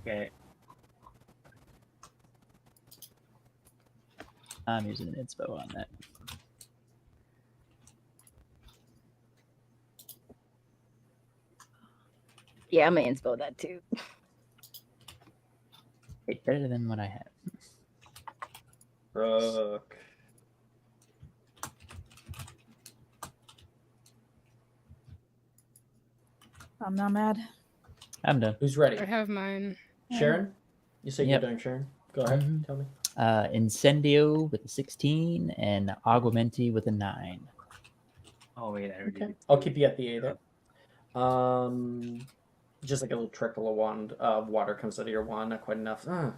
Okay. I'm using an inspo on that. Yeah, I'm gonna inspo that too. It's better than what I have. Rook. I'm not mad. I'm done. Who's ready? I have mine. Sharon? You say Yep. you're done, Sharon? Go ahead. Mhm. Tell me. Incendio with a 16 and Aguamenti with a 9. Oh wait, I already Okay. did. I'll keep you at the A there. Just like a little trickle of water comes out of your wand. Not quite enough. Not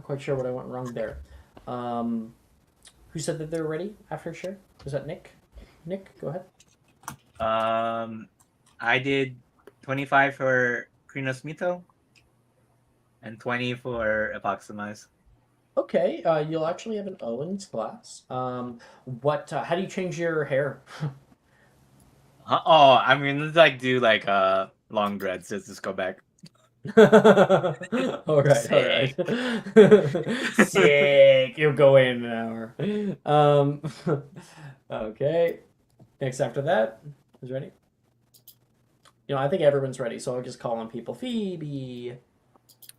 quite sure what I went wrong there. Who said that they were ready after Sharon? Was that Nick? Nick, go ahead. I did 25 for Krinos Mito and 20 for Epoximize. Okay, you'll actually have an O in this class. How do you change your hair? Oh, I mean, let's do long dreads. Let's just go back. all right. Sick. You'll go in an hour. Okay. Next after that, who's ready? I think everyone's ready, so I'll just call on people. Phoebe.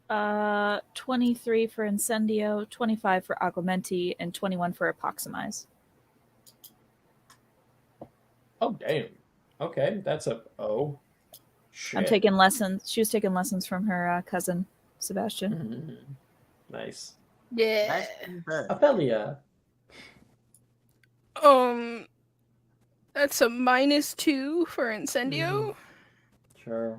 23 for Incendio, 25 for Aguamenti, and 21 for Epoximize. Oh, damn. Okay, that's a... Oh. Shit. I'm taking lessons. She was taking lessons from her cousin, Sebastian. Nice. Yeah. Ophelia. That's a -2 for Incendio. Sure.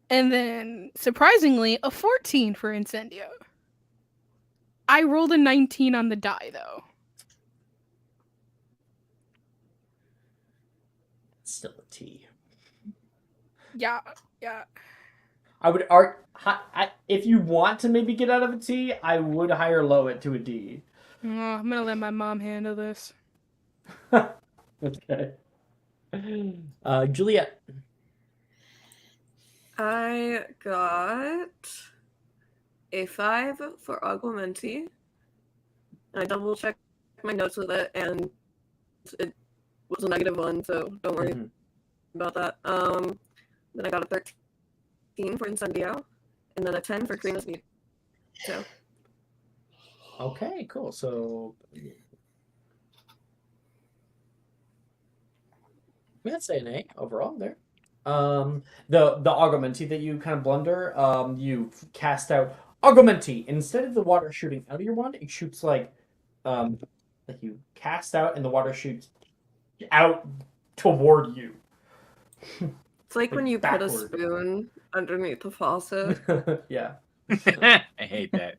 And then, surprisingly, a 14 for Incendio. I rolled a 19 on the die, though. Still a T. Yeah. I would if you want to maybe get out of a T, I would higher low it to a D. Oh, I'm gonna let my mom handle this. Okay. Juliet. I got a 5 for Aguamenti. I double checked my notes with it, and it was a -1, so don't worry about that. Then I got a 13 for Incendio, and then a 10 for Karina's Need. So. Okay, cool. So I'd say an A overall there. The Augmenti that you kind of blunder, you cast out Augmenti. Instead of the water shooting out of your wand, it shoots like you cast out and the water shoots out toward you. It's like when you put a spoon underneath the faucet. Yeah. I hate that.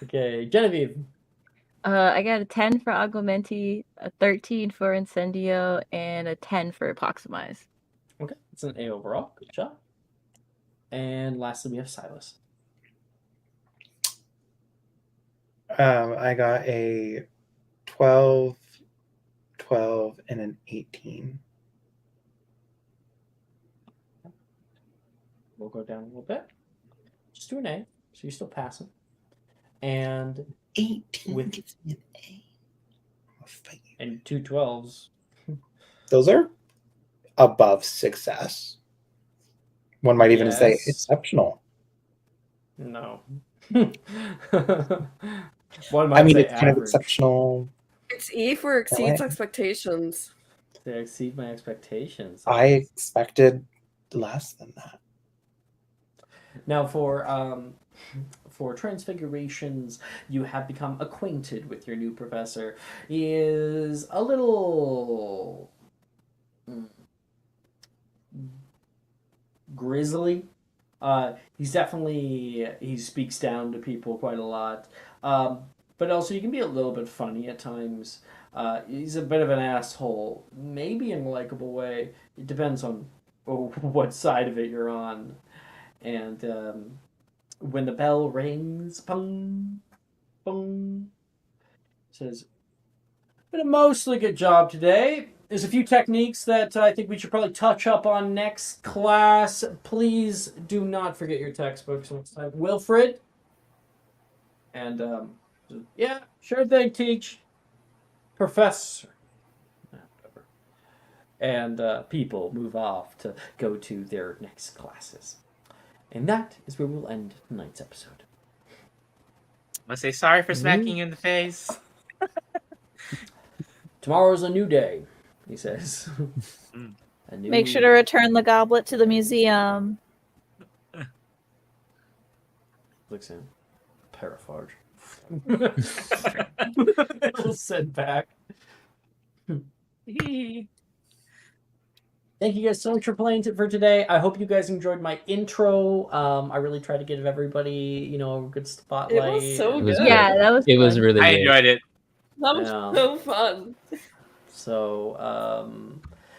Okay, Genevieve. I got a 10 for Aguamenti, a 13 for Incendio, and a 10 for Epoximize. Okay, it's an A overall. Good job. And lastly, we have Silas. I got a 12, 12, and an 18. We'll go down a little bit. Just do an A, so you're still passing. And 18 with gives me an A. And 2 12s. Those are above success. One might even say Yes. exceptional. No. One might I mean, say it's kind of average. exceptional. It's E for exceeds expectations. They exceed my expectations. I expected less than that. Now, for transfigurations, you have become acquainted with your new professor. He is a little grizzly. He speaks down to people quite a lot. But also you can be a little bit funny at times. He's a bit of an asshole, maybe in a likable way. It depends on what side of it you're on. And when the bell rings, pung, pung, says, "Been a mostly good job today. There's a few techniques that I think we should probably touch up on next class. Please do not forget your textbooks next time. Wilfred." And yeah, sure thing, teach. Professor. Whatever. And people move off to go to their next classes. And that is where we'll end tonight's episode. I say sorry for smacking you in the face. Tomorrow's a new day, he says. Make sure to return the goblet to the museum. Looks in. Paraforge. It'll send back. Thank you guys so much for playing for today. I hope you guys enjoyed my intro. I really tried to give everybody, a good spotlight. It was so good. Yeah, that was It was really I good. enjoyed it. That was so fun. So,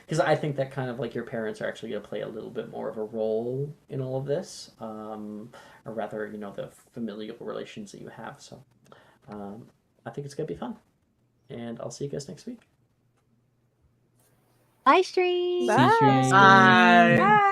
because I think that kind of like your parents are actually going to play a little bit more of a role in all of this, or rather, the familial relations that you have. So, I think it's going to be fun. And I'll see you guys next week. Bye, stream. Bye. Bye. Bye.